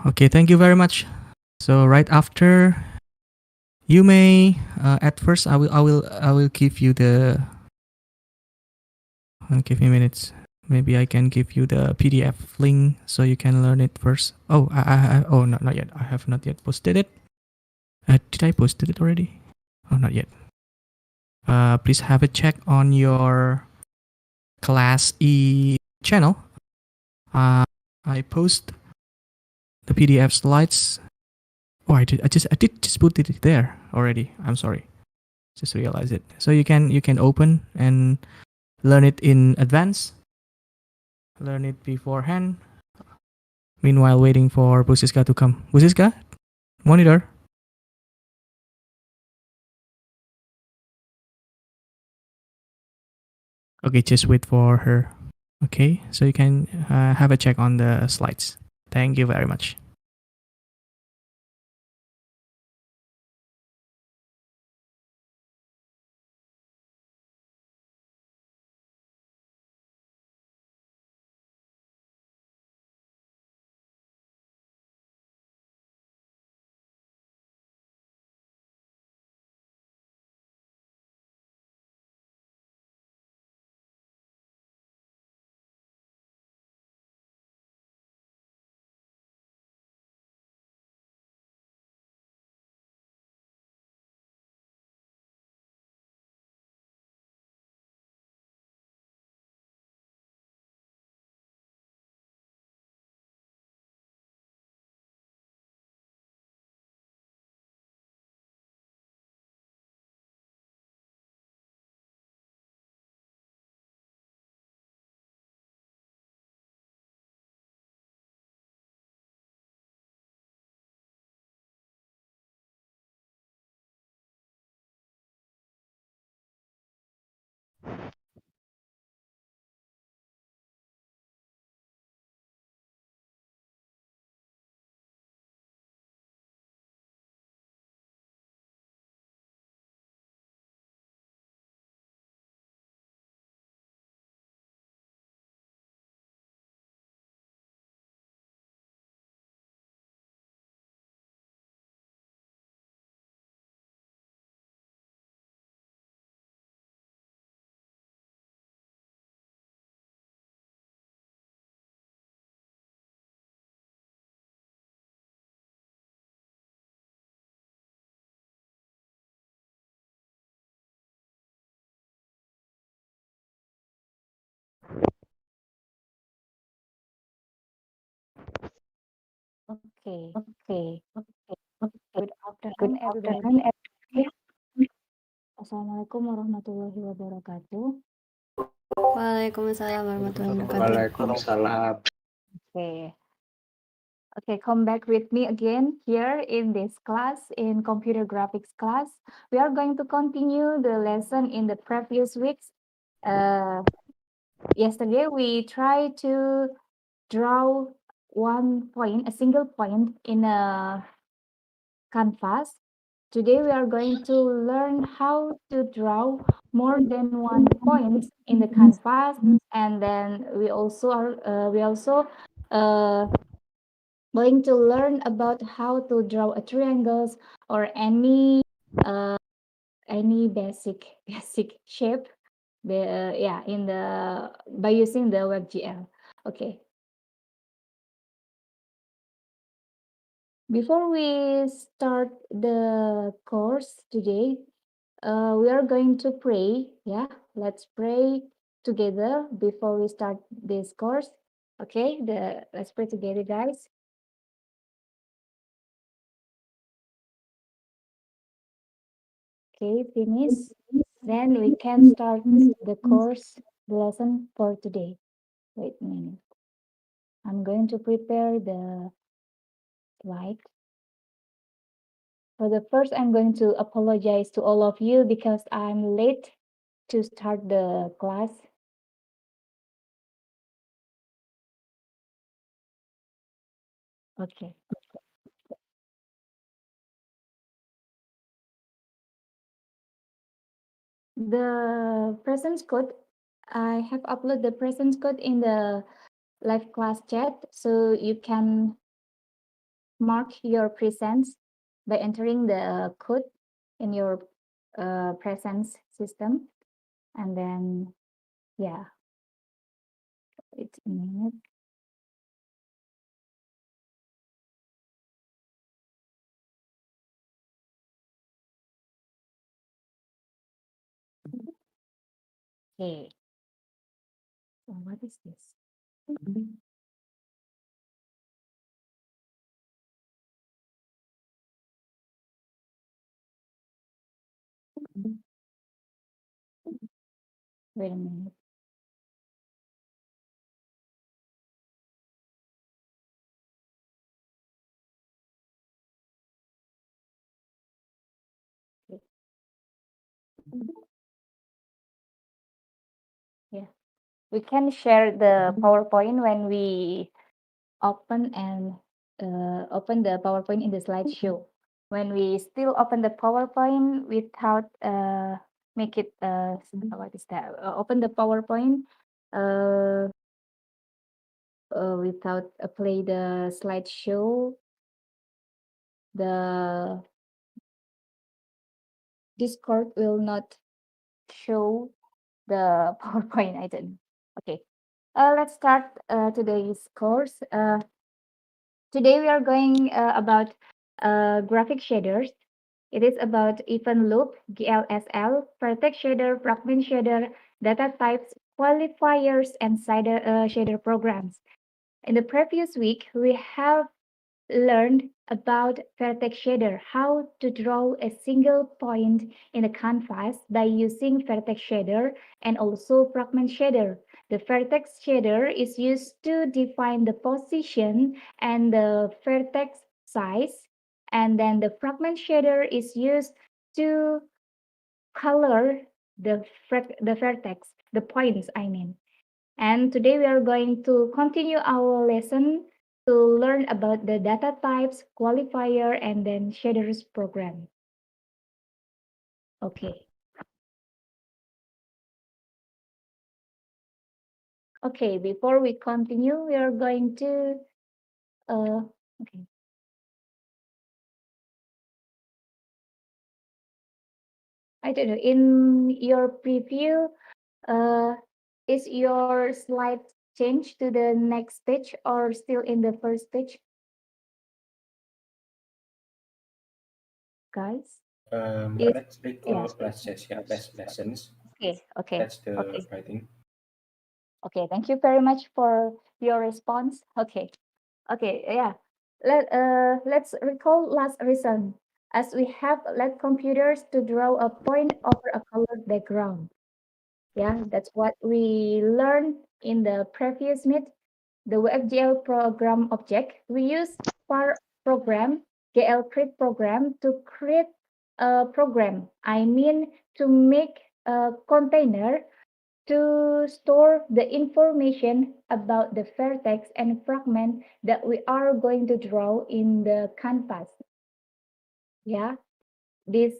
Okay, thank you very much. So right after, you may at first I will give you the. Give me minutes. Maybe I can give you the PDF link so you can learn it first. Oh, oh, no, not yet. I have not yet posted it. Did I posted it already? Oh, not yet. Please have a check on your class E channel. I post the PDF slides. Oh, I did just put it there already. I'm sorry. Just realized it. So you can open and learn it in advance. Learn it beforehand. Meanwhile, waiting for Busiska to come. Busiska, monitor. Okay, just wait for her. Okay, so you can have a check on the slides. Thank you very much. Okay. Okay. Good Good afternoon, afternoon, everybody. everybody. Assalamualaikum warahmatullahi wabarakatuh. Waalaikumsalam warahmatullahi wabarakatuh. Waalaikumsalam. Okay. Okay, come back with me again here in this class, in computer graphics class. We are going to continue the lesson in the previous weeks. Yesterday, we tried to draw one point, a single point in a canvas. Today we are going to learn how to draw more than one point in the canvas, and then we also uh, going to learn about how to draw a triangles or uh, any basic basic shape. Yeah, in the by using the WebGL. Okay. Before we start the course today, we are going to pray. Yeah, let's pray together before we start this course. Okay, let's pray together, guys. Okay, finish. Then we can start the course, the lesson for today. Wait a minute. I'm going to prepare the slide. For the first, I'm going to apologize to all of you because I'm late to start the class. Okay. The presence code, I have uploaded the presence code in the live class chat, so you can mark your presence by entering the code in your presence system, and then yeah, it's a minute. Okay, so what is this? Wait a minute. Yeah, we can share the PowerPoint when we open and open the PowerPoint in the slideshow. When we still open the PowerPoint without make it what is that? Open the PowerPoint uh, without play the slideshow, the Discord will not show the PowerPoint item. Okay, let's start today's course. Today we are going about graphic shaders. It is about even loop, GLSL, vertex shader, fragment shader, data types, qualifiers, and shader programs. In the previous week, we have learned about vertex shader, how to draw a single point in a canvas by using vertex shader and also fragment shader. The vertex shader is used to define the position and the vertex size, and then the fragment shader is used to color the vertex, the points, I mean. And today we are going to continue our lesson to learn about the data types, qualifier, and then shaders program. Okay. Okay, before we continue, we are going to, okay. I don't know, in your preview, uh, is your slide changed to the next page or still in the first page, guys? Is, Let's yeah. recall last lessons. Okay, okay, That's the okay. writing. Okay, thank you very much for your response. Okay. Okay, yeah. Let's recall last reason. As we have let computers to draw a point over a colored background. Yeah, that's what we learned in the previous meet. The WebGL program object. We use for program, GL create program to create a program. I mean to make a container to store the information about the vertex and fragment that we are going to draw in the canvas. Yeah, this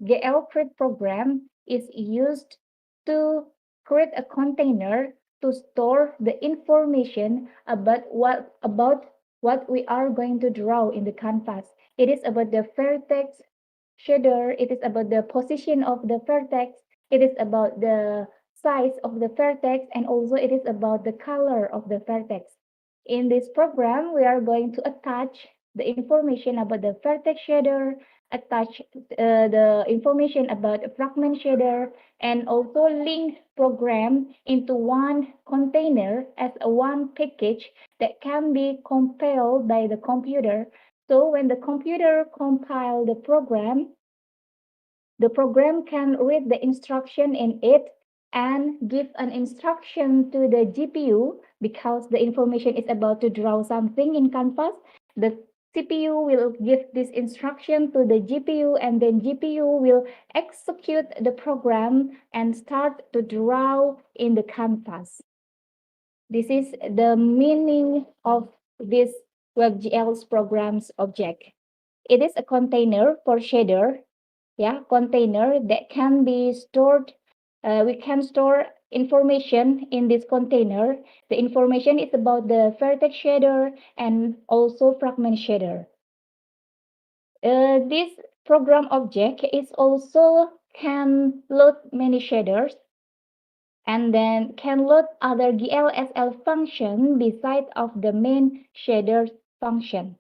GL-create program is used to create a container to store the information about what we are going to draw in the canvas. It is about the vertex shader, it is about the position of the vertex, it is about the size of the vertex, and also it is about the color of the vertex. In this program, we are going to attach the information about the vertex shader, attach the information about fragment shader, and also link program into one container as a one package that can be compiled by the computer. So when the computer compile the program can read the instruction in it and give an instruction to the GPU because the information is about to draw something in canvas. The CPU will give this instruction to the GPU, and then GPU will execute the program and start to draw in the canvas. This is the meaning of this WebGL's programs object. It is a container for shader, yeah, container that can be stored. We can store information in this container. The information is about the vertex shader and also fragment shader. This program object is also can load many shaders and then can load other GLSL function beside of the main shader function.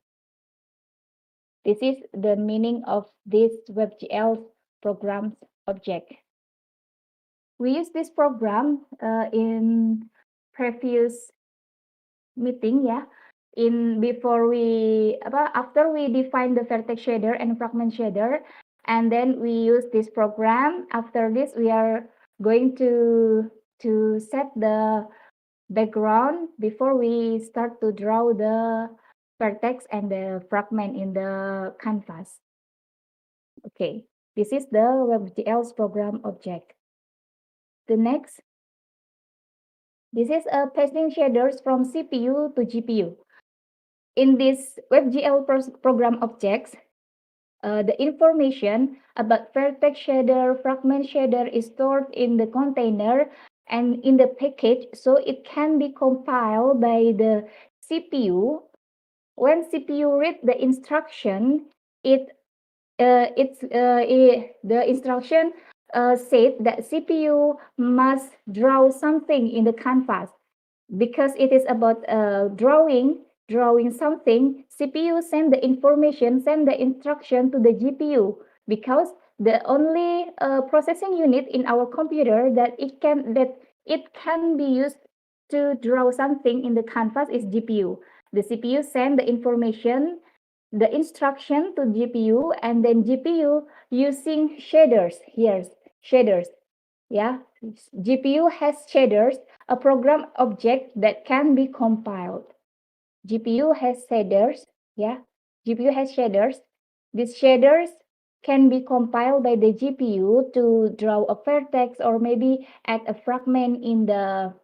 This is the meaning of this WebGL programs object. We use this program in previous meeting, yeah. After we define the vertex shader and fragment shader, and then we use this program. After this, we are going to set the background before we start to draw the vertex and the fragment in the canvas. Okay, this is the WebGL's program object. The next, this is a pasting shaders from CPU to GPU. In this WebGL program objects, the information about vertex shader, fragment shader is stored in the container and in the package, so it can be compiled by the CPU. When CPU read the instruction, the instruction said that CPU must draw something in the canvas. Because it is about drawing something, CPU send the information, send the instruction to the GPU, because the only processing unit in our computer that it can be used to draw something in the canvas is GPU. The CPU send the information, the instruction to GPU, and then GPU using shaders. Here's shaders. Yeah, GPU has shaders, a program object that can be compiled. GPU has shaders. Yeah, GPU has shaders. These shaders can be compiled by the GPU to draw a vertex or maybe add a fragment in the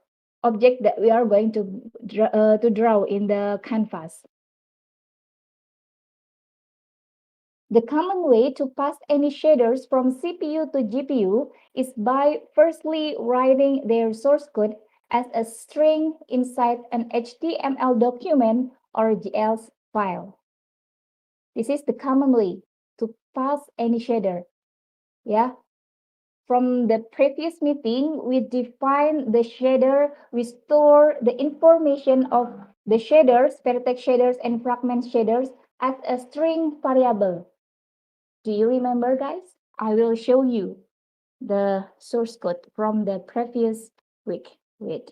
object that we are going to draw in the canvas. The common way to pass any shaders from CPU to GPU is by firstly writing their source code as a string inside an HTML document or GLS file. This is the common way to pass any shader. Yeah. From the previous meeting, we define the shader, we store the information of the shaders, vertex shaders, and fragment shaders as a string variable. Do you remember, guys? I will show you the source code from the previous week. Wait.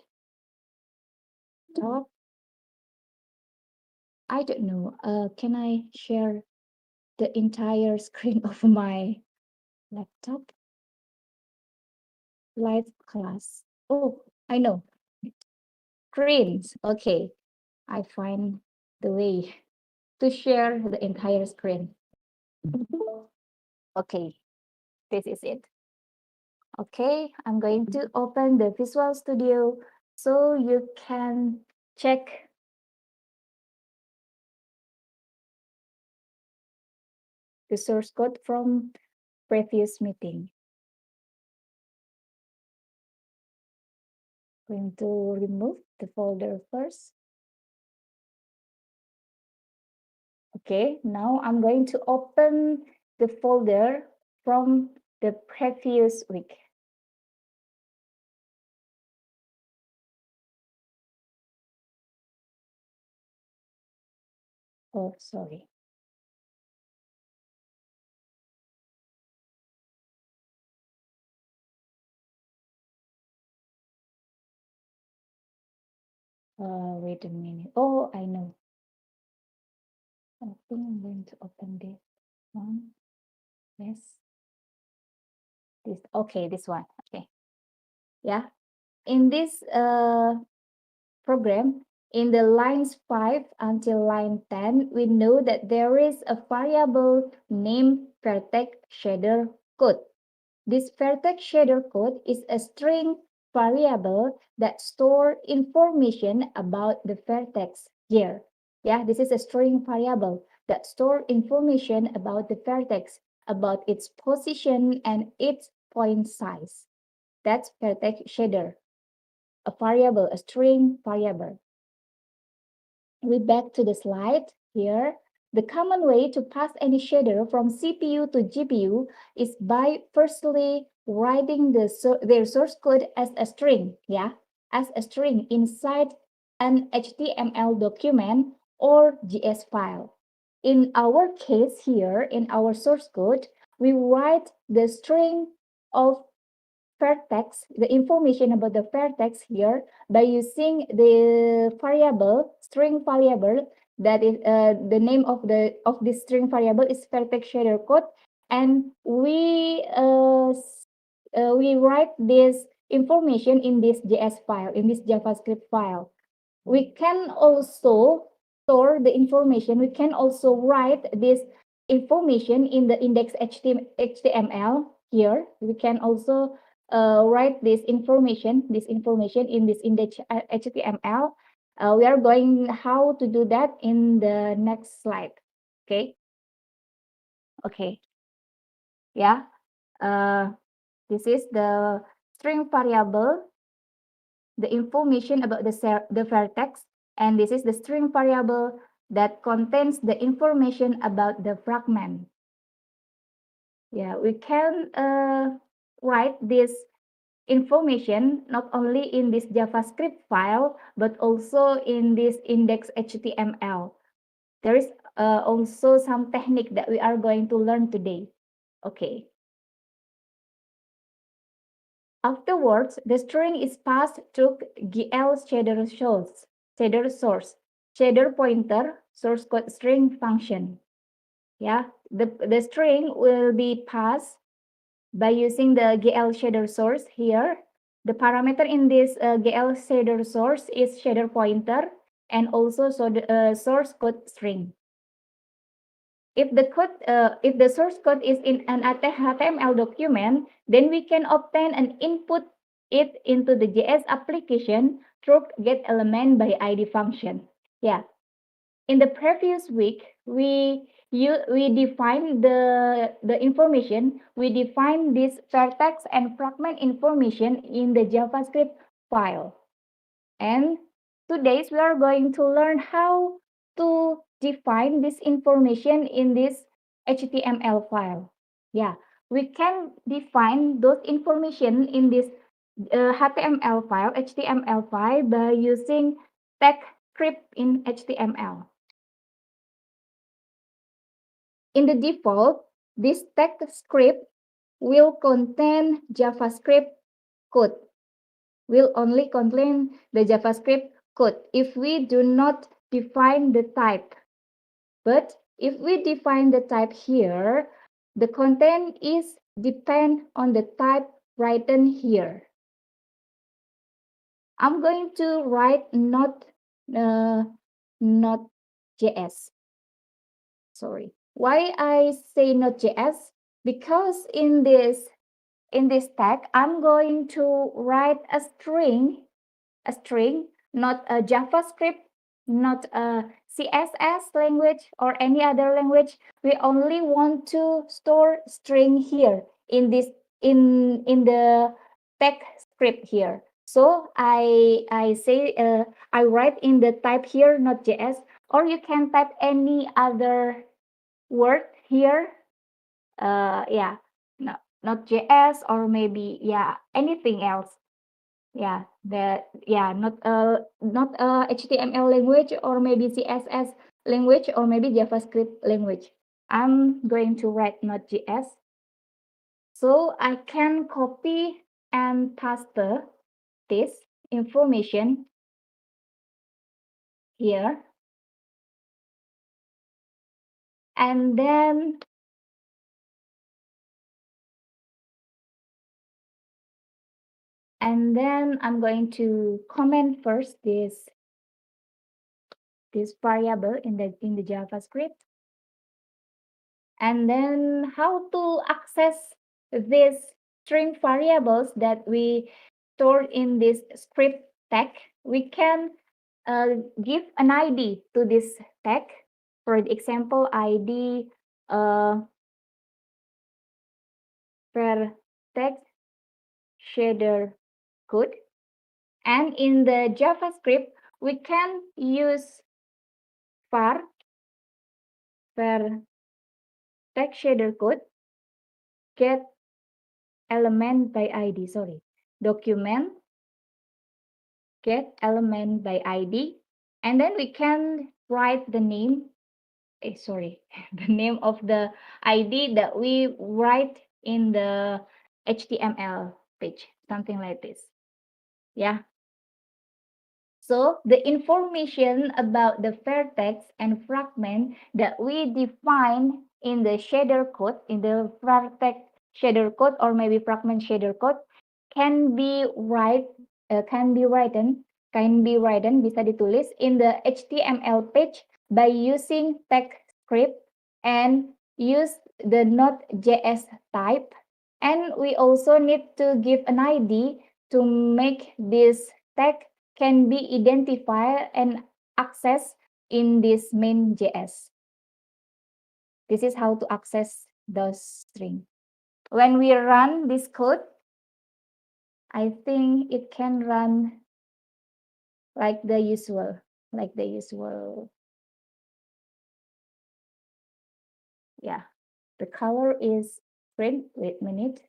Top. I don't know. Can I share the entire screen of my laptop? Live class. Oh, I know. Screens. Okay. I find the way to share the entire screen. Okay. This is it. Okay, I'm going to open the Visual Studio so you can check the source code from previous meeting. Going to remove the folder first. Okay, now I'm going to open the folder from the previous week. Oh, sorry. Wait a minute. Oh, I know. I think I'm going to open this one. Yes. This, okay, this one. Okay. Yeah. In this program, in the lines 5 until line 10, we know that there is a variable named vertex shader code. This vertex shader code is a string variable that store information about the vertex here. Yeah, this is a string variable that store information about the vertex, about its position and its point size. That's vertex shader. a variable, a string variable. We back to the slide here. The common way to pass any shader from CPU to GPU is by firstly writing their source code as a string, as a string inside an HTML document or JS file. In our case here, in our source code, we write the string of vertex, the information about the vertex here by using the variable, string variable, that is the name of this string variable is vertex shader code, and we write this information in this JS file, in this JavaScript file. We can also store the information. We can also write this information in the index HTML here. We can also write this information in this index HTML. We are going how to do that in the next slide. Okay. Yeah. This is the string variable, the information about the vertex, and this is the string variable that contains the information about the fragment. Yeah, we can write this information not only in this JavaScript file, but also in this index HTML. There is also some technique that we are going to learn today. Okay. Afterwards, the string is passed to GL shader source, shader pointer, source code string function. Yeah, the string will be passed by using the GL shader source here. The parameter in this GL shader source is shader pointer and also source code string. If the source code is in an HTML document, then we can obtain and input it into the JS application through getElement by ID function. Yeah. In the previous week, we define the information. We define this vertex and fragment information in the JavaScript file. And today we are going to learn how to define this information in this HTML file. Yeah, we can define those information in this HTML file by using tag script in HTML. In the default, this tag script will contain JavaScript code, will only contain the JavaScript code if we do not define the type. But if we define the type here, the content is depend on the type written here. I'm going to write not JS. Sorry. Why I say not JS? Because in this tag, I'm going to write a string, not a JavaScript, not a CSS language or any other language. We only want to store string here in this in the tag script here. So I say I write in the type here not JS, or you can type any other word here. Yeah, not JS, or maybe anything else. Not HTML language, or maybe CSS language, or maybe JavaScript language. I'm going to write Node.js. So I can copy and paste this information here. And then I'm going to comment first this variable in the JavaScript. And then how to access these string variables that we stored in this script tag. We can give an ID to this tag. For example, ID vertex shader code. And in the JavaScript, we can use var text shader code get element by ID. Sorry, document get element by ID, and then we can write the name. Sorry, the name of the ID that we write in the HTML page, something like this. Yeah. So the information about the vertex and fragment that we define in the shader code, in the vertex shader code or maybe fragment shader code can be written bisa ditulis in the HTML page by using text script and use the Node.js type. And we also need to give an ID to make this tag can be identified and accessed in this main.js. This is how to access those string. When we run this code, I think it can run like the usual. Yeah, the color is green. Wait a minute.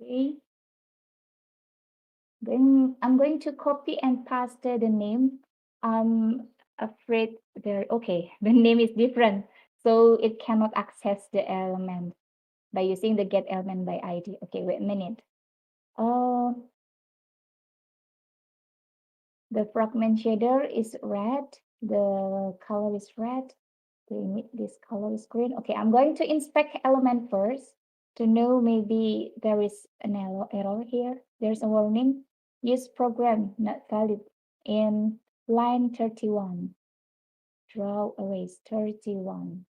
Okay. Then I'm going to copy and paste the name. I'm afraid okay, the name is different, so it cannot access the element by using the get element by ID. Okay, wait a minute. The fragment shader is red. The color is red. This color is green. Okay, I'm going to inspect element first to know maybe there is an error here. There's a warning. Use program not valid in line 31. Draw erase 31.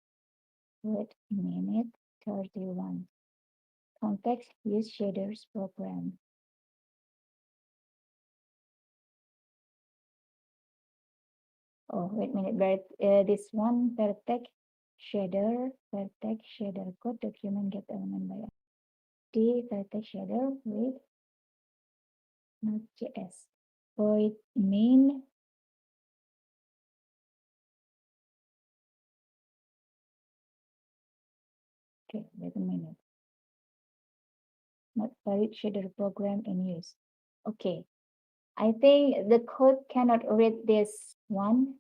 Wait a minute. 31. Context use shaders program. Oh, wait a minute. This one vertex shader code document get element by ID vertex shader with Node.js. Void main. Okay, wait a minute. Not valid shader program in use. Okay, I think the code cannot read this one.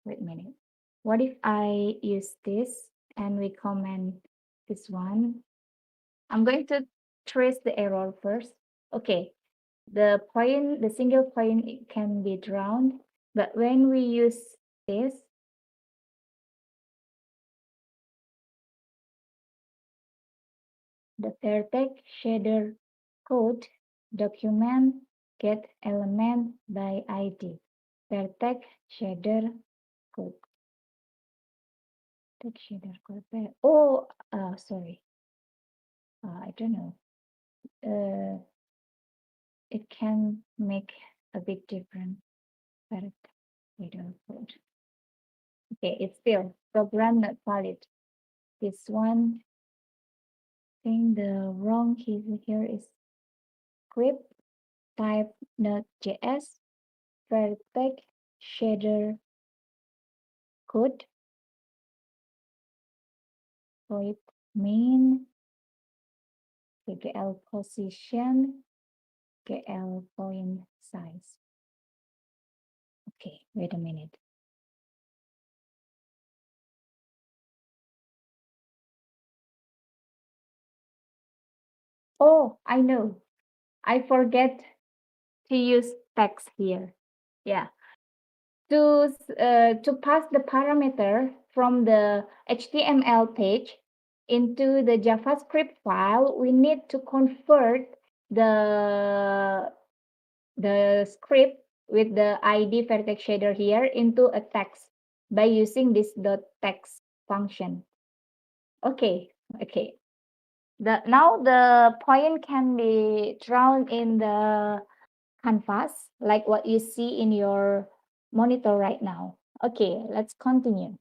Wait a minute. What if I use this and we comment this one? I'm going to trace the error first. Okay, the single point can be drawn, but when we use this, the vertex shader code document get element by ID. Vertex shader code. Vertex shader code. Oh, sorry. I don't know. It can make a big difference. Vertex shader code. Okay, it's still program not valid. This one, I think the wrong key here is script type Node.js vertex shader code void main GL position GL point size. Okay, wait a minute. Oh, I know. I forget to use text here. Yeah. To pass the parameter from the HTML page into the JavaScript file, we need to convert the script with the ID vertex shader here into a text by using this .text function. Okay. Now the point can be drawn in the canvas, like what you see in your monitor right now. Okay, let's continue.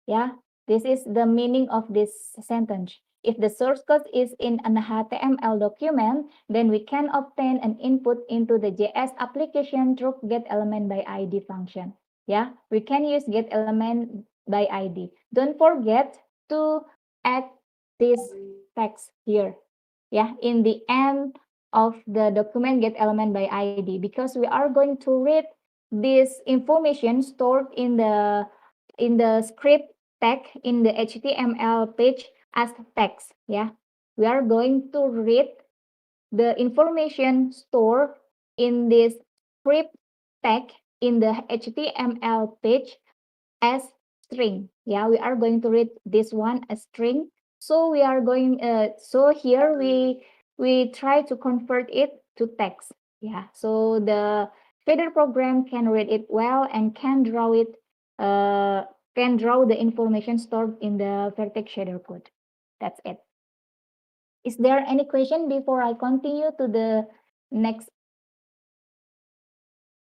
Yeah, this is the meaning of this sentence. If the source code is in an HTML document, then we can obtain an input into the JS application through getElementById function. Yeah, we can use getElementById. Don't forget to add this text here. Yeah, in the end of the document getElementById, because we are going to read this information stored in the script tag in the HTML page as text. Yeah, we are going to read the information stored in this script tag in the HTML page as string. Yeah, we are going to read this one as string. So we are going. So here we try to convert it to text. Yeah. So the feeder program can read it well and can draw it. Can draw the information stored in the vertex shader code. That's it. Is there any question before I continue to the next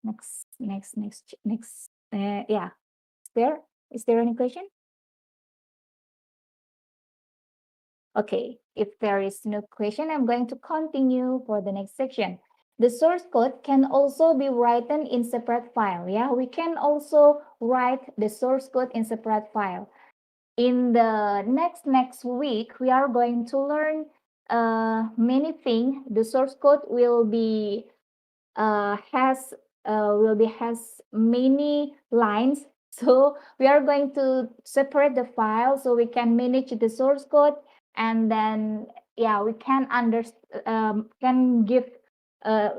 next? Yeah. Is there any question? Okay, if there is no question, I'm going to continue for the next section. The source code can also be written in separate file. Yeah, we can also write the source code in separate file. In the next week, we are going to learn many things. The source code will be has many lines. So we are going to separate the file so we can manage the source code, and then yeah, we can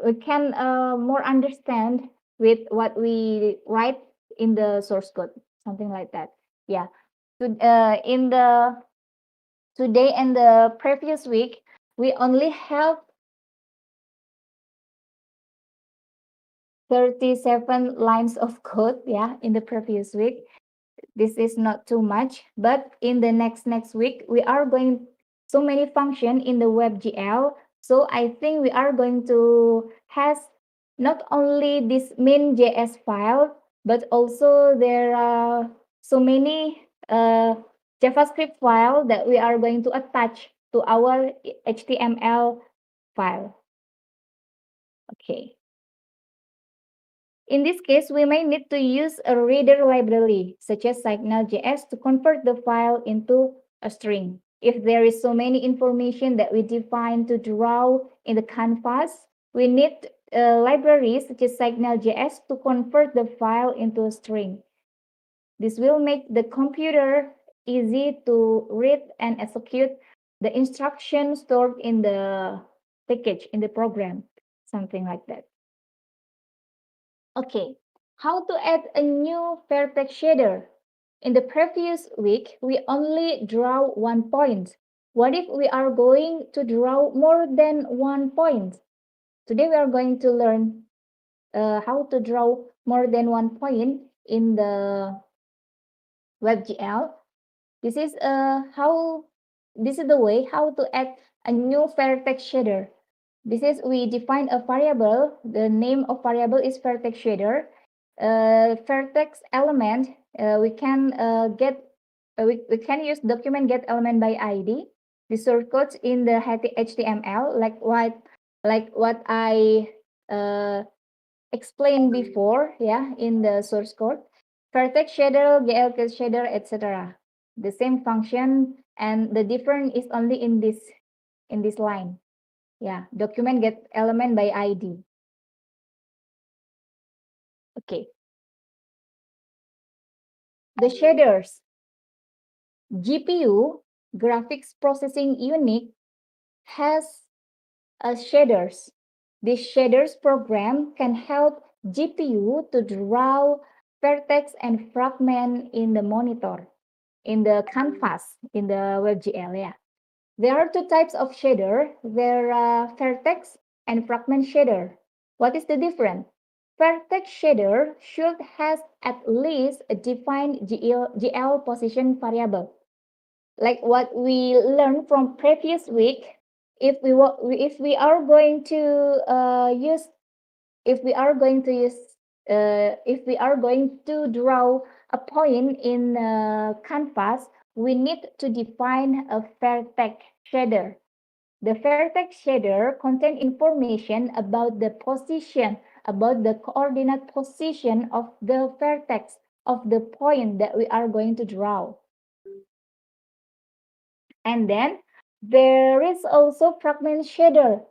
we can more understand with what we write in the source code, something like that. Yeah. In the today and the previous week, we only have 37 lines of code, yeah, in the previous week. This is not too much, but in the next week, we are going so many function in the WebGL. So I think we are going to has not only this main.js file, but also there are so many JavaScript file that we are going to attach to our HTML file. Okay. In this case, we may need to use a reader library, such as Signal.js, to convert the file into a string. If there is so many information that we define to draw in the canvas, we need libraries such as Signal.js to convert the file into a string. This will make the computer easy to read and execute the instructions stored in the package, in the program, something like that. Okay, how to add a new vertex shader? In the previous week, we only draw 1 point. What if we are going to draw more than 1 point? Today we are going to learn how to draw more than 1 point in the WebGL. This is the way how to add a new vertex shader. This is we define a variable. The name of variable is vertex shader. Vertex element we can we can use document get element by ID. The source code in the HTML like what I explained before, yeah, in the source code. Vertex shader, GLK shader, etc. The same function, and the difference is only in this line. Yeah, document get element by ID. Okay. The shaders. GPU, graphics processing unit, has shaders. This shaders program can help GPU to draw vertex and fragment in the monitor, in the canvas, in the WebGL. Yeah. There are two types of shader. There are vertex and fragment shader. What is the difference? Vertex shader should has at least a defined GL position variable. like what we learned from previous week, if we are going to use if we are going to use if we are going to draw a point in canvas, we need to define a vertex shader. The vertex shader contains information about the position, about the coordinate position of the vertex of the point that we are going to draw. And then there is also fragment shader.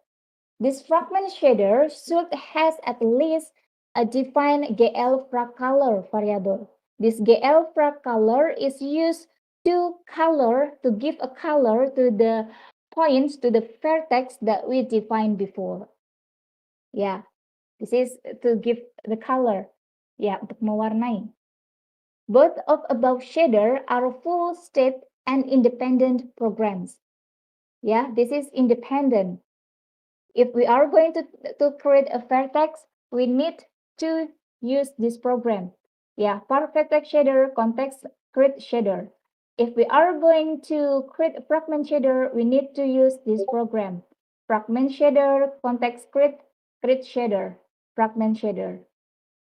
This fragment shader should has at least a defined GL frag color variable. This GL frag color is used to give a color to the points to the vertex that we defined before. Yeah, this is to give the color. Ya, untuk mewarnai. Both of above shader are full state and independent programs. Yeah, this is independent. If we are going to create a vertex, we need to use this program. Yeah, vertex shader, context create shader. If we are going to create a fragment shader, we need to use this program. Fragment shader, context create shader, fragment shader.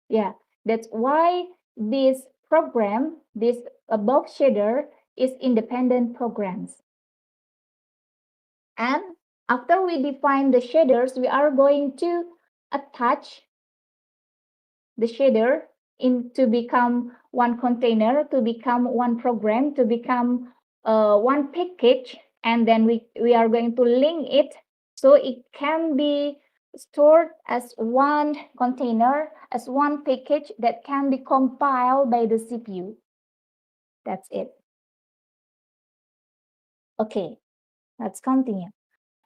Yeah, that's why this program, this above shader, is independent programs. And after we define the shaders, we are going to attach the shader to become one container, to become one program, to become one package, and then we are going to link it so it can be stored as one container, as one package that can be compiled by the CPU. That's it. Okay, let's continue.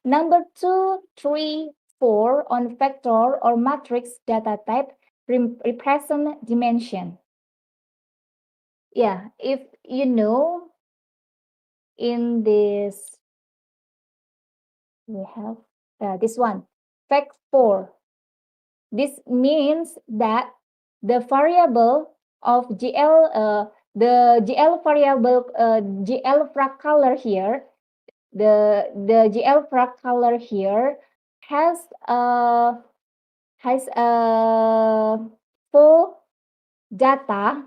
Number 2, 3, 4 on vector or matrix data type represent dimension. Yeah, if you know, in this, we have this one, vec4. This means that the variable of GL, the GL variable, GL frag color here, the GL frag color here has a full data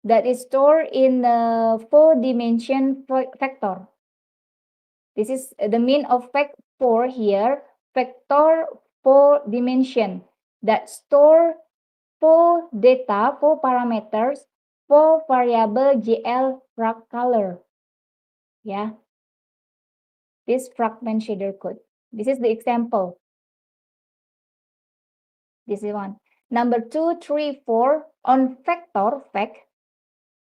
that is stored in a 4-dimension vector. This is the mean of vec4 here, vector 4-dimension that store 4 data, 4 parameters, 4 variable GL frag color. Yeah, this fragment shader code. This is the example. This is one. Number 2, 3, 4 on vector vec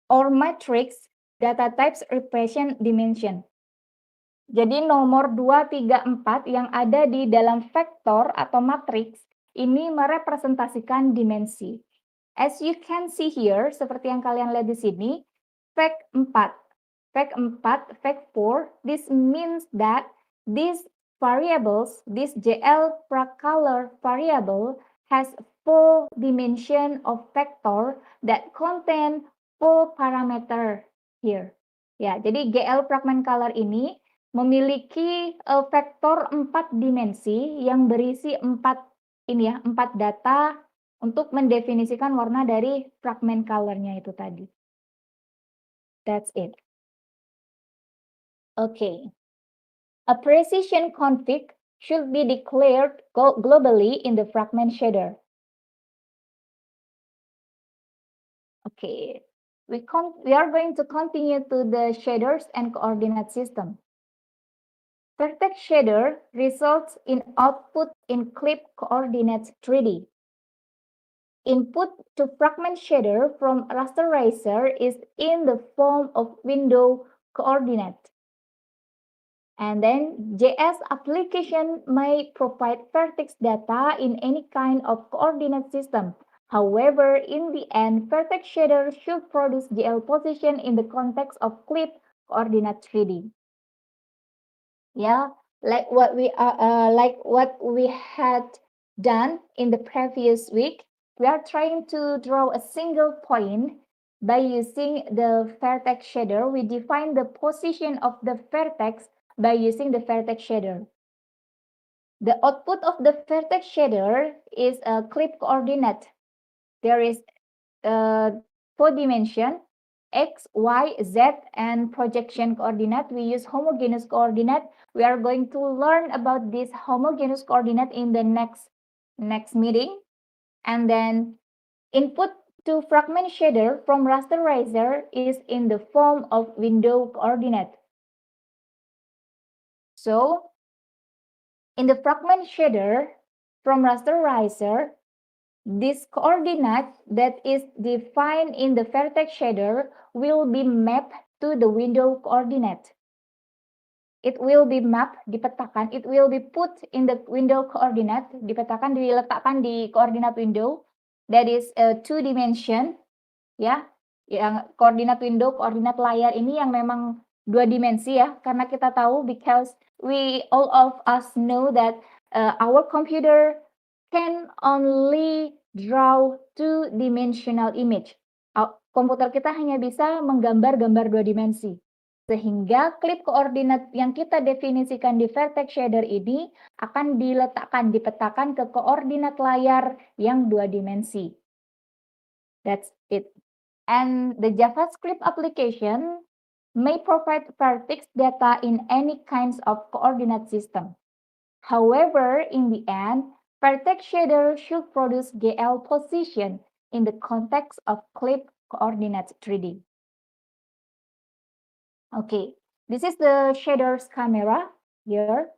or matrix data types represent dimension. Jadi nomor 2, 3, 4 yang ada di dalam vektor atau matriks ini merepresentasikan dimensi. As you can see here, seperti yang kalian lihat di sini, vec4, vec4, this means that these variables, this GL frag color variable has 4 dimension of vector that contain 4 parameter here. Ya, jadi GL fragment color ini memiliki vektor 4 dimensi yang berisi 4 data untuk mendefinisikan warna dari fragment color-nya itu tadi. That's it. Okay. A precision config should be declared globally in the fragment shader. Okay. We are going to continue to the shaders and coordinate system. Vertex shader results in output in clip coordinates 3D. Input to fragment shader from rasterizer is in the form of window coordinate. And then JS application may provide vertex data in any kind of coordinate system. However, in the end, vertex shader should produce GL position in the context of clip coordinate 3D. Yeah, like what we had done in the previous week, we are trying to draw a single point By using the vertex shader, we define the position of the vertex by using the vertex shader. The output of the vertex shader is a clip coordinate. There is four dimension, X, Y, Z, and projection coordinate. We use homogeneous coordinate. We are going to learn about this homogeneous coordinate in the next meeting. And then input to fragment shader from rasterizer is in the form of window coordinate. So in the fragment shader from rasterizer, this coordinate that is defined in the vertex shader will be mapped to the window coordinate. It will be mapped, dipetakan, it will be put in the window coordinate, dipetakan, diletakkan di coordinate window, that is a two dimension, ya, yang koordinat window, koordinat layar ini yang memang dua dimensi ya, karena kita tahu because we all of us know that our computer can only draw two-dimensional image. Komputer kita hanya bisa menggambar gambar dua dimensi. Sehingga klip koordinat yang kita definisikan di vertex shader ini akan diletakkan, dipetakan ke koordinat layar yang dua dimensi. That's it. And the JavaScript application may provide vertex data in any kinds of coordinate system. However, in the end, vertex shader should produce GL position in the context of clip coordinates 3D. Okay, this is the shader's camera here.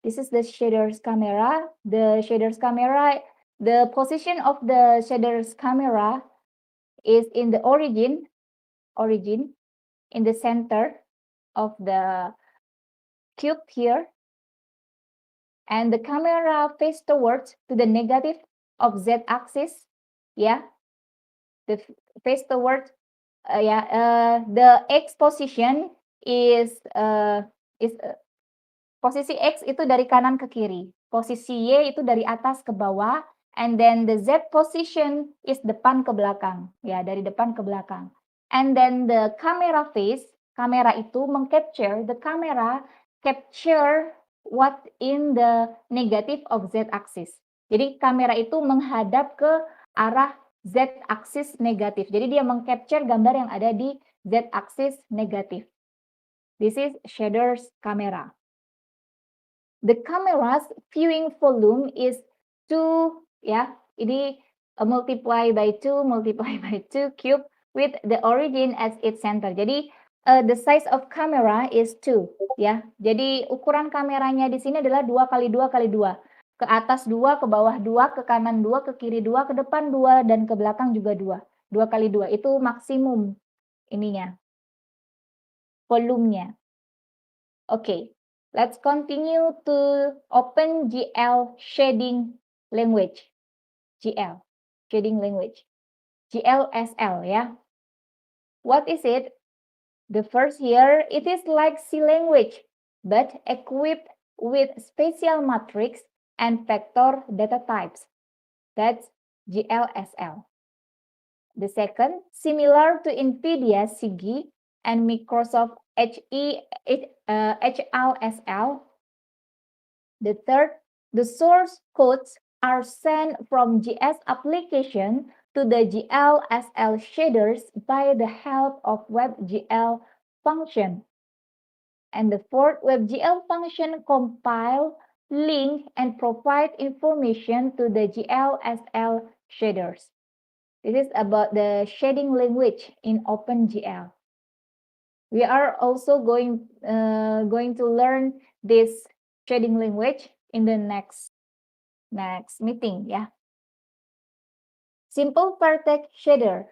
This is the shader's camera. The shader's camera, the position of the shader's camera is in the origin, in the center of the cube here. And the camera face towards to the negative of z-axis, yeah. The face towards, the x position is posisi x itu dari kanan ke kiri, posisi y itu dari atas ke bawah, and then the z position is depan ke belakang, ya, dari depan ke belakang. And then the camera face, kamera itu mengcapture, the camera capture what in the negative of z-axis. Jadi kamera itu menghadap ke arah z-axis negatif. Jadi dia mengcapture gambar yang ada di z-axis negatif. This is shader's camera. The camera's viewing volume is 2, ya. Ini multiply by 2 cube with the origin as its center. Jadi the size of camera is 2, ya. Jadi ukuran kameranya di sini adalah 2 kali 2 kali 2. Ke atas 2, ke bawah 2, ke kanan 2, ke kiri 2, ke depan 2, dan ke belakang juga 2. 2 kali 2 itu maksimum ininya, volumenya. Okay, let's continue to open GL shading language. GL shading language. GLSL, ya. What is it? The first here, it is like C language, but equipped with spatial matrix and vector data types. That's GLSL. The second, similar to NVIDIA SIGI and Microsoft HLSL. The third, the source codes are sent from GS application to the GLSL shaders by the help of WebGL function. And the fourth, WebGL function compile, link, and provide information to the GLSL shaders. This is about the shading language in OpenGL. We are also going to learn this shading language in the next meeting, yeah. Simple vertex shader.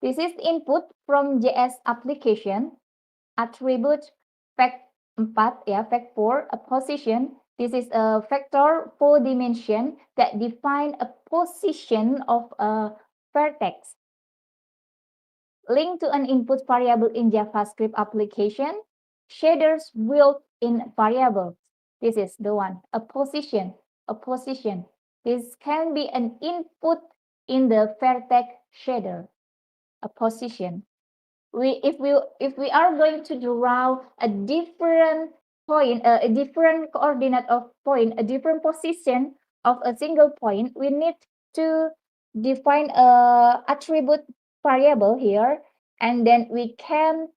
This is input from JS application. Attribute fact 4, ya, fact 4, a position. This is a vector 4 dimension that define a position of a vertex. Linked to an input variable in JavaScript application, shaders built-in variables. This is the one, a position. This can be an input in the vertex shader a position. If we are going to draw a different point, a different coordinate of point, a different position of a single point, we need to define a attribute variable here, and then we can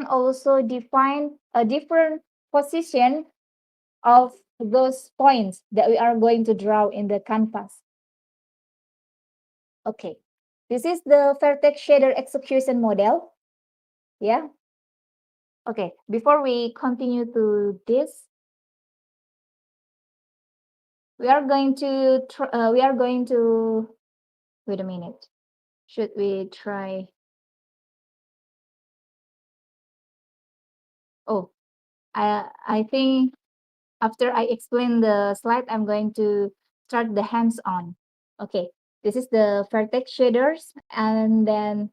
also define a different position of those points that we are going to draw in the canvas. Okay, this is the vertex shader execution model. Yeah. Okay, before we continue to this, we are going to wait a minute. Should we try? Oh, I think after I explain the slide, I'm going to start the hands-on. Okay, this is the vertex shaders, and then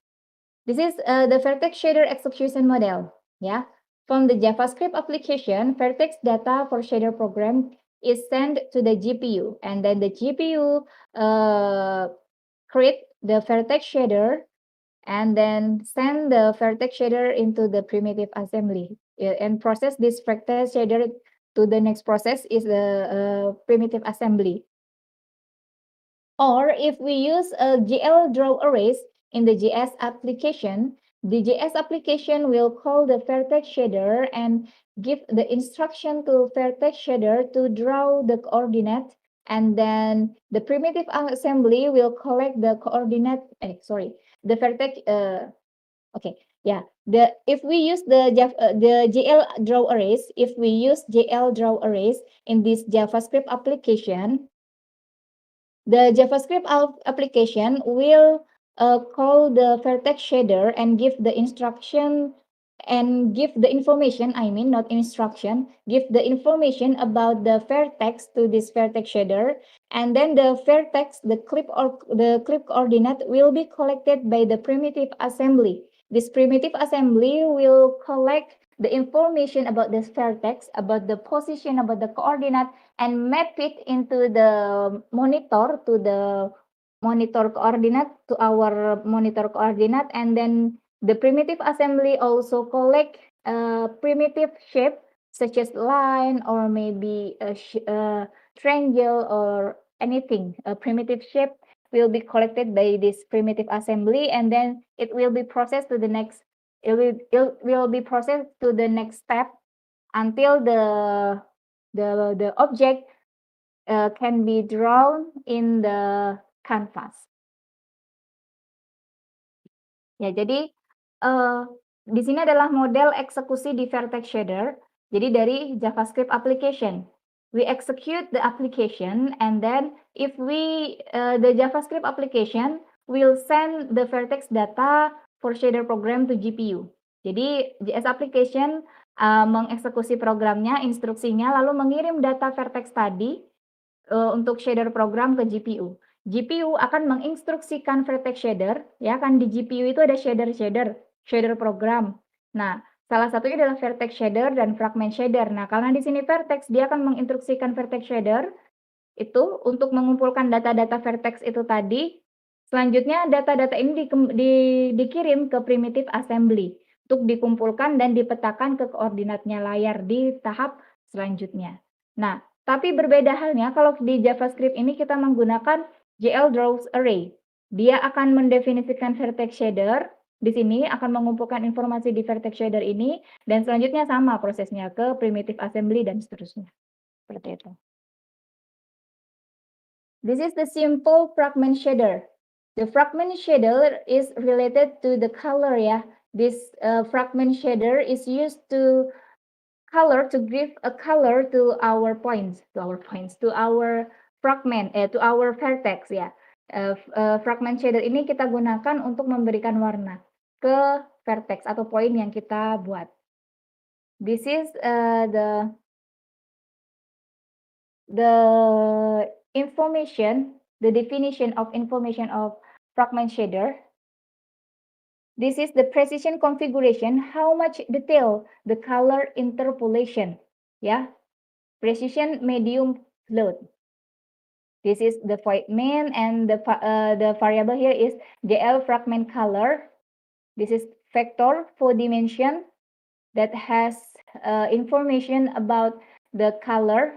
this is the vertex shader execution model. Yeah, from the JavaScript application, vertex data for shader program is sent to the GPU, and then the GPU create the vertex shader and then send the vertex shader into the primitive assembly and process this vertex shader to the next process is the primitive assembly. Or if we use a GL draw arrays in the JS application, the JS application will call the vertex shader and give the instruction to vertex shader to draw the coordinate, and then the primitive assembly will collect the coordinate, the vertex, okay, yeah. If we use the GL draw arrays, if we use GL draw arrays in this JavaScript application, the JavaScript application will call the vertex shader and give the instruction and give the information, I mean, not instruction, give the information about the vertex to this vertex shader. And then the vertex, the clip coordinate will be collected by the primitive assembly. This primitive assembly will collect the information about this vertex, about the position, about the coordinate, and map it into the monitor to the monitor coordinate to our monitor coordinate, and then the primitive assembly also collect a primitive shape such as line or maybe a triangle or anything. A primitive shape will be collected by this primitive assembly, and then it will be processed to the next. It will be processed to the next step until the object can be drawn in the canvas. Ya, jadi di sini adalah model eksekusi di vertex shader. Jadi dari JavaScript application, we execute the application, and then if the JavaScript application will send the vertex data for shader program to GPU. Jadi JS application mengeksekusi programnya, instruksinya, lalu mengirim data vertex tadi untuk shader program ke GPU. GPU akan menginstruksikan vertex shader, ya kan di GPU itu ada shader program. Nah, salah satunya adalah vertex shader dan fragment shader. Nah, karena di sini vertex, dia akan menginstruksikan vertex shader itu untuk mengumpulkan data-data vertex itu tadi. Selanjutnya data-data ini dikirim ke primitive assembly untuk dikumpulkan dan dipetakan ke koordinatnya layar di tahap selanjutnya. Nah, tapi berbeda halnya kalau di JavaScript ini kita menggunakan GL draws array. Dia akan mendefinisikan vertex shader, di sini akan mengumpulkan informasi di vertex shader ini, dan selanjutnya sama prosesnya ke primitive assembly dan seterusnya. Seperti itu. This is the simple fragment shader. The fragment shader is related to the color, ya. This fragment shader is used to give a color to our points, to our fragment, to our vertex, ya. Fragment shader ini kita gunakan untuk memberikan warna ke vertex atau poin yang kita buat. This is the information, the definition of information of fragment shader. This is the precision configuration, how much detail the color interpolation, ya. Precision medium float. This is the void main, and the variable here is GL fragment color. This is vector 4 dimension that has information about the color,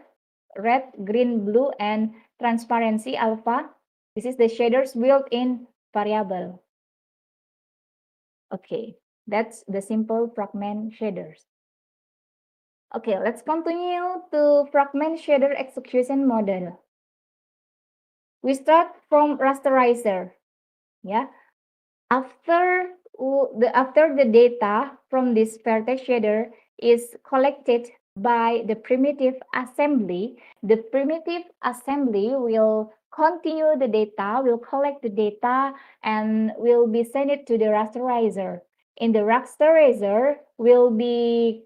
red, green, blue, and transparency alpha. This is the shaders built-in variable. Okay, that's the simple fragment shaders. Okay, let's continue to fragment shader execution model. We start from rasterizer. Yeah, after the data from this vertex shader is collected by the primitive assembly will continue the data, will collect the data, and will be sent it to the rasterizer. In the rasterizer will be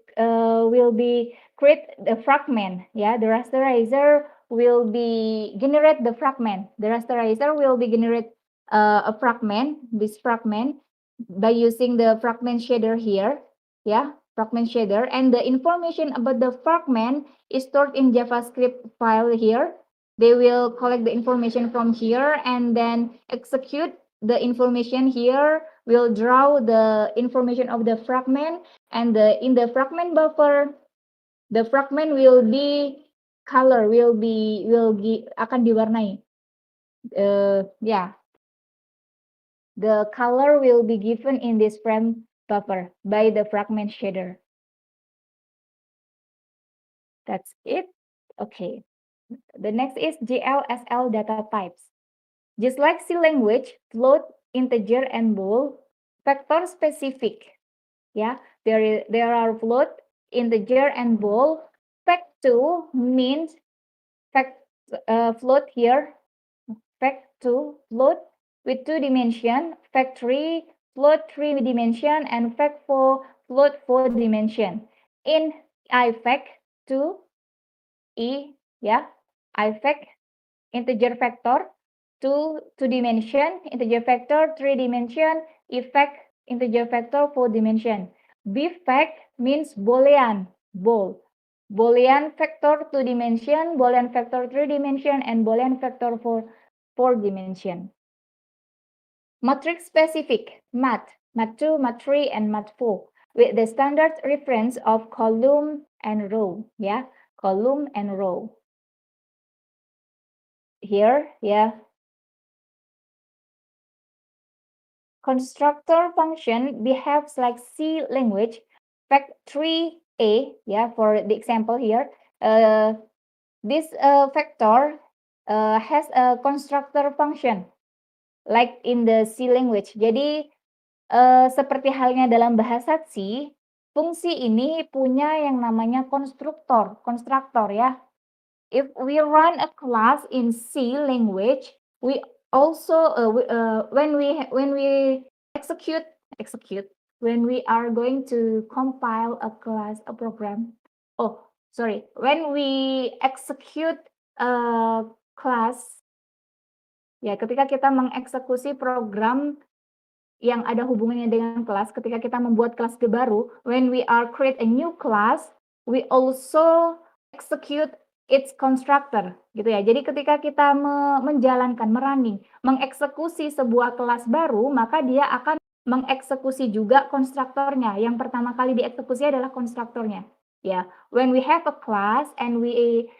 create the fragment. Yeah, the rasterizer will be generate the fragment. The rasterizer will be generate a fragment, this fragment, by using the fragment shader here. Yeah, fragment shader, and the information about the fragment is stored in JavaScript file here. They will collect the information from here and then execute the information here. Will draw the information of the fragment, and in the fragment buffer, the fragment will be color akan diwarnai. Yeah, the color will be given in this frame buffer by the fragment shader. That's it. Okay. The next is GLSL data types. Just like C language, float, integer, and bool, vector specific. Yeah, there are float, integer, and bool. Fact2 means float here. Fact2 float with 2 dimension. Fact3 float 3 dimension, and fact4 float 4 dimension. In iFact2 yeah, iFact integer factor 2 dimension, integer factor 3 dimension, effect integer factor 4 dimension. Bfact means boolean, boolean factor 2 dimension, boolean factor 3 dimension, and boolean factor 4 dimension. Matrix specific, mat2, mat3, and mat4 with the standard reference of column and row. Yeah, column and row. Here, yeah. Constructor function behaves like C language. Fact3a, yeah, for the example here, this factor has a constructor function like in the C language. Jadi seperti halnya dalam bahasa C, fungsi ini punya yang namanya constructor ya. If we run a class in C language, we also when we execute when we are going to compile a program. Oh, sorry. When we execute a class, ya ketika kita mengeksekusi program yang ada hubungannya dengan kelas, ketika kita membuat kelas baru, when we are create a new class, we also execute its constructor, gitu ya. Jadi ketika kita menjalankan, mengeksekusi sebuah kelas baru, maka dia akan mengeksekusi juga konstruktornya. Yang pertama kali dieksekusi adalah konstruktornya. Ya, when we have a class and we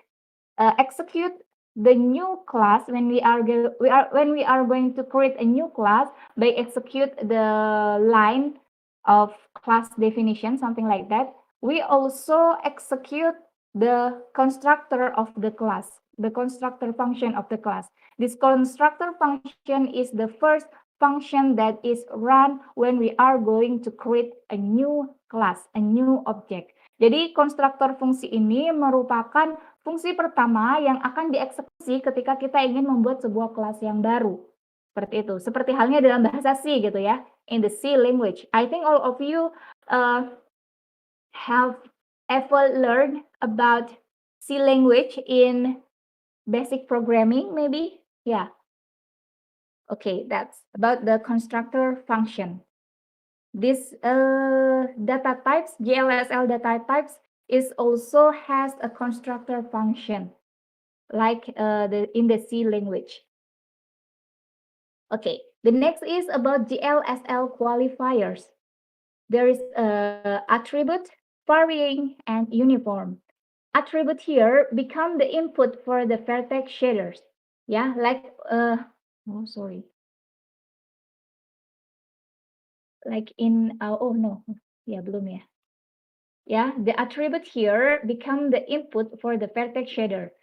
execute the new class, when we are going to create a new class by execute the line of class definition, something like that, we also execute the constructor of the class, the constructor function of the class. This constructor function is the first function that is run when we are going to create a new class, a new object. Jadi konstruktor fungsi ini merupakan fungsi pertama yang akan dieksekusi ketika kita ingin membuat sebuah kelas yang baru. Seperti itu. Seperti halnya dalam bahasa C gitu ya. In the C language. I think all of you have ever learned about C language in basic programming maybe? Yeah. Okay, that's about the constructor function. This data types, GLSL data types, is also has a constructor function. like in the C language. Okay, the next is about GLSL qualifiers. There is attribute, varying, and uniform. Attribute here become the input for the vertex shaders. Yeah, like oh sorry, like in oh no, yeah belum ya. Yeah, the attribute here become the input for the vertex shader.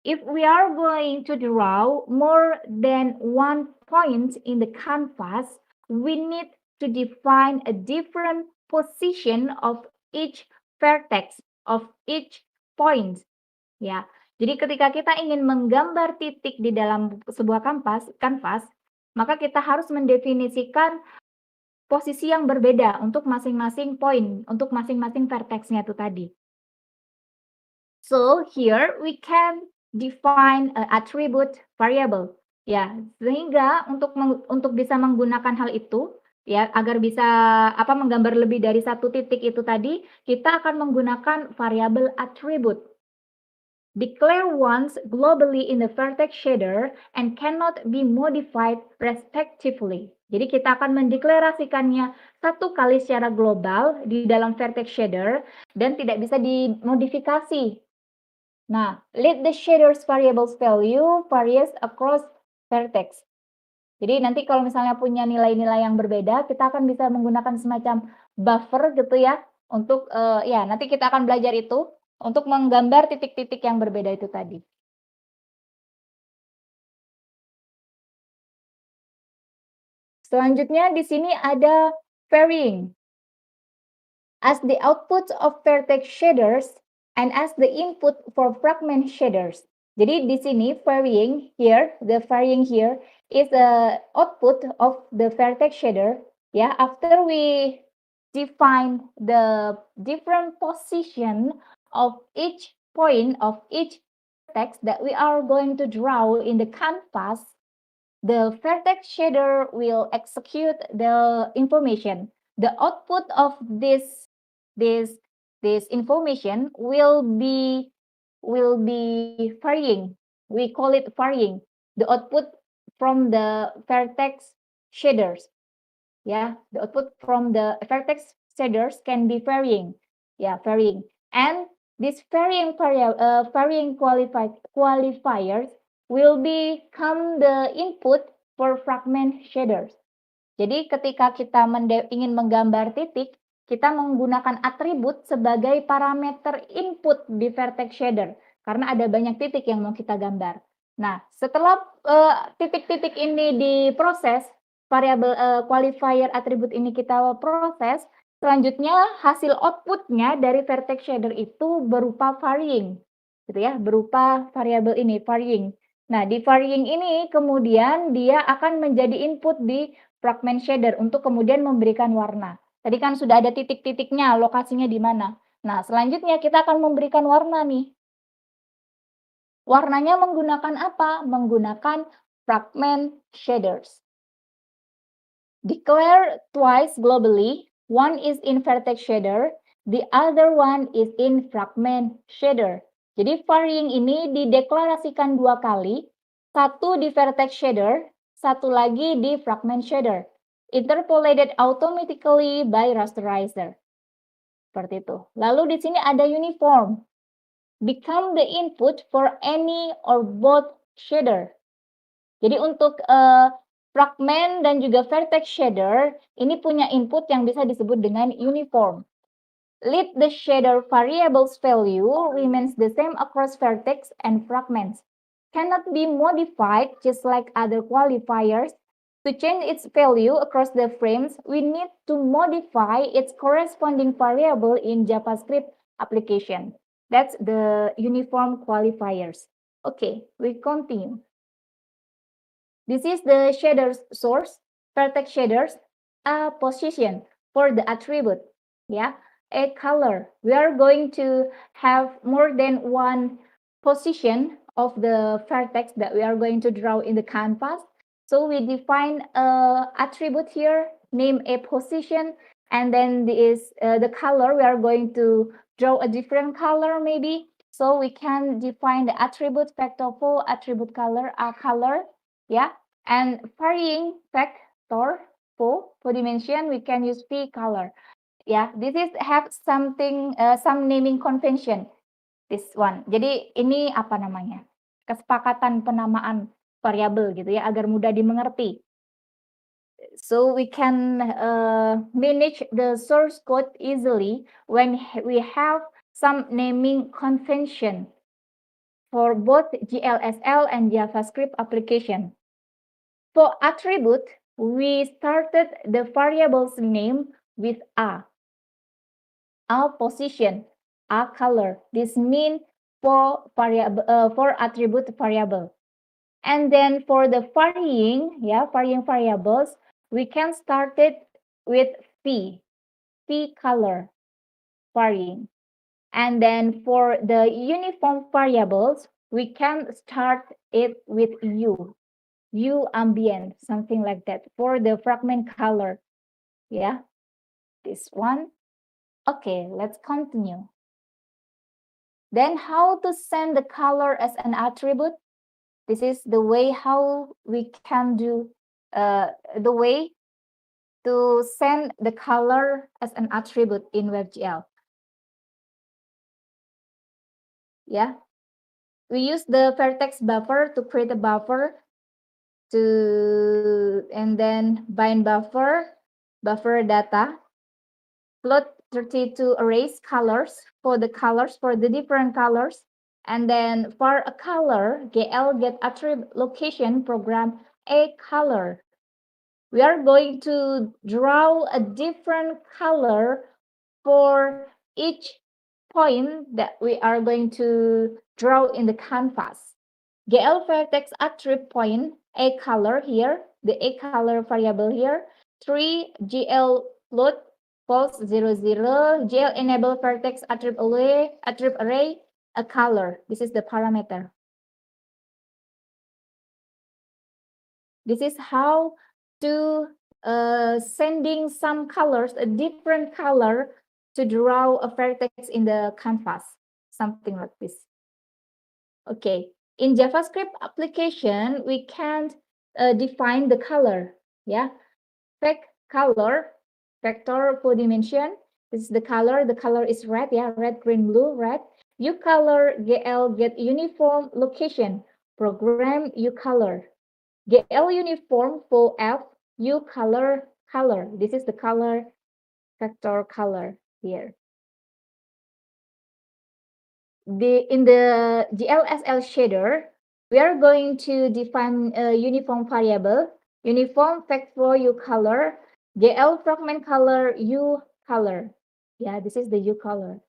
If we are going to draw more than one point in the canvas, we need to define a different position of each vertex, of each point. Ya, jadi ketika kita ingin menggambar titik di dalam sebuah kanvas, maka kita harus mendefinisikan posisi yang berbeda untuk masing-masing poin, untuk masing-masing vertexnya itu tadi. So here we can define attribute variable. Ya, sehingga untuk bisa menggunakan hal itu, ya agar bisa menggambar lebih dari satu titik itu tadi, kita akan menggunakan variabel attribute. Declare once globally in the vertex shader and cannot be modified respectively. Jadi kita akan mendeklarasikannya satu kali secara global di dalam vertex shader dan tidak bisa dimodifikasi. Nah, let the shader's variables value varies across vertex. Jadi nanti kalau misalnya punya nilai-nilai yang berbeda, kita akan bisa menggunakan semacam buffer gitu ya, untuk ya nanti kita akan belajar itu untuk menggambar titik-titik yang berbeda itu tadi. Selanjutnya di sini ada varying. As the output of vertex shaders and as the input for fragment shaders. Jadi di sini varying here, the varying here is the output of the vertex shader. Yeah, after we define the different position of each point of each vertex that we are going to draw in the canvas, the vertex shader will execute the information. The output of this information will be varying. We call it varying. The output from the vertex shaders. Yeah, the output from the vertex shaders can be varying. Yeah, varying. And this varying qualifiers will become the input for fragment shaders. Jadi ketika kita ingin menggambar titik, kita menggunakan atribut sebagai parameter input di vertex shader karena ada banyak titik yang mau kita gambar. Nah, setelah titik-titik ini diproses, variabel qualifier atribut ini kita proses, selanjutnya hasil outputnya dari vertex shader itu berupa varying, gitu ya, berupa variabel ini varying. Nah, di varying ini kemudian dia akan menjadi input di fragment shader untuk kemudian memberikan warna. Tadi kan sudah ada titik-titiknya, lokasinya di mana. Nah, selanjutnya kita akan memberikan warna nih. Warnanya menggunakan apa? Menggunakan fragment shaders. Declare twice globally. One is in vertex shader, the other one is in fragment shader. Jadi varying ini dideklarasikan dua kali, satu di vertex shader, satu lagi di fragment shader. Interpolated automatically by rasterizer. Seperti itu. Lalu di sini ada uniform. Become the input for any or both shader. Jadi untuk fragment dan juga vertex shader, ini punya input yang bisa disebut dengan uniform. Let the shader variables value remains the same across vertex and fragments. Cannot be modified just like other qualifiers. To change its value across the frames, we need to modify its corresponding variable in JavaScript application. That's the uniform qualifiers. Okay, we continue. This is the shader source, vertex shaders, a position for the attribute, yeah, a color. We are going to have more than one position of the vertex that we are going to draw in the canvas. So we define a attribute here, name a position, and then this the color we are going to draw a different color maybe. So we can define the attribute vector for attribute color, color, yeah, and varying vector for dimension, we can use p color. Yeah, this is have something some naming convention. This one. Jadi ini apa namanya? Kesepakatan penamaan variabel gitu ya agar mudah dimengerti. So we can manage the source code easily when we have some naming convention for both GLSL and JavaScript application. For attribute, we started the variable's name with a position, a color. This means for variable for attribute variable. And then for the varying variables, we can start it with p color varying. And then for the uniform variables, we can start it with u ambient, something like that for the fragment color. Yeah, this one. Okay, let's continue. Then how to send the color as an attribute? This is the way how we can do the way to send the color as an attribute in WebGL. Yeah, we use the vertex buffer to create a buffer and then bind buffer data, float 32 arrays colors for the different colors, and then for a color, GL get attribute location program a color. We are going to draw a different color for each point that we are going to draw in the canvas. GL vertex attribute point a color here, the a color variable here, 3 GL float false 0 0 GL enable vertex attribute array a color. This is the parameter. This is how to sending some colors, a different color to draw a vertex in the canvas, something like this. Okay, in JavaScript application, we can define the color, yeah. Color, vector for dimension. This is the color is red, yeah, red, green, blue, red. U color, GL get uniform location, program U color. GL uniform for F, U color. This is the color, vector color here. In the GLSL shader, we are going to define a uniform variable, uniform vector U color, GL fragment color U color. Yeah, this is the U color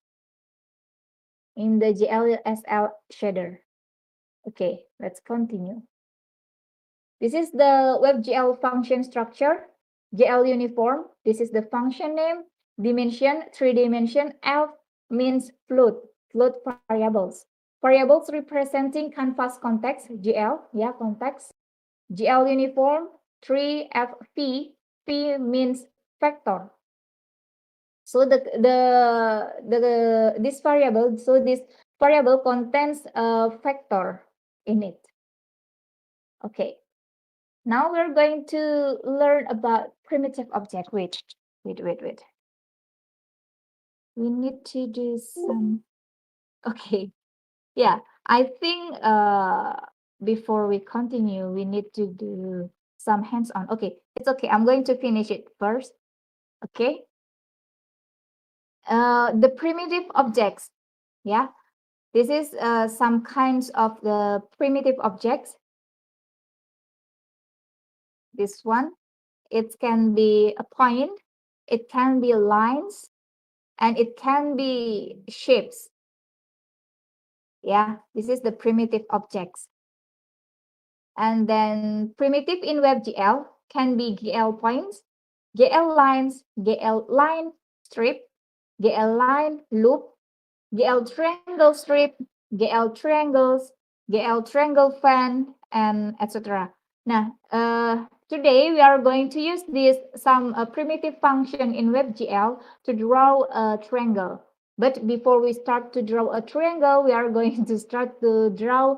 in the GLSL shader. Okay, let's continue. This is the WebGL function structure. GL uniform, this is the function name, dimension, 3 dimension, F means float variables. Variables representing canvas context, GL, yeah, context. GL uniform, 3 FP, P means vector. So this variable contains a vector in it. Okay. Now we're going to learn about primitive object. Wait. We need to do some. Okay. Yeah, I think before we continue, we need to do some hands-on. Okay, it's okay. I'm going to finish it first. Okay. The primitive objects. Yeah, this is some kinds of the primitive objects. This one, it can be a point, it can be lines, and it can be shapes. Yeah, this is the primitive objects. And then primitive in WebGL can be GL points, GL lines, GL line strip, GL line loop, GL triangle strip, GL triangles, GL triangle fan, and etc. Now, today we are going to use some primitive function in WebGL to draw a triangle. But before we start to draw a triangle, we are going to start to draw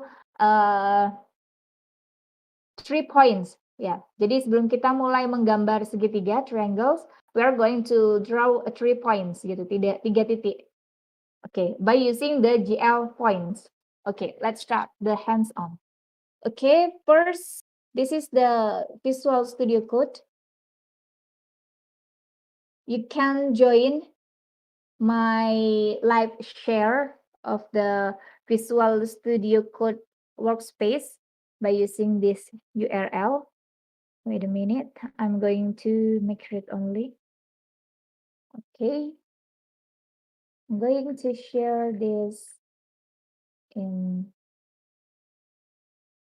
3 points. Ya, jadi sebelum kita mulai menggambar segitiga triangles, we are going to draw 3 points gitu, tiga titik. Okay, by using the GL points. Okay, let's start the hands-on. Okay, first, this is the Visual Studio Code. You can join my live share of the Visual Studio Code workspace by using this URL. Wait a minute, I'm going to make it only. Okay, I'm going to share this in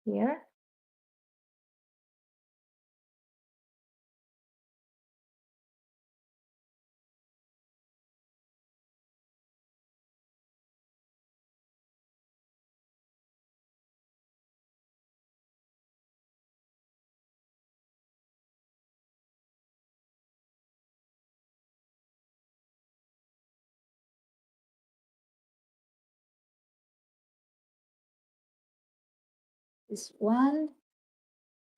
here. This one,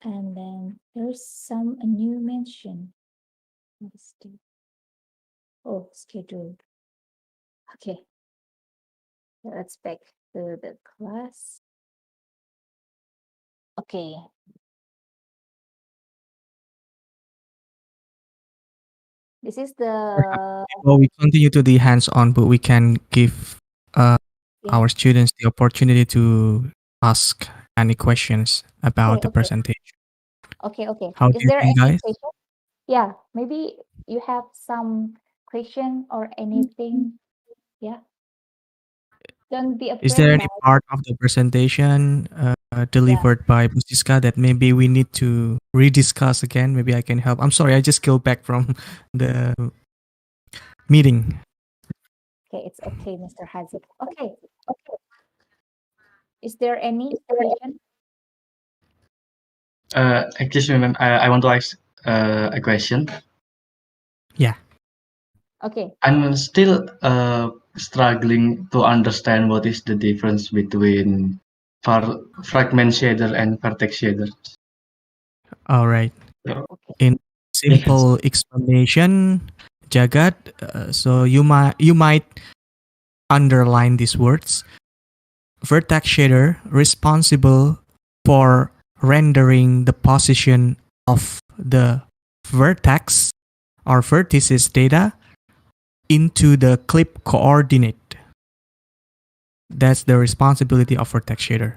and then there's some a new mention. What is it? Oh, schedule. Okay, let's back to the class. Okay. This is the Before we continue to the hands-on, but we can give Yeah. our students the opportunity to ask any questions about the Okay. presentation. Okay. How do Is you there think, any guys? question? Yeah, maybe you have some question or anything. Yeah. Don't be Is there afraid, any guys. part of the presentation delivered by Busiska that maybe we need to rediscuss again? Maybe I can help. I'm sorry, I just came back from the meeting. Okay, it's okay, Mr. Hazik. Okay. Is there any question? Excuse me, ma'am. I want to ask a question. Yeah. Okay. I'm still struggling to understand what is the difference between fragment shader and vertex shader. All right. So, Okay. In simple explanation, Jagat, so you might underline these words. Vertex shader responsible for rendering the position of the vertex or vertices data into the clip coordinate. That's the responsibility of vertex shader.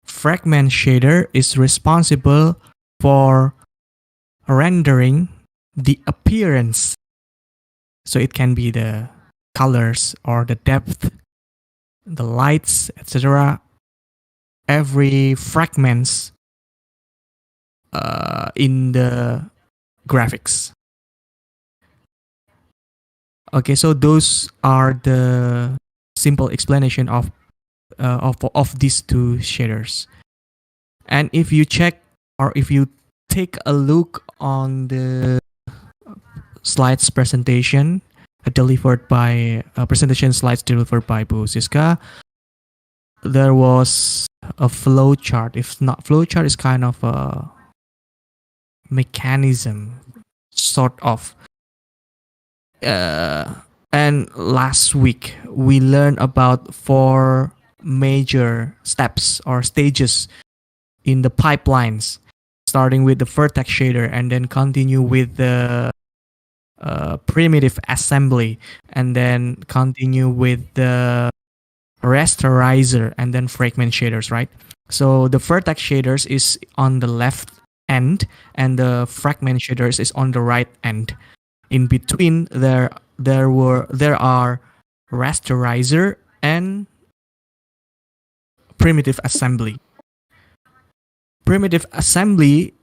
Fragment shader is responsible for rendering the appearance. So it can be the colors or the depth, the lights, etc. Every fragments in the graphics. Okay, so those are the simple explanation of these two shaders. And if you check or if you take a look on the slides presentation delivered by presentation slides delivered by Bu Siska, there was a flow chart. If not flow chart, is kind of a mechanism, sort of. And last week we learned about 4 major steps or stages in the pipelines, starting with the vertex shader and then continue with the primitive assembly and then continue with the rasterizer and then fragment shaders, right? So the vertex shaders is on the left end and the fragment shaders is on the right end. In between there are rasterizer and primitive assembly. Primitive assembly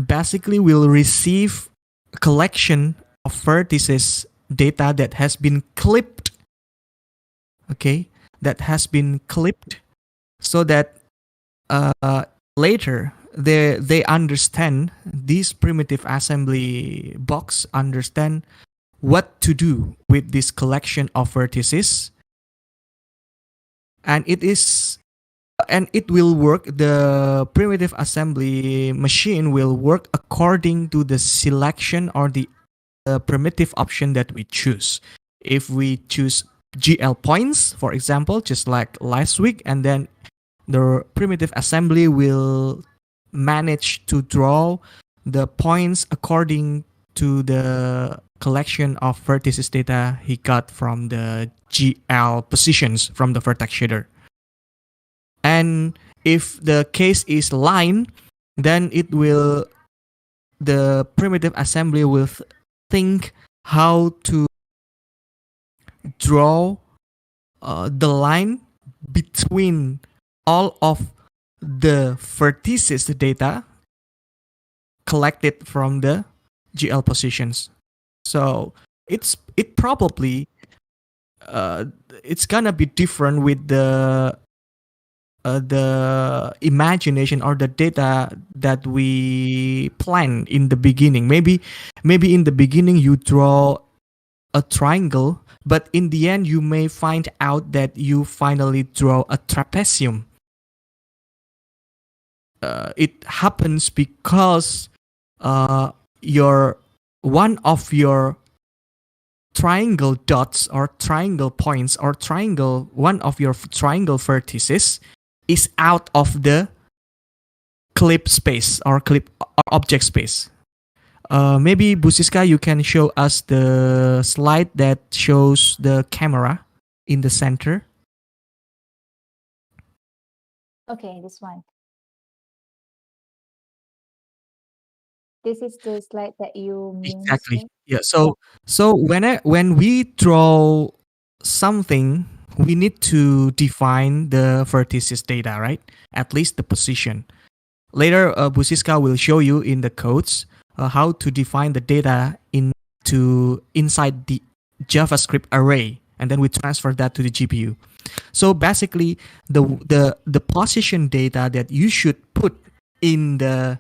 basically will receive a collection of vertices data that has been clipped. Okay, that has been clipped so that later they understand, this primitive assembly box understand what to do with this collection of vertices, and it will work. The primitive assembly machine will work according to the selection or the primitive option that we choose. If we choose GL points, for example, just like last week, and then the primitive assembly will manage to draw the points according to the collection of vertices data he got from the GL positions from the vertex shader. And if the case is line, then the primitive assembly will think how to draw the line between all of the vertices data collected from the GL positions. So it's gonna be different with the imagination or the data that we plan in the beginning. Maybe in the beginning you draw a triangle, but in the end you may find out that you finally draw a trapezium. It happens because one of your triangle dots or triangle points or one of your triangle vertices is out of the clip space or object space. Maybe Busiska, you can show us the slide that shows the camera in the center. Okay, this one. This is the slide that you mean. Exactly. Yeah. So when we draw something, we need to define the vertices data, right? At least the position. Later, Busiska will show you in the codes how to define the data inside the JavaScript array, and then we transfer that to the GPU. So basically, the position data that you should put in the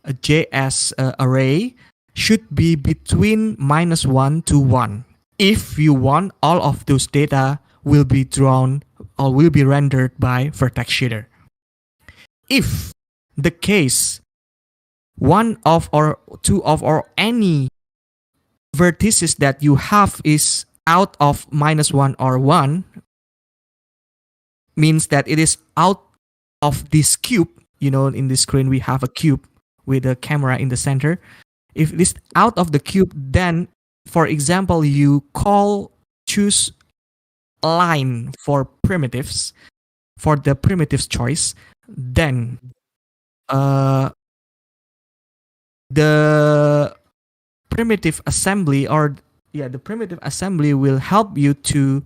JS array should be between -1 to 1 if you want all of those data will be drawn or will be rendered by vertex shader. If the case one of or two of or any vertices that you have is out of -1 or 1, means that it is out of this cube. In this screen we have a cube with a camera in the center. If it is out of the cube, then, for example, you choose line for primitives, for the primitives choice, then the primitive assembly will help you to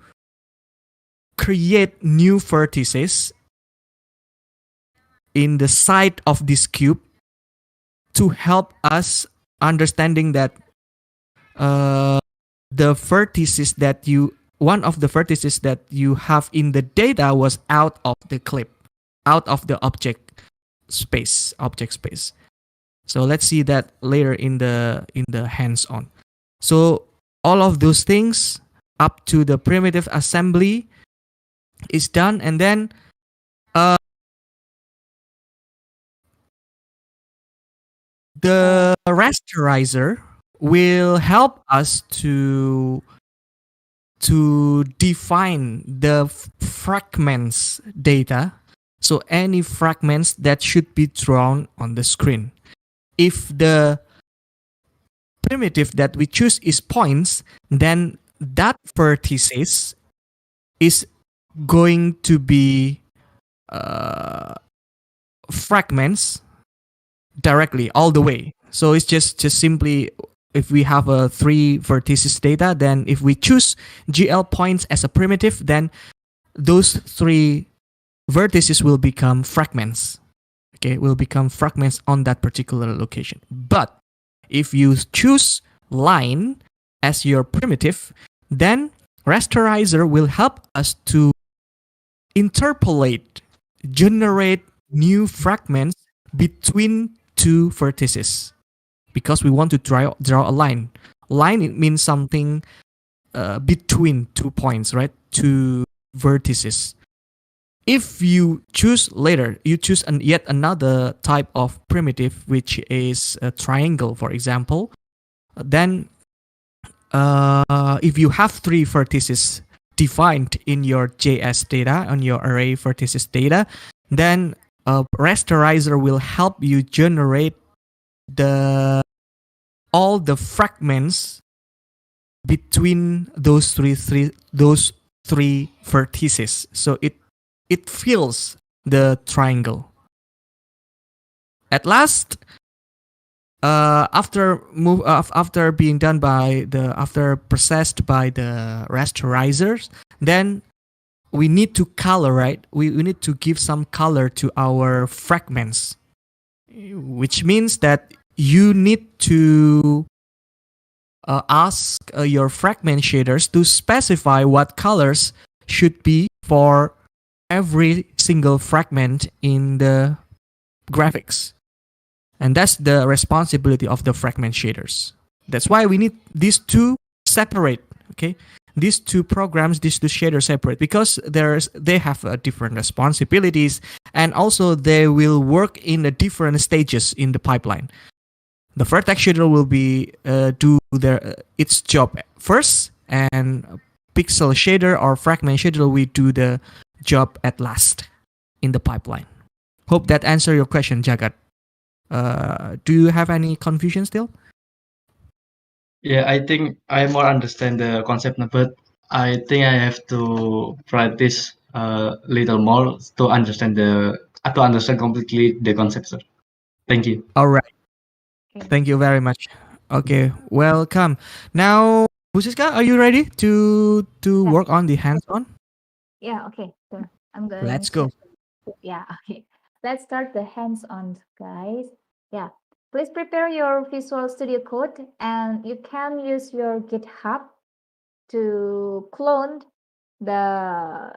create new vertices in the side of this cube to help us understanding that one of the vertices that you have in the data was out of the clip, out of the object space. So let's see that later in the hands-on. So all of those things up to the primitive assembly is done, and then the rasterizer will help us to define the fragments data. So any fragments that should be drawn on the screen. If the primitive that we choose is points, then that vertices is going to be fragments directly all the way. So it's just simply, if we have a 3 vertices data, then if we choose GL points as a primitive, then those 3 vertices will become fragments. Okay, will become fragments on that particular location. But if you choose line as your primitive, then rasterizer will help us to interpolate, generate new fragments between 2 vertices, because we want to draw a line. line it means something between 2 points, right? Two vertices. If you choose later, you choose yet another type of primitive, which is a triangle, for example, then if you have three vertices defined in your JS data, on your array vertices data, then a rasterizer will help you generate all the fragments between those three vertices. So it fills the triangle. At last, after being done after processed by the rasterizers, then we need to color, right? We need to give some color to our fragments, which means that you need to ask your fragment shaders to specify what colors should be for every single fragment in the graphics. And that's the responsibility of the fragment shaders. That's why we need these two separate, okay? These two programs, these two shaders separate, because they have different responsibilities, and also they will work in the different stages in the pipeline. The vertex shader will be do its job first, and pixel shader or fragment shader will do the job at last in the pipeline. Hope that answer your question, Jagat. Do you have any confusion still? Yeah, I think I more understand the concept now, but I think I have to practice a little more to understand completely the concept, sir. Thank you. All right. Okay. Thank you very much. Okay, welcome. Now, Busiska, are you ready to Yeah. work on the hands-on? Yeah, okay. So I'm going Let's go. Yeah, okay. Let's start the hands-on, guys. Yeah. Please prepare your Visual Studio Code, and you can use your GitHub to clone the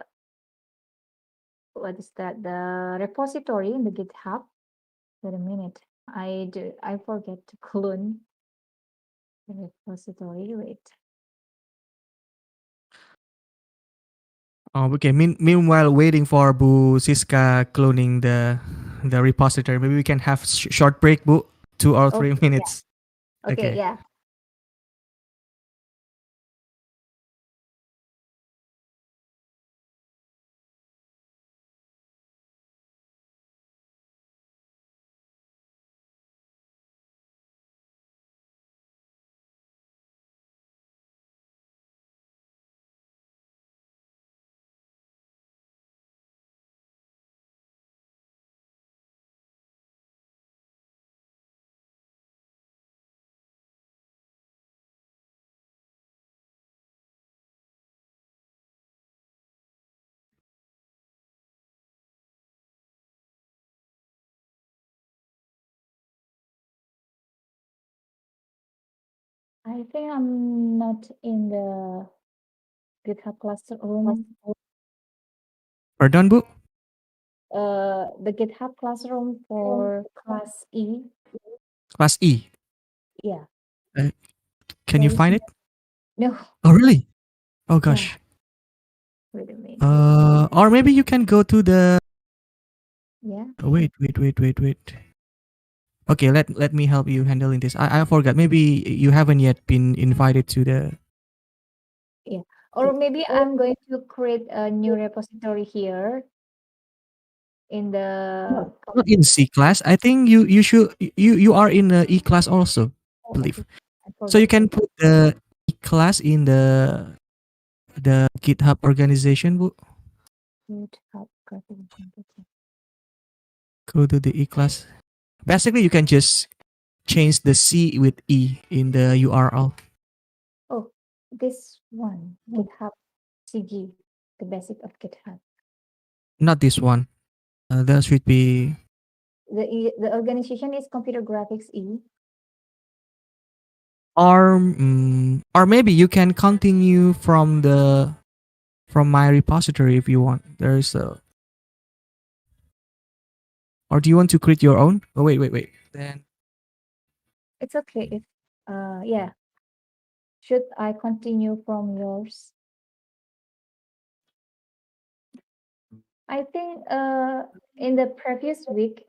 the repository in the GitHub. Wait a minute. I forget to clone the repository. Wait. Okay. Meanwhile, waiting for Bu Siska cloning the repository, maybe we can have short break, Bu, 2 or 3 Okay, minutes. yeah. Okay, Okay. yeah. I think I'm not in the GitHub classroom. Pardon, Bu? The GitHub classroom for class E. Class E. Yeah. Uh, can you There is find it? no. Oh, really? Oh, Yeah. gosh. Wait a minute. Or maybe you can go to the. Yeah. Wait. Okay, let me help you handling this. I forgot. Maybe you haven't yet been invited to the. Yeah. Or maybe I'm going to create a new repository here in the. Not in C class. I think you should you are in the E class also, Oh, believe. okay. I So you forgot. can put the E class in the GitHub organization, Bu. GitHub classification. Go to the E class. Basically, you can just change the C with E in the URL. Oh, this one. GitHub CG, the basic of GitHub. Not this one. There should be. The organization is Computer Graphics E. Or maybe you can continue from my repository if you want. There's a. Or do you want to create your own? Oh, wait. Then It's okay if yeah. should I continue from yours? I think in the previous week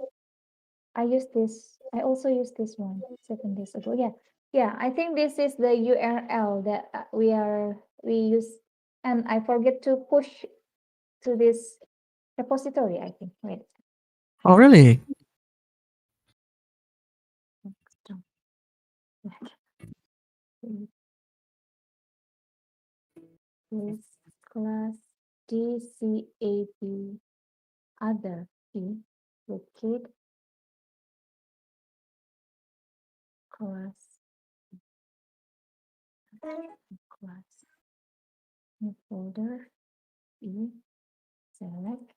I used this. I also used this one 7 days ago. Yeah, yeah. I think this is the URL that we use, and I forget to push to this repository. I think. Wait. Oh, really? This class DCAP other key locate class class new folder E select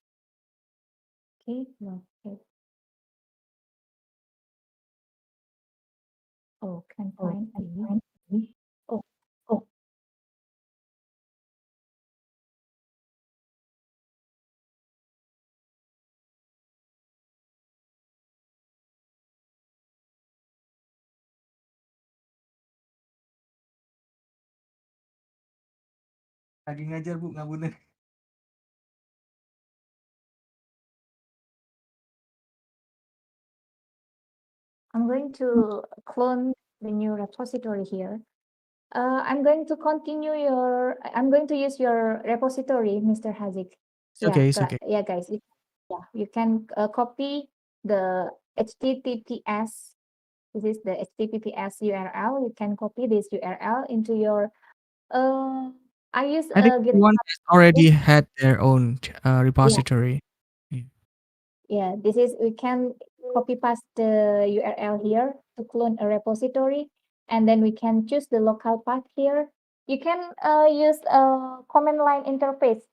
locate. Oh, can find E. Oh, oh. Lagi ngajar Bu, nggak bener. I'm going to clone the new repository here. I'm going to continue your. I'm going to use your repository, Mr. Hazik. It's okay, it's okay. Yeah, guys. Yeah, you can copy the HTTPS. This is the HTTPS URL. You can copy this URL into your. I use I think GitHub. everyone has already had their own repository. Yeah. Yeah, this is we can copy paste the URL here to clone a repository, and then we can choose the local path here. You can use a command line interface.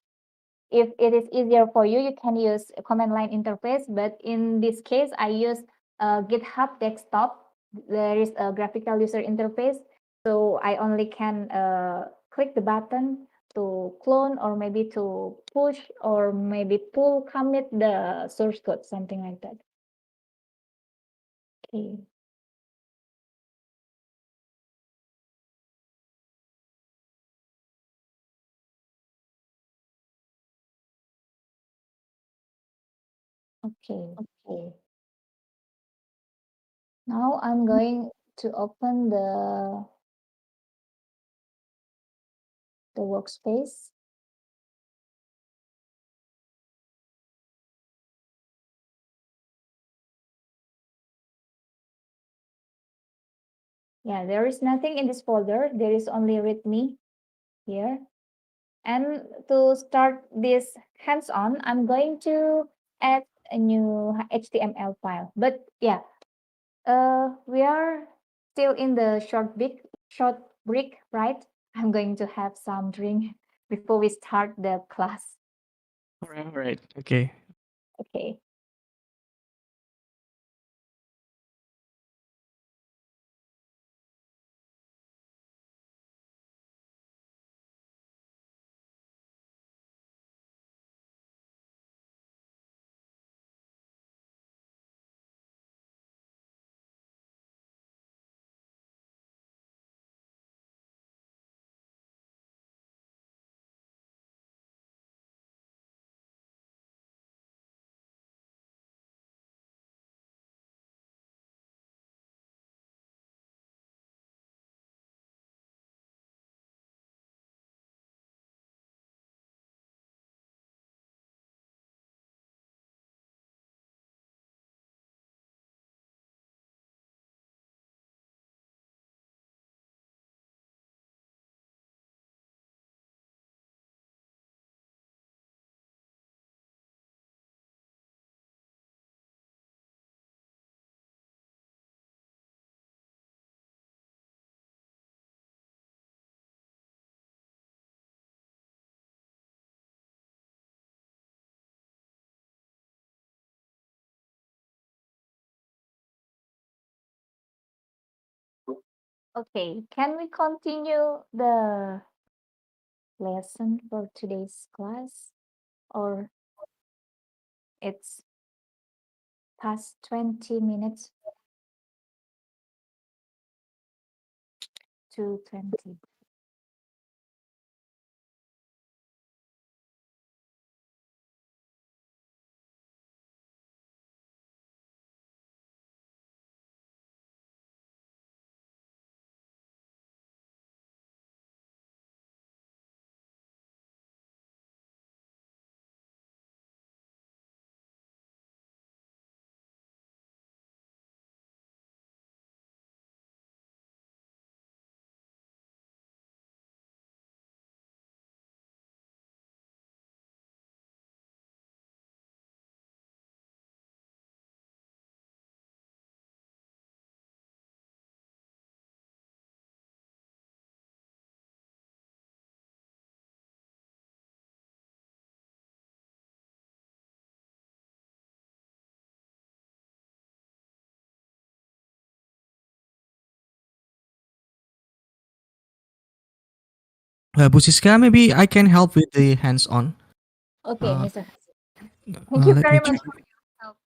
If it is easier for you, you can use a command line interface. But in this case, I use GitHub desktop. There is a graphical user interface, so I only can click the button to clone or maybe to push or maybe pull commit the source code, something like that. Okay. Okay. Now I'm going to open the workspace. Yeah, there is nothing in this folder. There is only README here. And to start this hands-on, I'm going to add a new HTML file. But yeah, we are still in the short break, right? I'm going to have some drink before we start the class. All right. Okay. Okay. Okay, can we continue the lesson for today's class? Or it's past 20 minutes to 20. Bu Siska, maybe I can help with the hands-on. Okay, Uh, Mr. Thank you Let very me much check. for your help.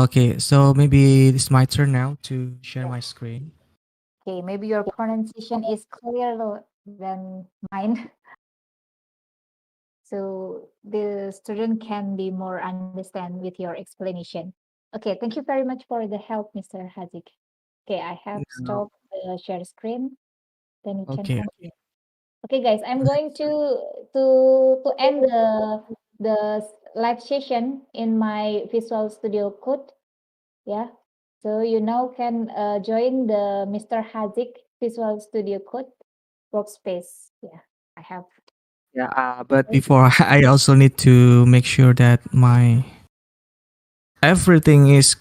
Okay, so maybe it's my turn now to share my screen. Okay, maybe your pronunciation is clearer than mine, so the student can be more understand with your explanation. Okay, thank you very much for the help, Mr. Hazik. Okay, I have No. stopped the share screen. Then you can Okay. continue. Okay, guys, I'm going to end the live session in my Visual Studio Code. Yeah, so you now can join the Mr. Hazik Visual Studio Code workspace. Yeah, I have. Yeah, but before I also need to make sure that my everything is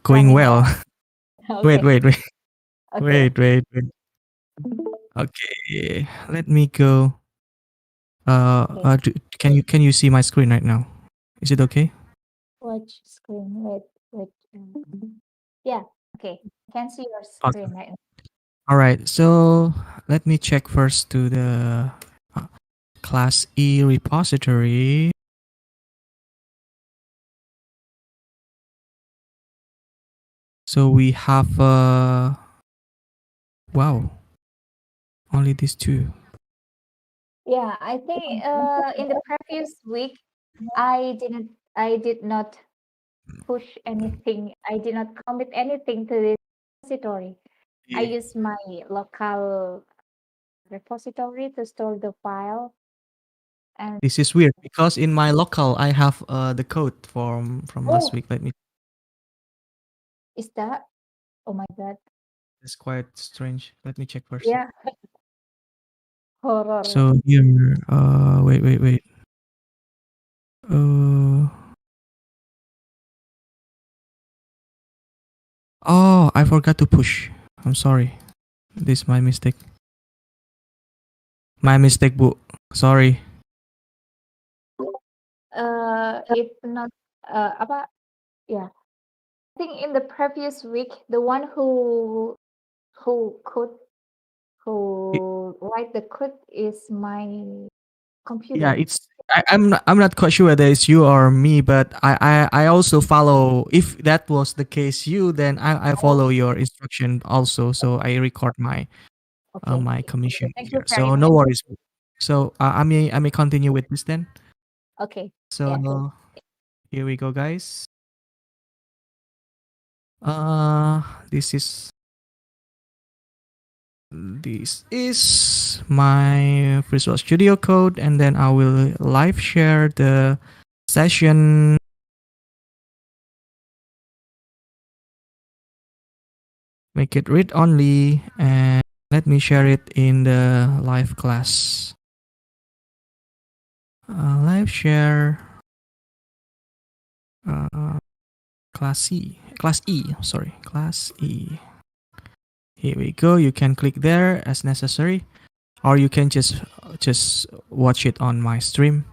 going Running well. well. Wait, Okay, wait, wait, okay, wait. Okay, let me go. okay. Can you see my screen right now? Is it okay? Watch screen. Wait, wait. Yeah, okay. I can see your Awesome. screen right now. All right. So let me check first to the uh, class E repository. So we have wow, only these two. Yeah, I think in the previous week I did not push anything. I did not commit anything to this repository. I Yeah. use my local repository to store the file. And This is weird because in my local I have the code from last oh, week. Let me. is that? Oh my God. It's quite strange. Let me check first. Yeah, horror. So here, wait. Uh, oh, I forgot to push. I'm sorry. This is my mistake. My mistake, Bu. Sorry. If not, apa? Yeah. I think in the previous week, the one who could Y- who write the code is my Yeah, computer. it's. I'm not quite sure whether it's you or me, but I also follow. If that was the case, you then I Oh, follow your instruction also. So I record okay. my Okay, commission thank you here. very So much. no worries. So I may continue with this then. Okay. So Yeah. here we go, guys. Uh, this is this is my Visual Studio Code, and then I will live share the session. Make it read only, and let me share it in the live class. Live share. Uh, class E. Sorry, class E. Here we go. You can click there as necessary, or you can just watch it on my stream.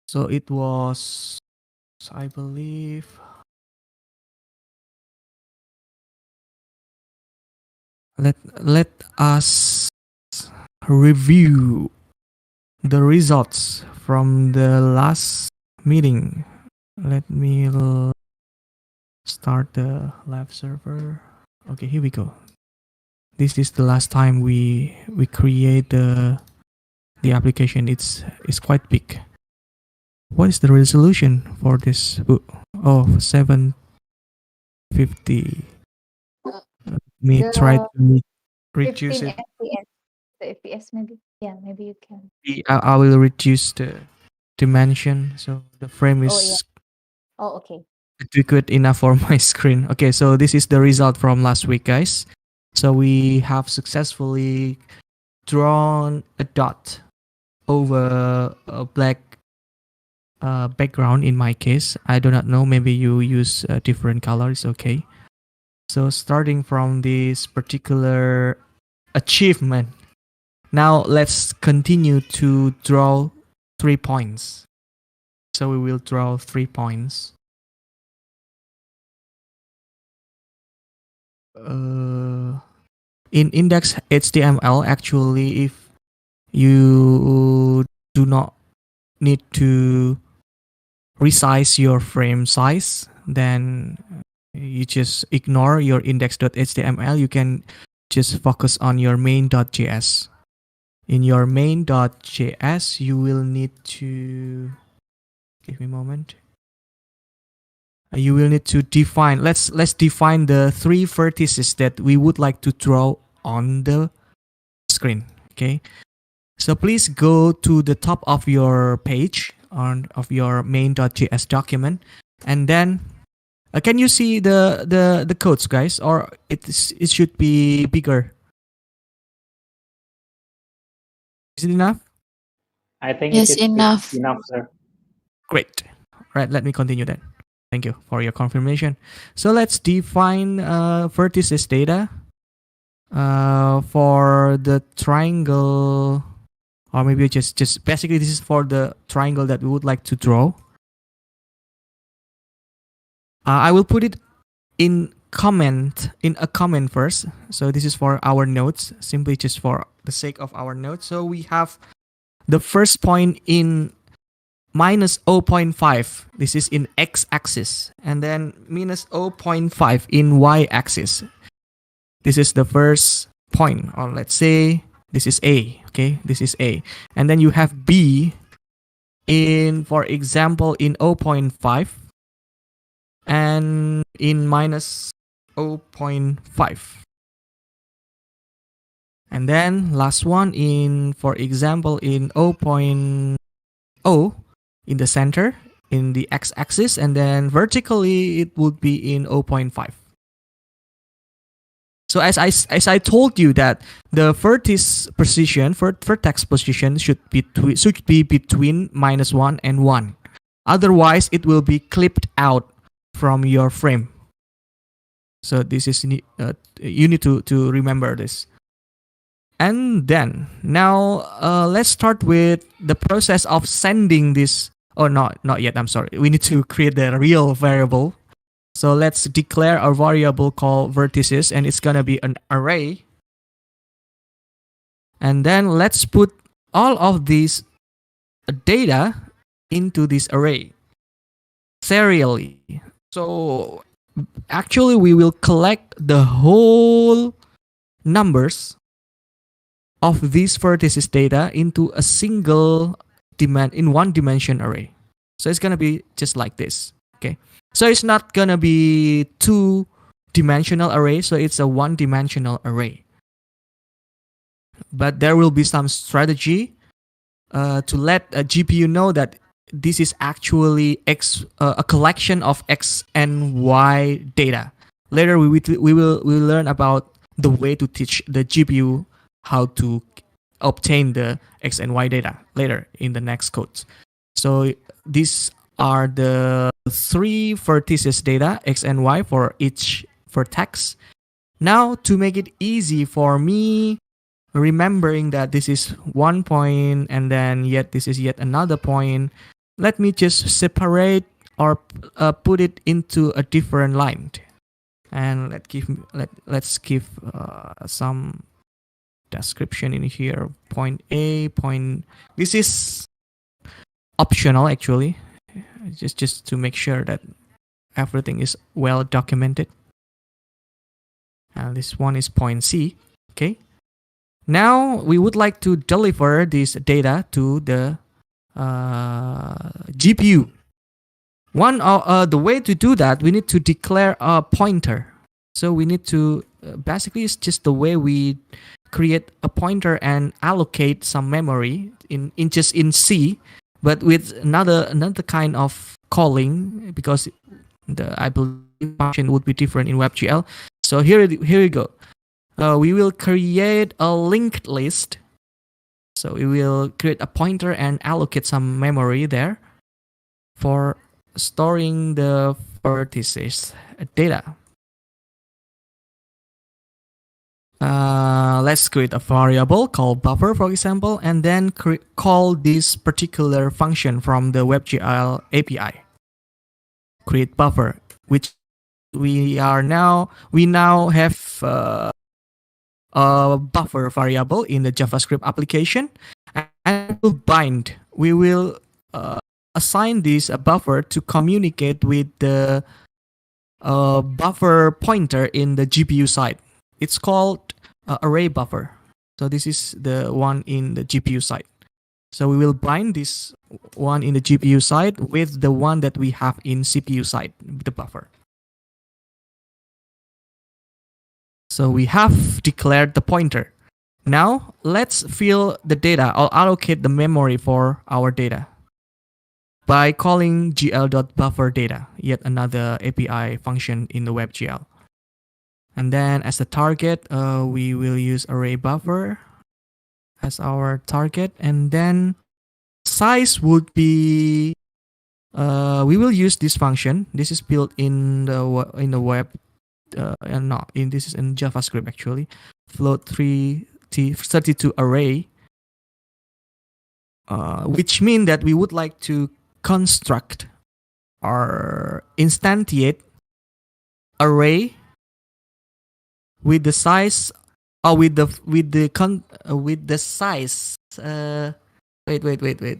So it was, I believe, let us review the results from the last meeting. Let me start the live server. Okay, here we go. This is the last time we create the application. It's quite big. What is the resolution for this book? Oh, 750. Let me try The to reduce 15 it. FPS. The FPS maybe. Yeah, maybe you can. I will reduce the dimension so the frame Oh yeah. is Oh okay. good enough for my screen. Okay, so this is the result from last week, guys. So we have successfully drawn a dot over a black background. In my case, I do not know. Maybe you use different colors. Okay. So starting from this particular achievement, now let's continue to draw 3 points. So we will draw 3 points. in index HTML, actually, if you do not need to resize your frame size, then you just ignore your index.html. You can just focus on your main.js. In your main.js, you will need to give me a moment. You will need to define. Let's define the 3 vertices that we would like to draw on the screen. Okay. So please go to the top of your page of your main.js document, and then can you see the codes, guys, or it should be bigger? Is it enough? I think Yes, it is enough. enough, sir. Great. Right, let me continue then. Thank you for your confirmation. So let's define vertices data for the triangle, or maybe just basically this is for the triangle that we would like to draw. I will put it in a comment first. So this is for our notes, simply just for the sake of our notes. So we have the first point in minus 0.5. This is in x-axis, and then minus 0.5 in y-axis. This is the first point, or let's say this is A. Okay, this is A, and then you have B in, for example, in 0.5 and in minus 0.5. And then last one in, for example, in 0.0 in the center, in the x-axis, and then vertically it would be in 0.5. So as I told you that the vertex position should be between -1 and 1. Otherwise, it will be clipped out from your frame. So this is you need to remember this. And then now let's start with the process of sending this. Oh, not yet. I'm sorry. We need to create the real variable. So let's declare a variable called vertices, and it's gonna be an array. And then let's put all of these data into this array serially. So actually, we will collect the whole numbers of these vertices data into a single in one dimension array. So it's gonna be just like this. Okay. So it's not gonna be 2-dimensional array. So it's a 1-dimensional array. But there will be some strategy to let a GPU know that this is actually a collection of X and Y data. Later we will learn about the way to teach the GPU how to obtain the X and Y data later in the next code. So these are the 3 vertices data, X and Y, for each vertex. Now, to make it easy for me, remembering that this is one point and then this is yet another point, let me just separate or put it into a different line. And let's give some description in here. Point A, point. This is optional actually, just to make sure that everything is well documented. And this one is point C. Okay. Now we would like to deliver this data to the GPU. The way to do that, we need to declare a pointer. So we need to basically it's just the way we create a pointer and allocate some memory in C, but with another kind of calling, because I believe function would be different in WebGL. So here we go. We will create a linked list. So we will create a pointer and allocate some memory there for storing the vertices data. Let's create a variable called buffer, for example, and then call this particular function from the WebGL API. Create buffer, which we now have a buffer variable in the JavaScript application, and we'll bind. We will assign this a buffer to communicate with the buffer pointer in the GPU side. It's called array buffer. So this is the one in the GPU side. So we will bind this one in the GPU side with the one that we have in CPU side, the buffer. So we have declared the pointer. Now let's fill the data or allocate the memory for our data by calling gl.bufferdata, yet another API function in the WebGL. And then as a target, we will use array buffer as our target, and then size would be we will use this function. This is built in the web, and not in this is in JavaScript actually. Float 32 array, which means that we would like to construct or instantiate array with the size with the size. Wait.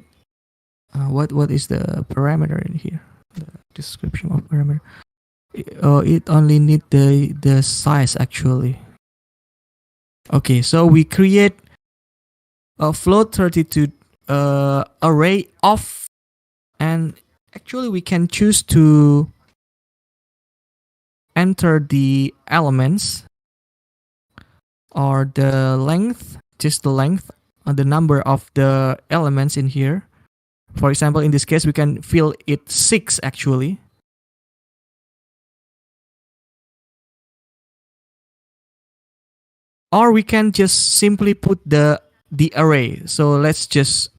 What is the parameter in here? The description of parameter. It only need the size actually. Okay, so we create a float 32 array of, and actually we can choose to enter the elements or the length, just the length, the number of the elements in here. For example, in this case, we can fill it 6 actually. Or we can just simply put the array. So let's just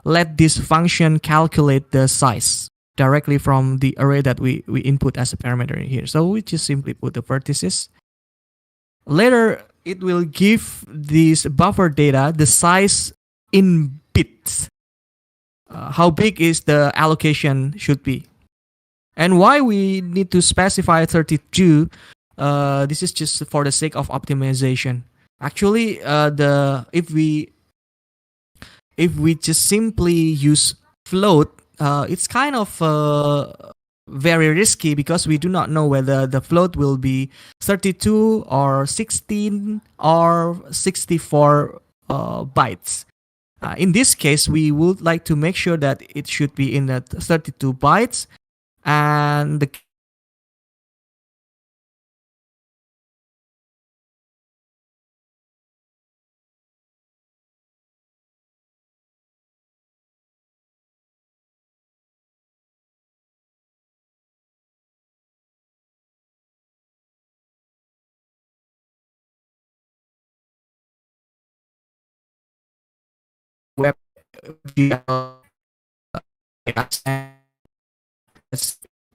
let this function calculate the size directly from the array that we input as a parameter in here. So we just simply put the vertices. Later, it will give this buffer data the size in bits. How big is the allocation should be. And why we need to specify 32, this is just for the sake of optimization. Actually, if we just simply use float, it's kind of very risky because we do not know whether the float will be 32 or 16 or 64 bytes. In this case, we would like to make sure that it should be in the 32 bytes, and the web is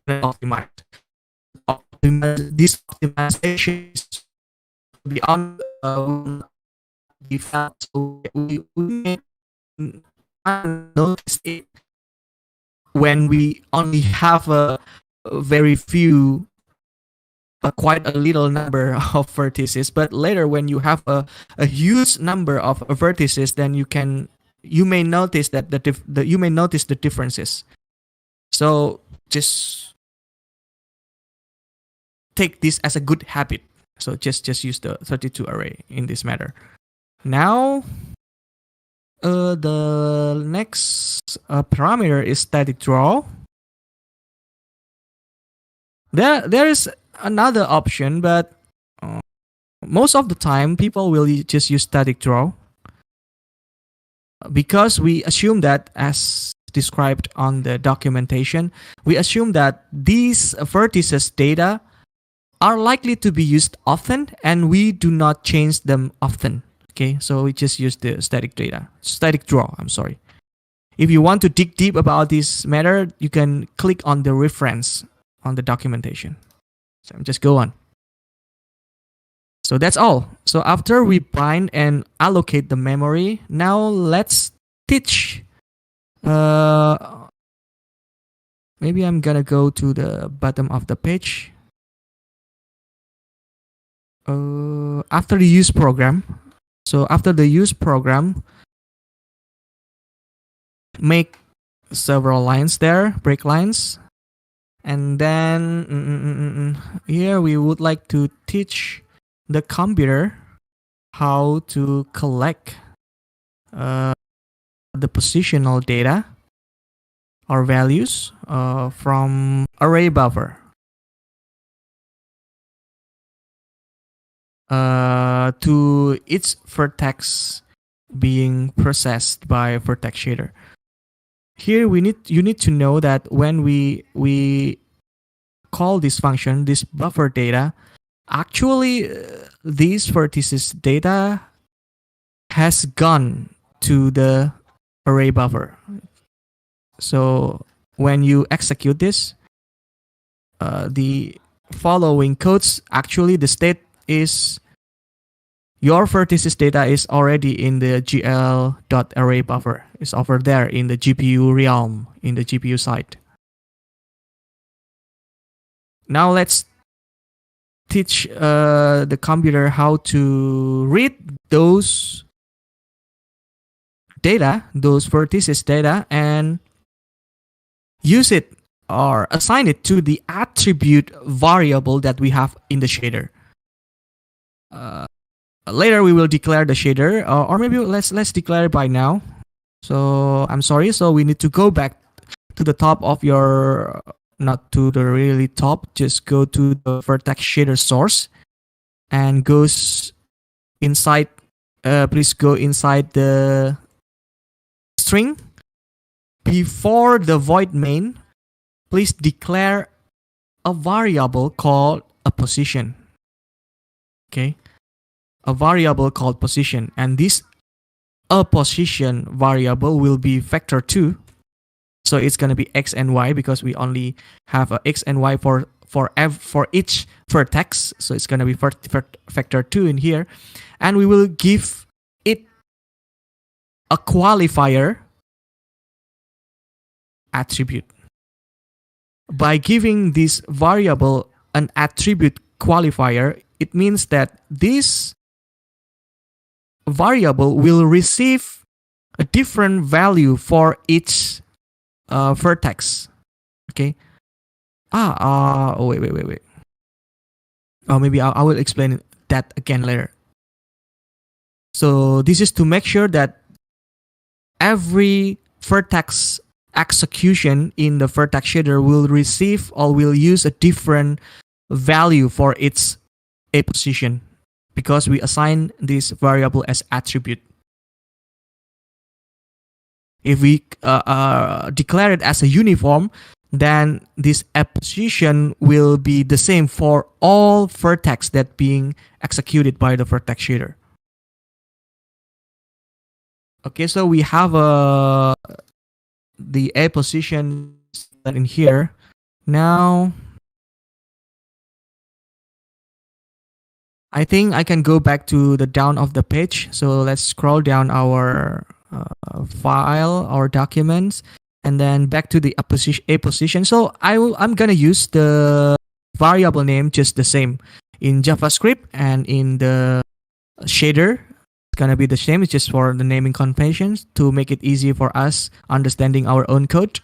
optimized. This optimization is beyond the fact, so we may notice it when we only have a very few, quite a little number of vertices. But later, when you have a huge number of vertices, then you may notice that you may notice the differences. So just take this as a good habit. So just use the 32 array in this matter. Now, the next parameter is static draw. There is another option, but most of the time people will just use static draw because we assume that, as described on the documentation, we assume that these vertices data are likely to be used often and we do not change them often. Okay, so we just use the static draw. I'm sorry. If you want to dig deep about this matter, you can click on the reference on the documentation. So just go on. So that's all. So after we bind and allocate the memory, now let's teach. Maybe I'm gonna go to the bottom of the page. after the use program. So after the use program, make several lines there, break lines. And then here we would like to teach the computer how to collect the positional data or values from array buffer to each vertex being processed by vertex shader. Here you need to know that when we call this function, this buffer data, actually these vertices data has gone to the array buffer. So when you execute this, the following codes, actually the state is your vertices data is already in the gl.array buffer. It's over there in the GPU realm, in the GPU side. Now let's teach the computer how to read those data, those vertices data, and use it or assign it to the attribute variable that we have in the shader. Later we will declare the shader, or maybe let's declare it by now. So I'm sorry. So we need to go back to the top of your, not to the really top. Just go to the vertex shader source, and goes inside. Please go inside the string. Before the void main, please declare a variable called a position. Okay. A variable called position, and this a position variable will be vector 2. So it's going to be x and y because we only have a x and y for each vertex. So it's going to be vector 2 in here, and we will give it a qualifier attribute. By giving this variable an attribute qualifier, it means that this variable will receive a different value for each vertex. Okay. Oh, wait. Oh, maybe I will explain that again later. So this is to make sure that every vertex execution in the vertex shader will receive or will use a different value for its a position, because we assign this variable as attribute. If we declare it as a uniform, then this position will be the same for all vertex that being executed by the vertex shader. Okay, so we have the a position in here. Now I think I can go back to the down of the page. So let's scroll down our file, our documents, and then back to the a position. So I'm gonna use the variable name just the same in JavaScript and in the shader. It's gonna be the same. It's just for the naming conventions to make it easy for us understanding our own code.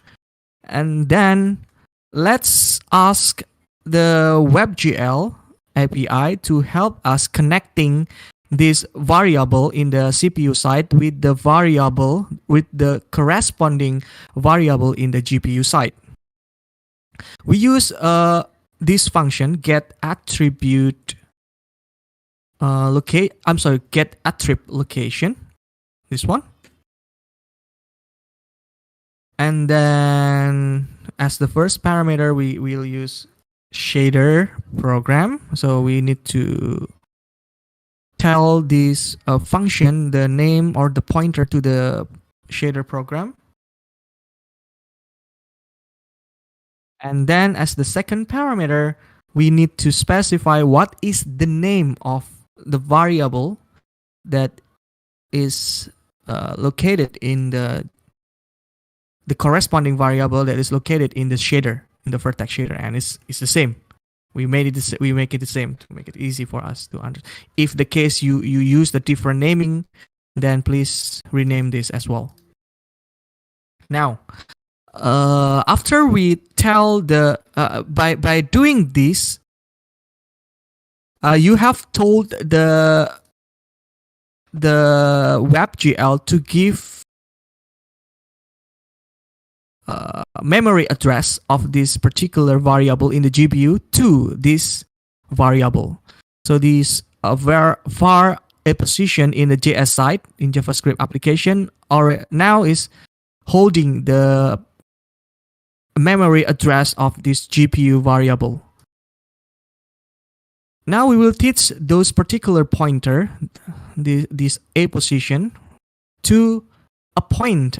And then let's ask the WebGL API to help us connecting this variable in the CPU side with the variable with the corresponding variable in the GPU side. We use this function get attribute get attribute location, this one. And then as the first parameter, we will use shader program. So we need to tell this function the name or the pointer to the shader program. And then as the second parameter, we need to specify what is the name of the variable that is located in the corresponding variable that is located in the shader, in the vertex shader, and it's the same. We make it the same to make it easy for us to understand. If the case you use the different naming, then please rename this as well. Now, after we tell the by doing this, you have told the WebGL to give memory address of this particular variable in the GPU to this variable. So this var a position in the JS side in JavaScript application or now is holding the memory address of this GPU variable. Now we will teach those particular pointer, this a position, to appoint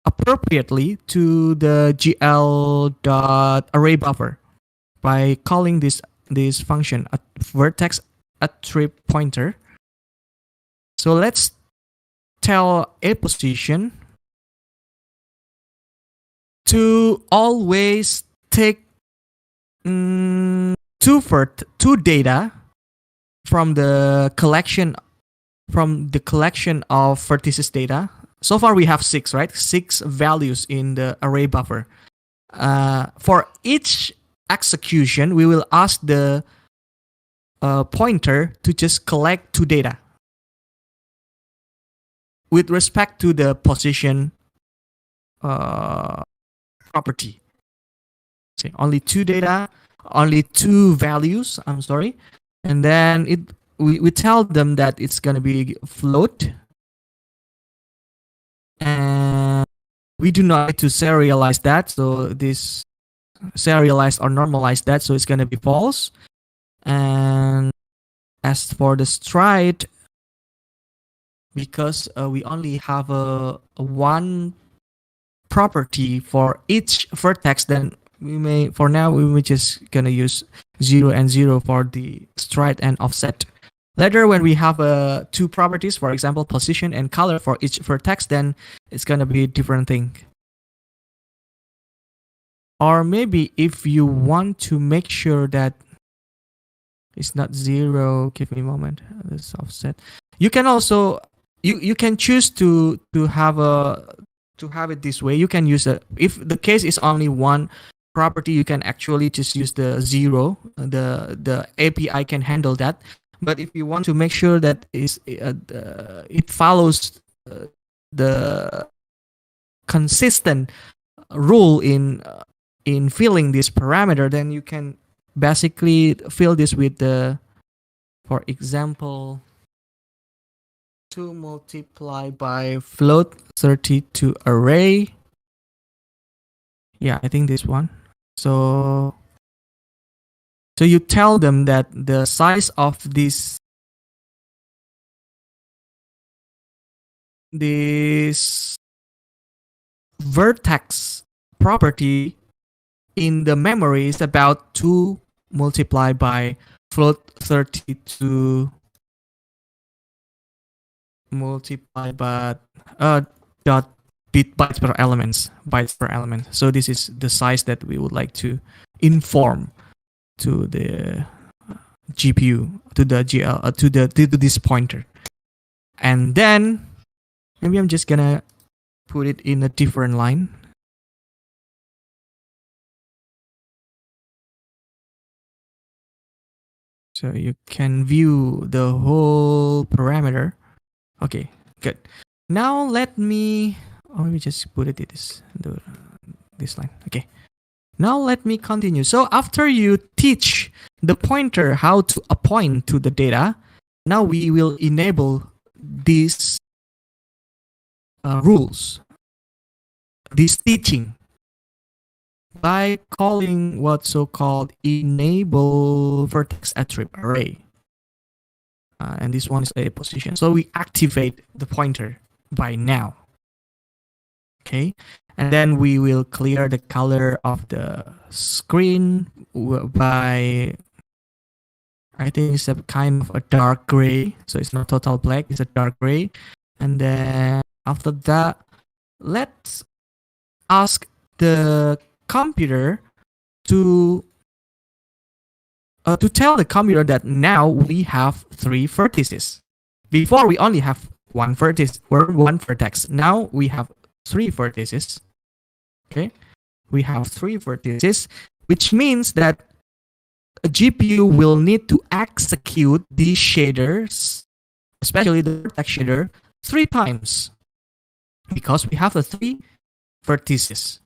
appropriately to the gl.array_buffer by calling this function a vertex attrib pointer. So let's tell a position to always take two data from the collection of vertices data. So far we have 6, right? 6 values in the array buffer. For each execution, we will ask the pointer to just collect 2 data with respect to the position property. See, only 2 data, only 2 values. I'm sorry, and then we tell them that it's gonna be float, and we do not need to serialize that. So this serialize or normalize that, so it's gonna be false. And as for the stride, because we only have a one property for each vertex, then we may just gonna use 0 and 0 for the stride and offset. Later, when we have 2 properties, for example, position and color for each vertex, then it's gonna be a different thing. Or maybe if you want to make sure that it's not 0, give me a moment. This offset. You can also you can choose to have it this way. You can use if the case is only one property, you can actually just use the 0. The API can handle that. But if you want to make sure that it follows the consistent rule in filling this parameter, then you can basically fill this with for example, 2 multiplied by float 32 array. Yeah, I think this one. So you tell them that the size of this vertex property in the memory is about 2 multiplied by float 32 multiplied by dot bytes per element. So this is the size that we would like to inform to the GPU, to the GL, to this pointer. And then maybe I'm just gonna put it in a different line. So you can view the whole parameter. Okay, good. Now let me just put it in this line. Okay. Now let me continue. So after you teach the pointer how to appoint to the data, now we will enable these rules, this teaching, by calling what's so-called enable vertex attrib array. And this one is a position. So we activate the pointer by now. Okay. And then we will clear the color of the screen by, I think it's a kind of a dark gray. So it's not total black, it's a dark gray. And then after that, let's ask the computer to to tell the computer that now we have 3 vertices. Before we only have one vertex or one vertex. Now we have 3 vertices. Okay, we have 3 vertices, which means that a GPU will need to execute these shaders, especially the vertex shader, 3 times because we have the 3 vertices.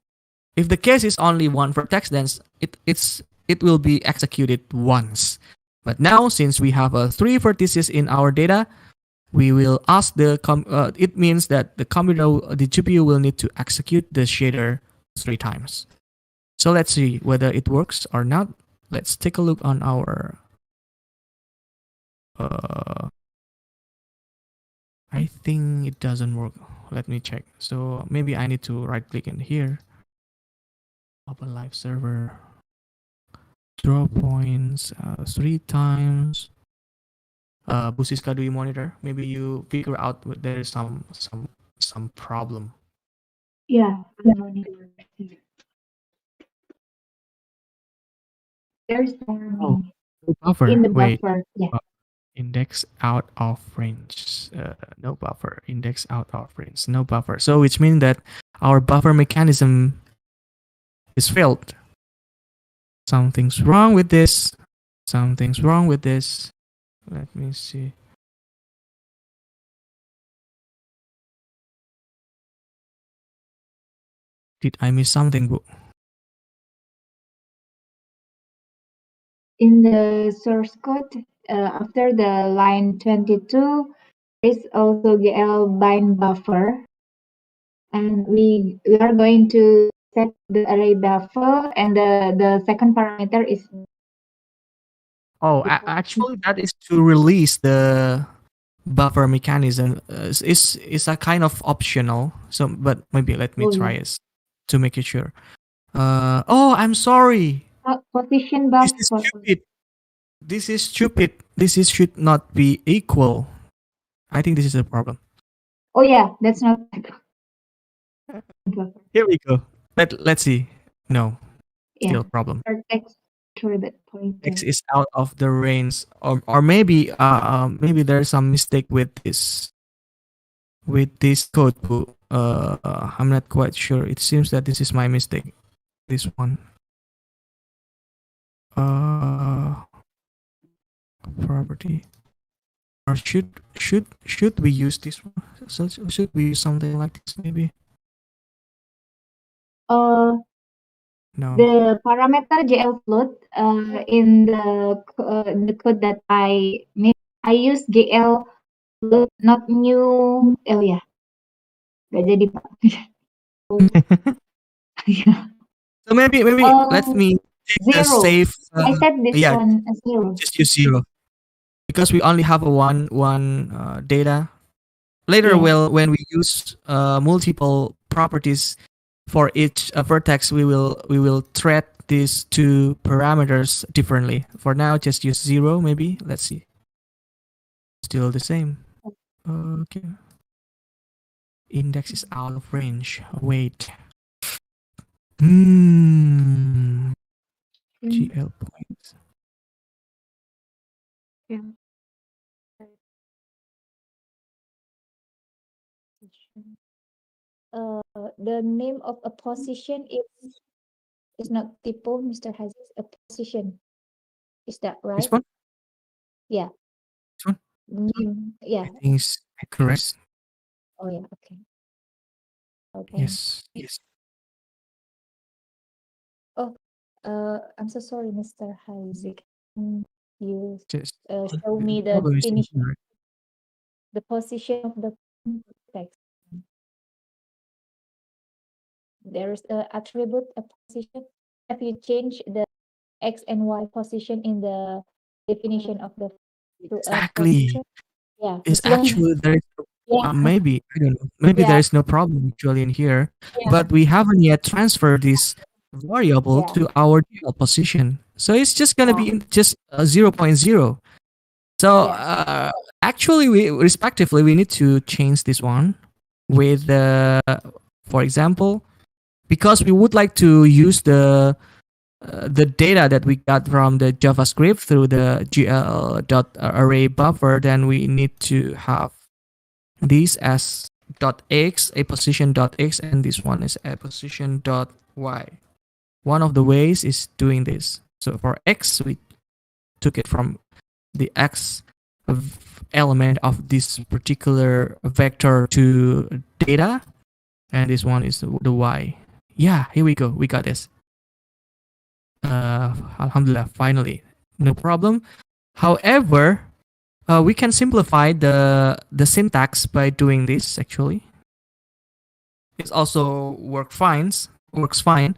If the case is only one vertex, then it will be executed once. But now, since we have 3 vertices in our data, we will ask it means that the GPU will need to execute the shader 3 times. So let's see whether it works or not. Let's take a look on our. I think it doesn't work. Let me check. So maybe I need to right click in here. Open live server. Draw points 3 times. Busiska, do you monitor? Maybe you figure out there is some problem. Yeah, I monitor. There's no buffer. in the Wait. buffer. Yeah. Index out of range. No buffer. Index out of range. No buffer. So which means that our buffer mechanism is failed. Something's wrong with this. Something's wrong with this. Let me see. Did I miss something, Bu? In the source code, after the line 22, is also GL bind buffer. And we are going to set the array buffer, and the second parameter is. Oh, actually, that is to release the buffer mechanism. Is a kind of optional. So, but maybe let me try it to make it sure. I'm sorry. Position This buffer. is stupid. This is stupid. This is should not be equal. I think this is a problem. Oh yeah, that's not. Here we go. Let's see. No, still Yeah. problem. X through that point. X is out of the range, or maybe maybe there's some mistake with this code. I'm not quite sure. It seems that this is my mistake. This one. Property. Or should we use this one? So should we use something like this maybe? No. The parameter GL float in the code that I made, I use GL float, not new. Oh yeah, gak jadi Pak. So maybe let me take the safe. I set this one as 0. Just use 0 because we only have a one data. Later, when we use multiple properties for each vertex, we will treat these 2 parameters differently. For now, just use 0 maybe. Let's see. Still the same. Okay. Index is out of range. Wait. GL points. Yeah. The name of a position is not typo, Mr. Haziz. A position. Is that right? This one? Yeah. This one? Yeah. I think it's correct. Oh yeah. Okay. Okay. Yes. Oh, I'm so sorry, Mr. Haziq. You Just show me the definition, the position of the text. There is a attribute, a position. If you change the X and Y position in the definition of the exactly. Yeah. It's actually there is maybe I don't know. Maybe there is no problem actually in here, but we haven't yet transferred this variable to our GL position. So it's just gonna be just 0.0. So actually, we respectively we need to change this one with for example, because we would like to use the the data that we got from the JavaScript through the gl.array buffer, then we need to have this as .x, a position .x, and this one is a position .y. One of the ways is doing this. So for x, we took it from the x element of this particular vector to data, and this one is the y. Yeah, here we go. We got this. Alhamdulillah, finally, no problem. However, we can simplify the syntax by doing this. Actually, it also works fine.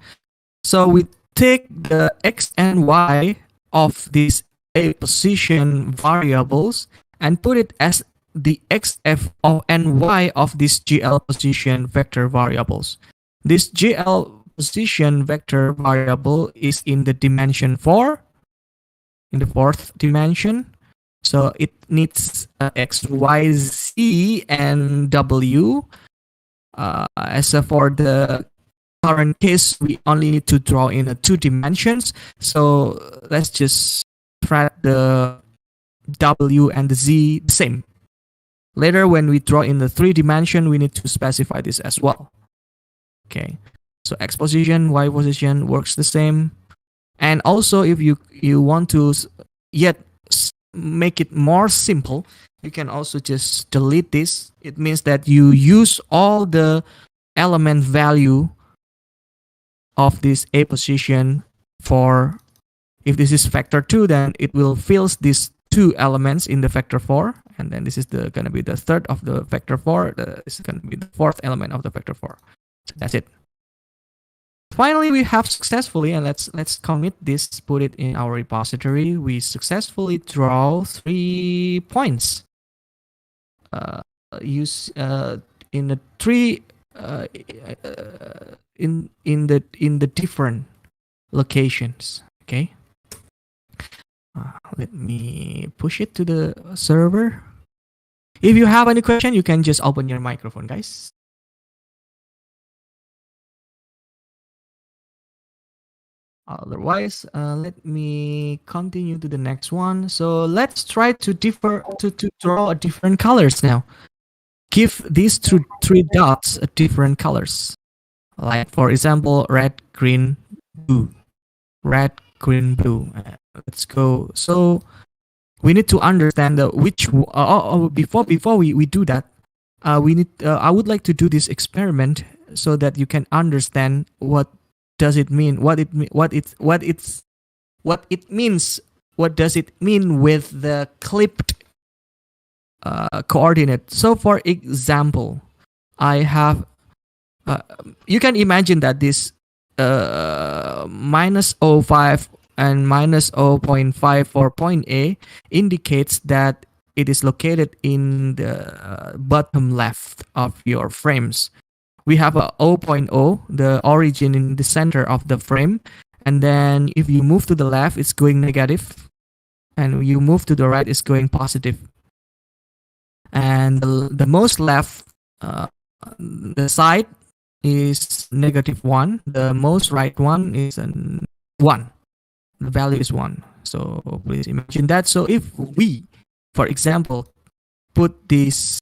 So we take the x and y of these a position variables and put it as the xf and y of these gl position vector variables. This gl position vector variable is in the dimension 4, in the fourth dimension. So it needs x, y, z, and w. As for the current case, we only need to draw in 2 dimensions. So let's just treat the w and the z the same. Later, when we draw in the 3 dimension, we need to specify this as well. Okay. So x position, y position works the same. And also, if you want to yet make it more simple, you can also just delete this. It means that you use all the element value of this a position for, if this is vector 2, then it will fill these 2 elements in the vector 4. And then this is going to be the third of the vector 4. This is going to be the 4th element of the vector 4. So that's it. Finally, we have successfully, and let's commit this, put it in our repository. We successfully draw 3 points. Use in the 3 in the different locations. Okay. Let me push it to the server. If you have any question, you can just open your microphone, guys. Otherwise, let me continue to the next one. So let's try to draw different colors now. Give these 3 dots different colors. Like, for example, red, green, blue. Red, green, blue. Let's go. So we need to understand which. Before we do that, we need. I would like to do this experiment so that you can understand what does it mean. What it means. What does it mean with the clipped coordinate? So, for example, I have. You can imagine that this minus 0.5 and minus 0.5 for point A indicates that it is located in the bottom left of your frames. We have a 0.0, the origin in the center of the frame. And then if you move to the left, it's going negative. And you move to the right, it's going positive. And the most left, the side is -1. The most right one is 1. The value is 1. So please imagine that. So if we, for example, put this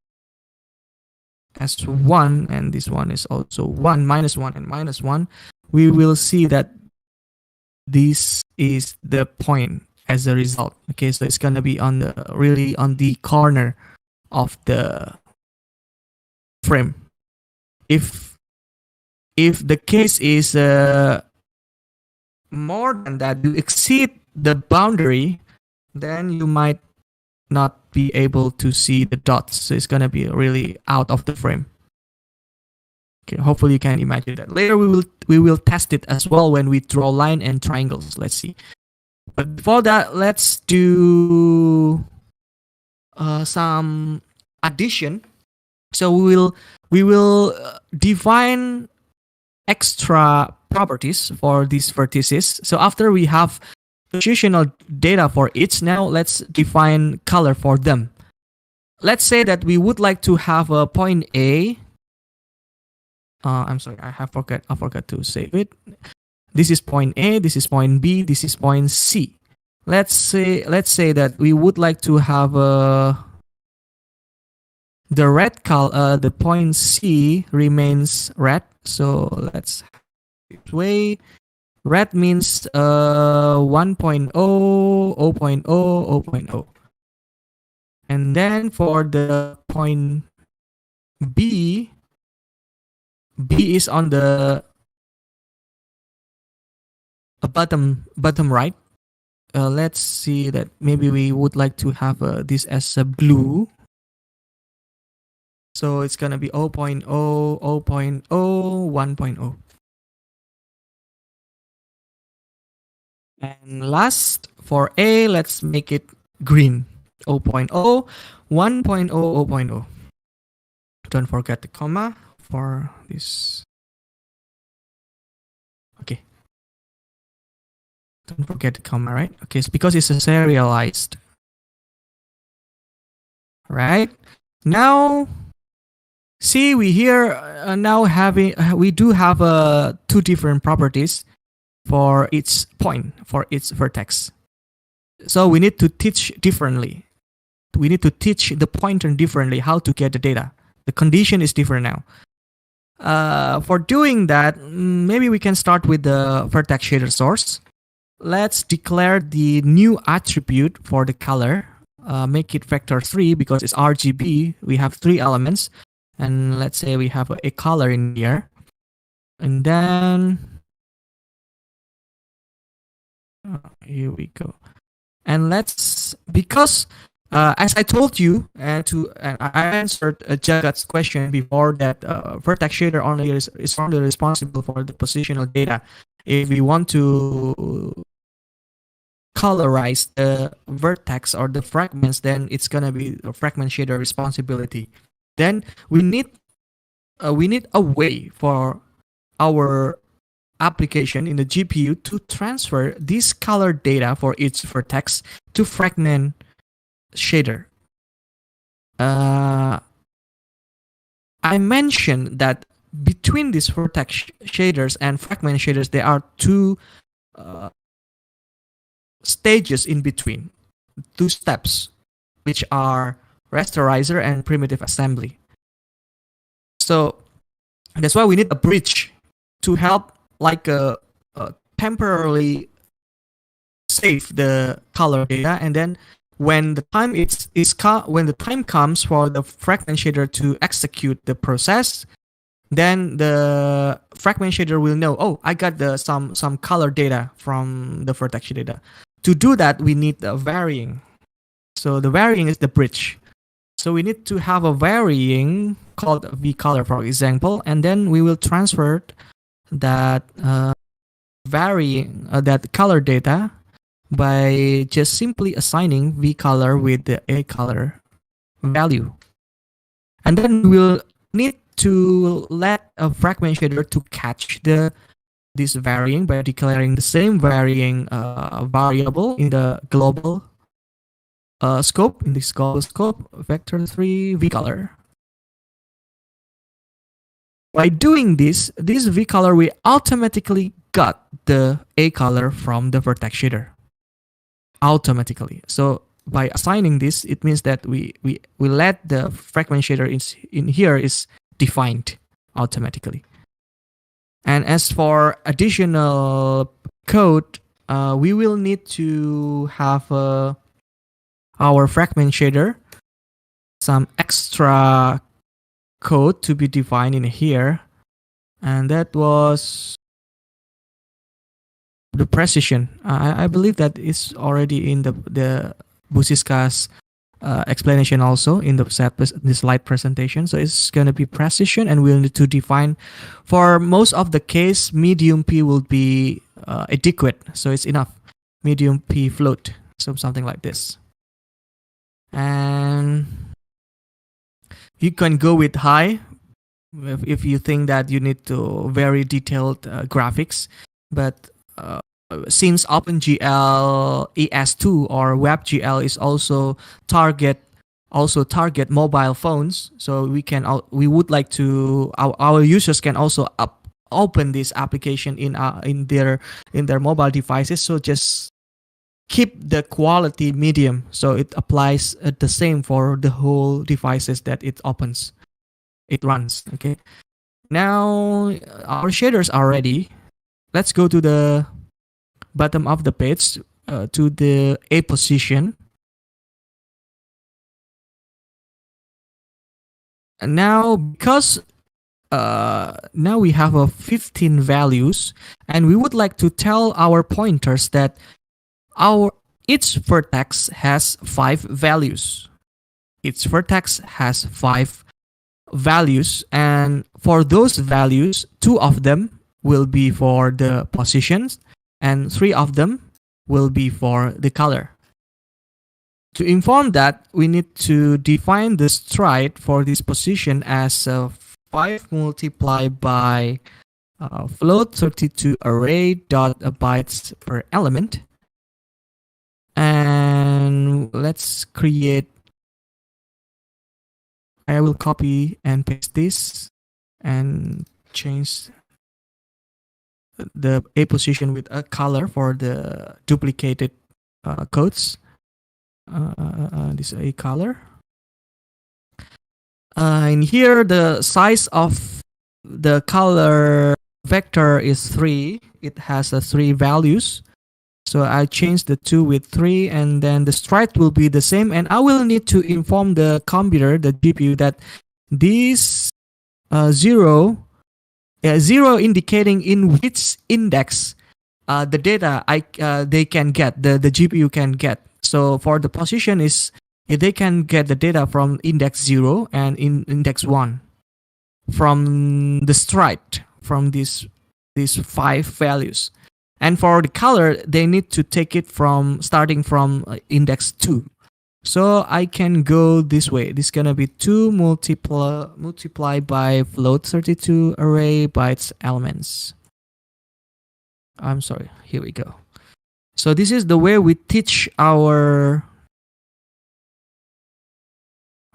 as 1 and this one is also 1, -1 and -1, we will see that this is the point as a result. Okay, so it's gonna be on the corner of the frame. If the case is more than that, you exceed the boundary, then you might not be able to see the dots. So it's gonna be really out of the frame. Okay, hopefully you can imagine that. Later we will test it as well when we draw line and triangles. Let's see. But before that, let's do some addition. So we will define extra properties for these vertices. So after we have positional data for each, now let's define color for them. Let's say that we would like to have a point A. I'm sorry, I forgot to save it. This is point A, this is point B, this is point C. Let's say that we would like to have the red color, the point C remains red. So let's this way. Red means 1.0, 0.0, 0.0. And then for the point B, B is on the bottom right. Let's see that maybe we would like to have this as a blue. So it's gonna be 0.0, 0.0, 1.0. And last, for A, let's make it green. 0.0, 1.0, 0.0. Don't forget the comma for this. Okay. Don't forget the comma, right? Okay, it's because it's a serialized. Right? Now, see, we here now we do have two different properties for each point, for each vertex. So we need to teach differently. We need to teach the pointer differently how to get the data. The condition is different now. For doing that, maybe we can start with the vertex shader source. Let's declare the new attribute for the color. Make it vector 3 because it's RGB. We have 3 elements. And let's say we have a color in here. And then here we go. And because as I told you, and I answered Jagat's question before, that vertex shader only is only responsible for the positional data. If we want to colorize the vertex or the fragments, then it's gonna be a fragment shader responsibility. Then we need a way for our application in the GPU to transfer this color data for each vertex to fragment shader. I mentioned that between these vertex shaders and fragment shaders, there are two stages in between, 2 steps, which are rasterizer and primitive assembly. So that's why we need a bridge to help temporarily save the color data, and then when the time comes for the fragment shader to execute the process, then the fragment shader will know, oh, I got some color data from the vertex data. To do that, we need a varying. So the varying is the bridge. So we need to have a varying called vColor, for example, and then we will transfer that varying that color data by just simply assigning vColor with the A color value. And then we'll need to let a fragment shader to catch this varying by declaring the same varying variable in the global scope. In this global scope, vector 3 vColor. By doing this vColor, we automatically got the A color from the vertex shader. Automatically. So by assigning this, it means that we let the fragment shader in here is defined automatically. And as for additional code, we will need to have our fragment shader some extra code to be defined in here, and that was the precision. I believe that is already in the Busiska's explanation also in the slide presentation. So it's going to be precision, and we'll need to define, for most of the case, medium P will be adequate, so it's enough. Medium P float, so something like this. And you can go with high if you think that you need to very detailed graphics, but since OpenGL ES2 or WebGL is also target mobile phones, so we would like to our users can also open this application in their mobile devices. So just keep the quality medium, so it applies the same for the whole devices that it runs. Okay, now our shaders are ready. Let's go to the bottom of the page, to the A position. And now, because now we have 15 values, and we would like to tell our pointers that each vertex has 5 values. Each vertex has 5 values, and for those values, 2 of them will be for the positions, and 3 of them will be for the color. To inform that, we need to define the stride for this position as 5 multiplied by float 32 array dot bytes per element. And let's create, I will copy and paste this and change the A position with a color for the duplicated codes. This A color. And here the size of the color vector is 3. It has 3 values. So I change the 2 with 3, and then the stride will be the same. And I will need to inform the computer, the GPU, that this 0 indicating in which index the data they can get, the GPU can get. So for the position is, they can get the data from index 0 and in index 1 from the stride, from these 5 values. And for the color, they need to take it from starting from index 2. So I can go this way. This is gonna be 2 multiplied by float 32 array bytes elements. I'm sorry. Here we go. So this is the way we teach our.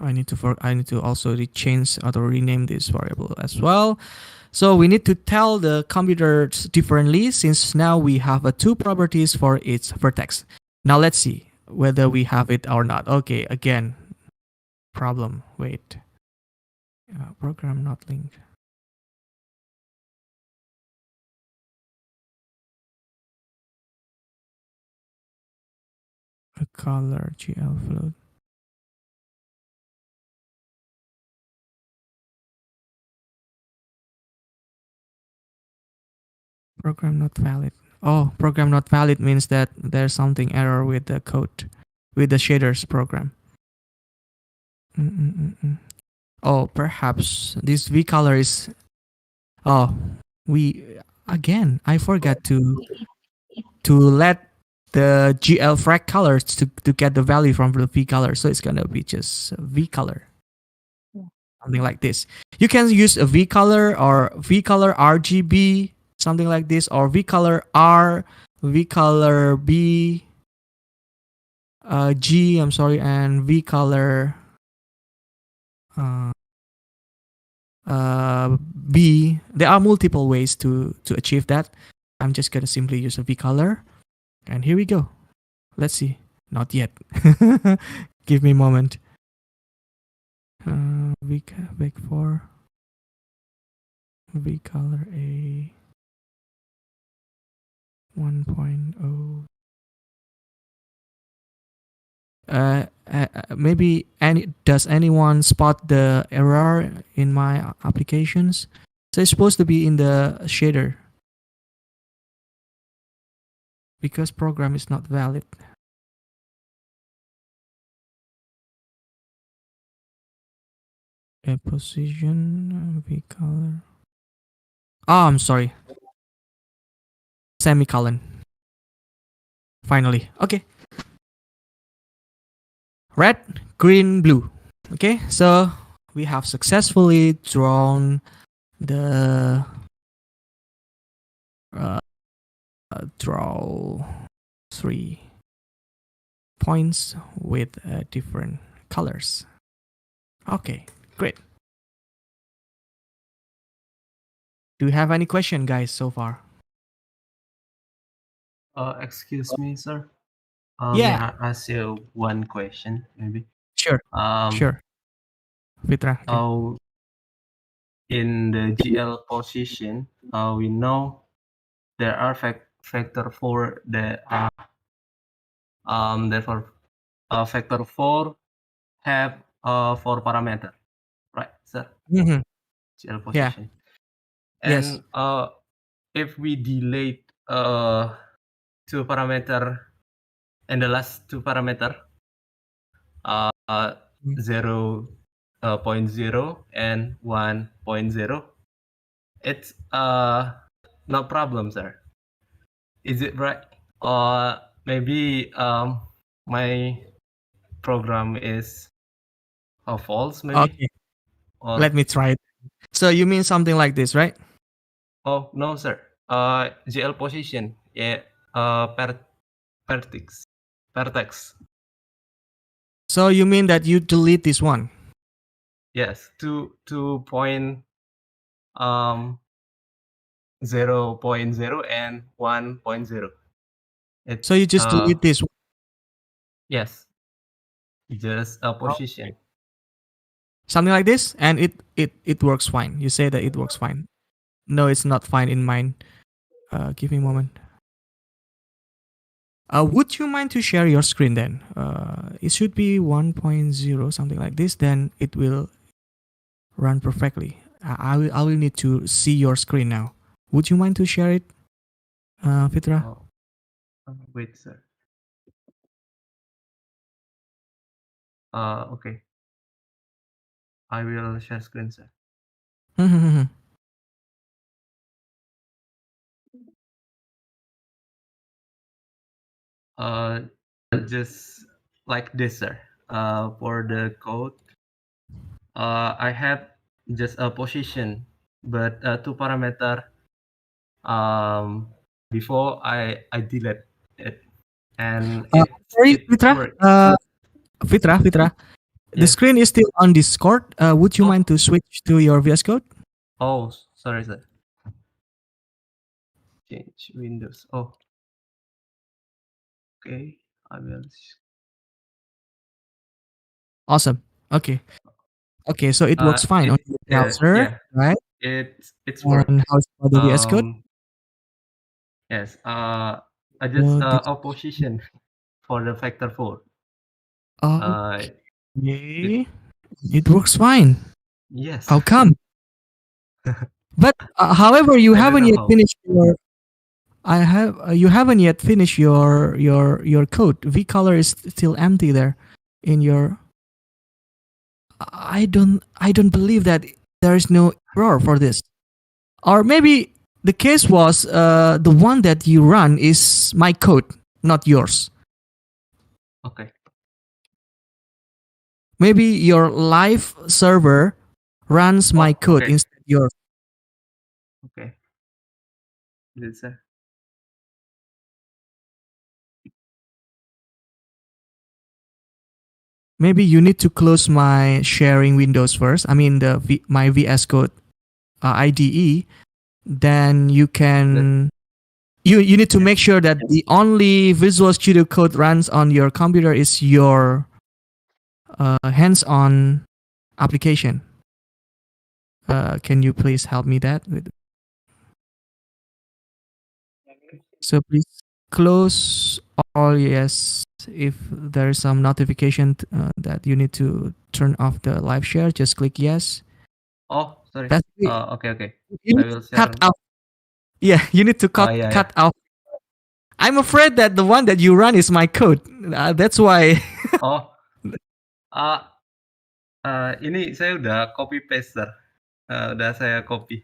I need to also change or rename this variable as well. So we need to tell the computers differently, since now we have 2 properties for each vertex. Now let's see whether we have it or not. Okay, again, problem. Wait. Program not linked. A color GL float. Program not valid. Oh, program not valid means that there's something error with the code, with the shaders program. Oh, perhaps this V color is. Oh, I forgot to let the GL frag colors to get the value from the V color. So it's gonna be just V color. Something like this. You can use a V color or V color RGB, something like this, or V color R, V color B, G, I'm sorry, and V color B. There are multiple ways to achieve that. I'm just gonna simply use a V color, and here we go. Let's see. Not yet. Give me a moment. Vec 4 V color A 1.0. Maybe does anyone spot the error in my applications? So it's supposed to be in the shader because program is not valid. A position V color. Oh, I'm sorry. Semicolon. Finally. Okay. Red, green, blue. Okay, so we have successfully drawn the draw 3 points with different colors. Okay, great. Do you have any question, guys, so far? Excuse me, sir. May Yeah, I ask you one question, maybe? sure, Um, sure. Fitra, okay. in the GL position, we know there are factor four that therefore factor four have four parameter, right, sir? Mhm. GL Yeah, position, yes. and if we delete two parameter and the last two parameter uh, Mm. 0.0 and 1.0, it's no problem, sir. Is it right? Or maybe my program is false, maybe? Okay, Or let me try it. So you mean something like this, right? oh no, sir. GL position, yeah. Vertex, vertex. So you mean that you delete this one? Yes, 2 point 0.0 and 1.0. It So you just delete this one? yes, just a Okay. position. Something like this, and it works fine. You say that it works fine. No, it's not fine in mine. Give me a moment. Would you mind to share your screen then? It should be 1.0, something like this. Then it will run perfectly. I will need to see your screen now. Would you mind to share it, Fitra? Oh, wait, sir. Okay. I will share screen, sir. Uh, just like this, sir. For the code, I have just a position, but two parameter. Before I delete it, and Sorry, it Fitra. worked. Fitra. The Yes. screen is still on Discord. Would you Oh, mind to switch to your VS Code? oh, sorry, sir. Change Windows. Oh, okay. I will. Awesome. Okay. Okay, so it works fine It on your browser, yeah. right? It's work. And how's about the VS Code? Yes. I just Oh, this. opposition for the factor 4. Uh, it Okay. It works fine. yes. How come? But however, you I don't haven't know yet how. finished your. I have. You haven't yet finished your code. V color is still empty there, in your. I don't believe that there is no error for this. Or maybe the case was the one that you run is my code, not yours. Okay. Maybe your live server runs my Oh, code okay. instead yours. Okay. This Maybe you need to close my sharing windows first. I mean my VS Code IDE. Then you that can you need to yes. make sure that the only Visual Studio Code runs on your computer is your hands-on application. Can you please help me that? So please close all yes. If there is some notification that you need to turn off the live share, just click yes. Oh, sorry. That's it. Okay. You I need will to cut share. out. Yeah, you need to Yeah. cut out. I'm afraid that the one that you run is my code. That's why. Oh, uh, ini saya udah copy paste, sir. Udah saya copy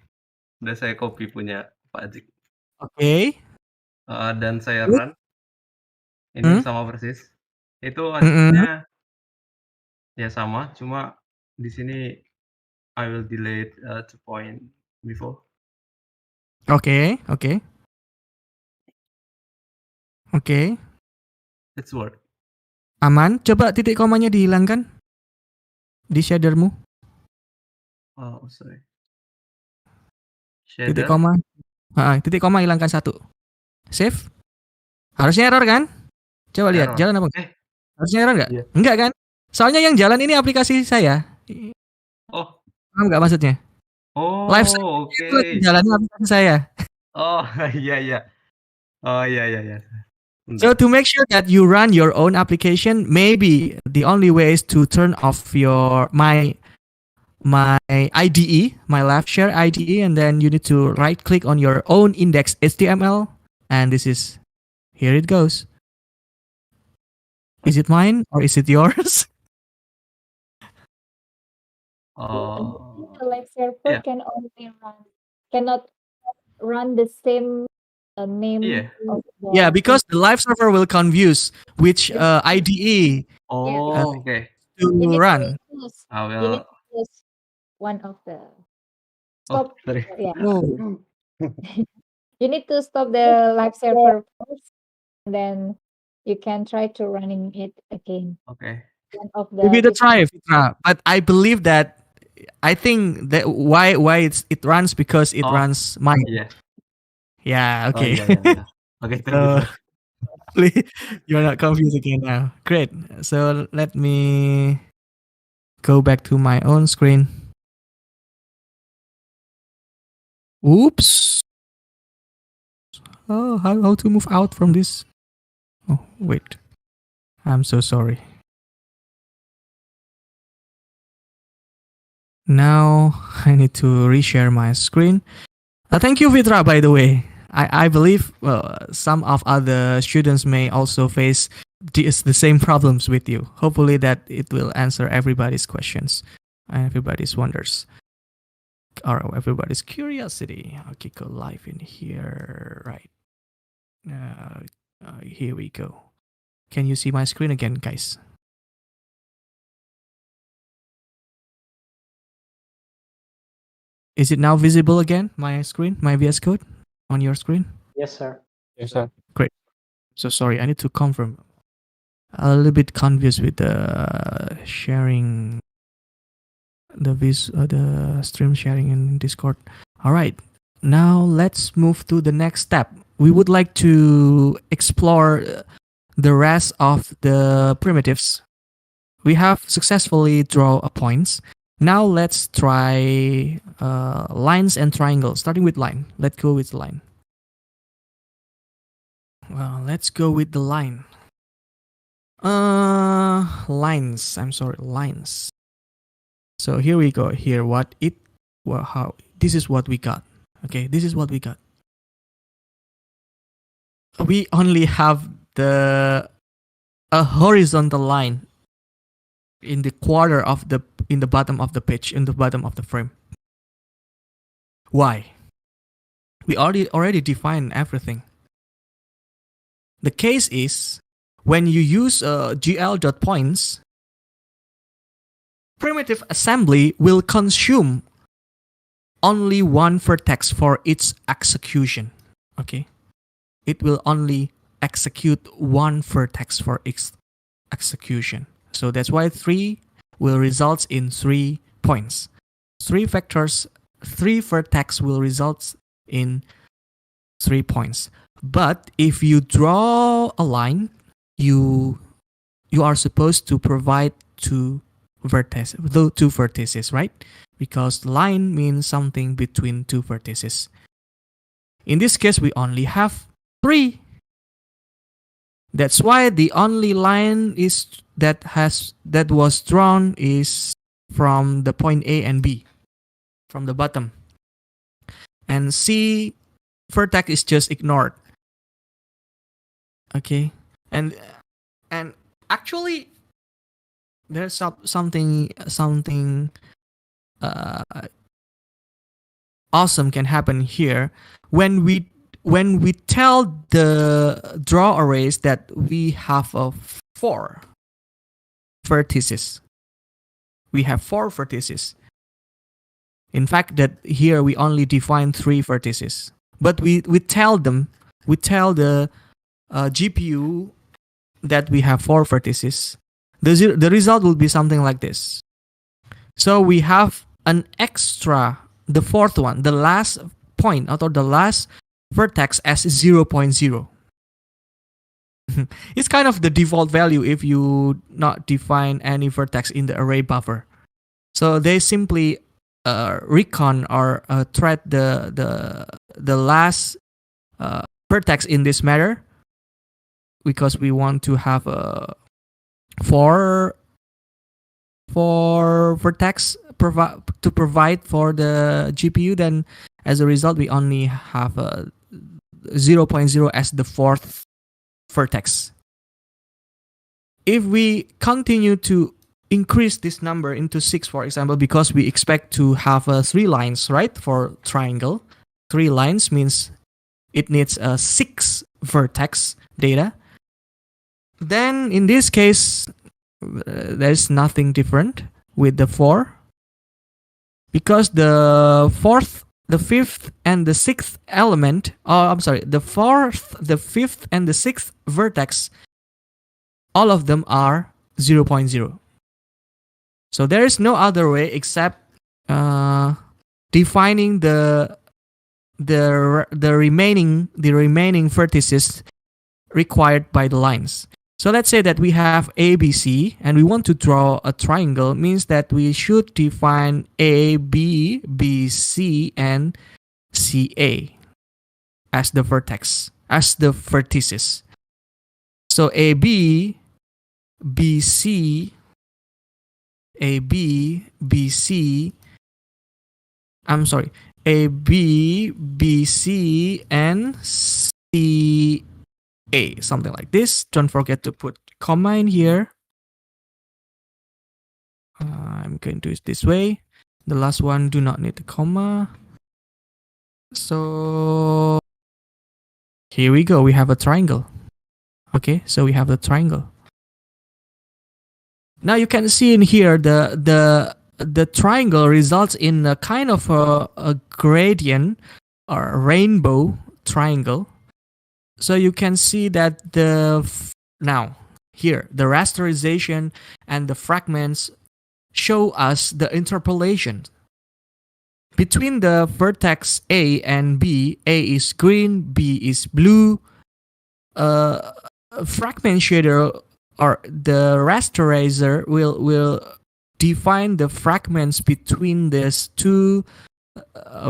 punya Pak Azik. Okay. Dan saya Good. run. Ini sama persis. Itu Mm-mm. hasilnya ya sama, cuma di sini I will delete 2 point before. Okay. It's work. Aman. Coba titik komanya dihilangkan di shadermu. Oh, sorry. Titik shader, koma. Titik koma hilangkan 1. Save. Harusnya error kan? Coba lihat, error. jalan apa enggak? Harusnya error enggak? Iya. Enggak kan? Soalnya yang jalan ini aplikasi saya. Oh, Paham enggak maksudnya? Live oh, streaming itu lagi oke. jalannya aplikasi saya. Oh, iya iya. Oh, iya iya iya. So Bentar. to make sure that you run your own application, maybe the only way is to turn off my IDE, my live share IDE, and then you need to right click on your own index HTML, and this is here it goes. Is it mine or is it yours? Oh, The live server iya cannot run the same name iya. of the Yeah, because the live server will confuse which It's- IDE Oh, oke. to you need run. to choose. I You need will. to choose one of the Oh, stop. sorry. Yeah, Oh, you need to stop the live server first, and then you can try to running it again. Oke. One of give the it a try, Fitra. But I believe that I think that why it runs because it Oh, runs mine. iya. Yeah, Oh, okay. iya iya iya. Oke, thank you, So sir. you're not confused again now. Great. So let me go back to my own screen. Oops. Oh, how to move out from this? Oh, wait. I'm so sorry. Now I need to reshare my screen. Thank you, Vitra, by the way. I believe some of other students may also face the same problems with you. Hopefully that it will answer everybody's questions, everybody's wonders, or everybody's curiosity. Okay, go live in here. Right. Here we go. Can you see my screen again, guys? Is it now visible again, my screen, my VS Code on your screen? Yes, sir. Yes, sir. So sorry, I need to confirm. A little bit confused with the sharing, the stream sharing in Discord. All right, now let's move to the next step. We would like to explore the rest of the primitives. We have successfully drawn a points. Now let's try lines and triangles. Starting with line. Let's go with line. Well, let's go with the line. Lines. I'm sorry, lines. So here we go. Here, how? This is what we got. Okay, this is what we got. We only have a horizontal line in the bottom of the page, in the bottom of the frame. Why? We already defined everything. The case is when you use gl.points, primitive assembly will consume only one vertex for its execution. Okay, it will only execute one vertex for its execution. So that's why 3 will result in 3 points. 3 vertex will result in 3 points. But if you draw a line, you are supposed to provide two vertices, right? Because line means something between two vertices. In this case, we only have 3. That's why the only line that was drawn is from the point A and B, from the bottom. And C vertex is just ignored. Okay, and actually, there's something awesome can happen here when we tell the draw arrays that we have 4 vertices. We have 4 vertices. In fact, that here we only define 3 vertices, but we tell the GPU that we have 4 vertices. The result will be something like this. So we have an extra, the fourth one, the last point or the last vertex as 0.0. It's kind of the default value if you not define any vertex in the array buffer. So they simply recon or thread the last vertex in this matter, because we want to have a four vertex to provide for the GPU. Then as a result, we only have a 0.0 as the fourth vertex. If we continue to increase this number into 6, for example, because we expect to have 3 lines, right? For triangle, 3 lines means it needs a 6 vertex data. Then in this case, there's nothing different with the 4, because the 4th, the 5th, and the 6th element, the 4th, the 5th, and the 6th vertex, all of them are 0.0. So there is no other way except defining the remaining vertices required by the lines. So let's say that we have A, B, C, and we want to draw a triangle. Means that we should define A, B, B, C, and C, A as the vertex, as the vertices. So A, B, B, C, A, B, B, C. A, B, B, C, and C, A, something like this. Don't forget to put comma in here. I'm going to do it this way. The last one do not need a comma. So here we go. We have a triangle. Okay, so we have the triangle. Now you can see in here the triangle results in a kind of a gradient or a rainbow triangle. So you can see that now here the rasterization and the fragments show us the interpolation between the vertex A and B. A is green, B is blue. Fragment shader or the rasterizer will define the fragments between these two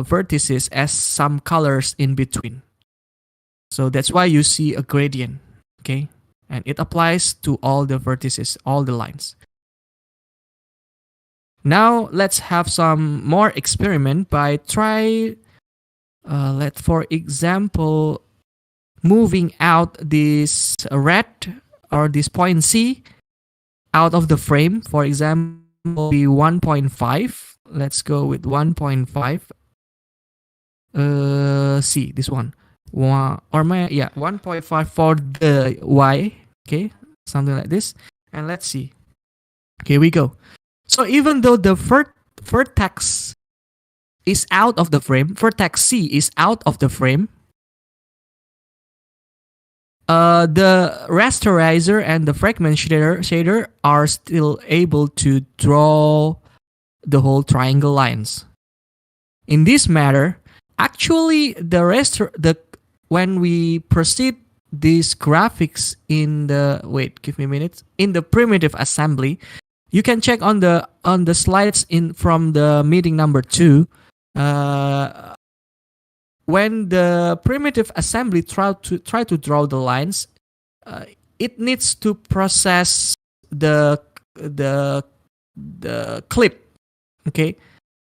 vertices as some colors in between. So that's why you see a gradient, okay? And it applies to all the vertices, all the lines. Now let's have some more experiment by for example, moving out this red or this point C out of the frame. For example, be 1.5. Let's go with 1.5. C, this one. 1.5 for the Y. Okay, something like this. And let's see. Here we go. So even though the vertex is out of the frame, vertex C is out of the frame, the rasterizer and the fragment shader are still able to draw the whole triangle lines. In this matter, actually, when we proceed these graphics in the in the primitive assembly, you can check on the slides from the meeting number 2. When the primitive assembly try to draw the lines, it needs to process the clip. Okay,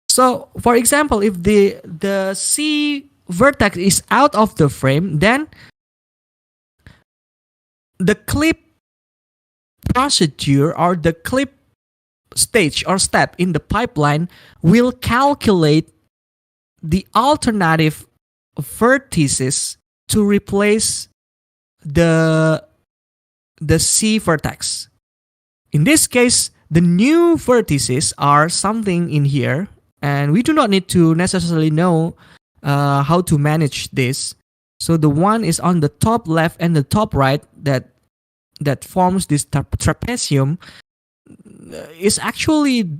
so for example, if the C vertex is out of the frame, then the clip procedure or the clip stage or step in the pipeline will calculate the alternative vertices to replace the C vertex. In this case, the new vertices are something in here, and we do not need to necessarily know how to manage this. So the one is on the top left and the top right that forms this trapezium is actually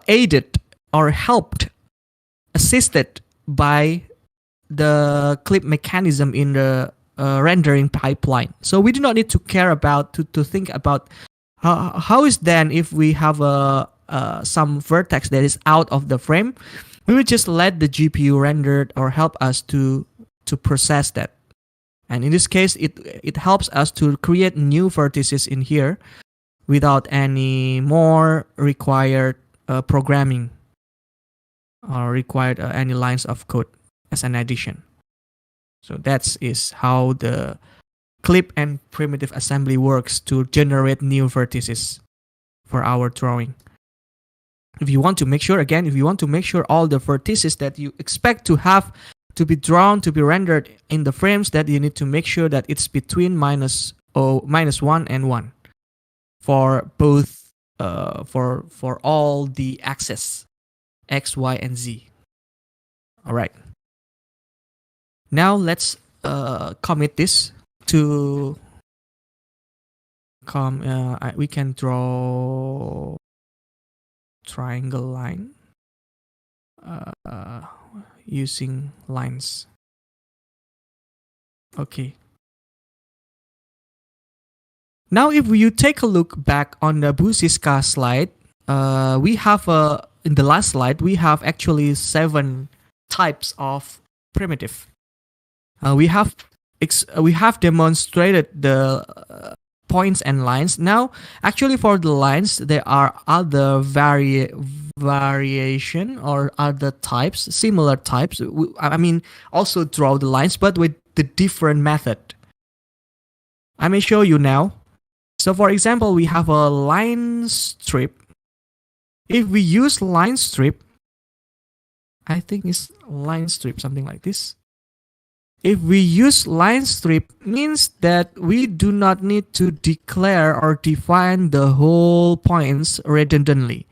aided or helped, assisted by the clip mechanism in the rendering pipeline. So we do not need to care about to think about how is then if we have some vertex that is out of the frame. We will just let the GPU render it or help us to process that. And in this case, it helps us to create new vertices in here without any more required programming or required any lines of code as an addition. So that is how the clip and primitive assembly works to generate new vertices for our drawing. If you want to make sure, again, if you want to make sure all the vertices that you expect to have to be drawn, to be rendered in the frames, that you need to make sure that it's between -1 and 1 for both for all the axes X, Y, and Z. All right. Now let's commit this to we can draw triangle line using lines. Okay. Now if you take a look back on the Busiska slide, we have in the last slide we have actually 7 types of primitive. We have demonstrated the points and lines. Now, actually, for the lines, there are other variation or other types, similar types. I mean, also draw the lines, but with the different method. I may show you now. So, for example, we have a line strip. If we use line strip, I think it's line strip, something like this. If we use line strip, means that we do not need to declare or define the whole points redundantly.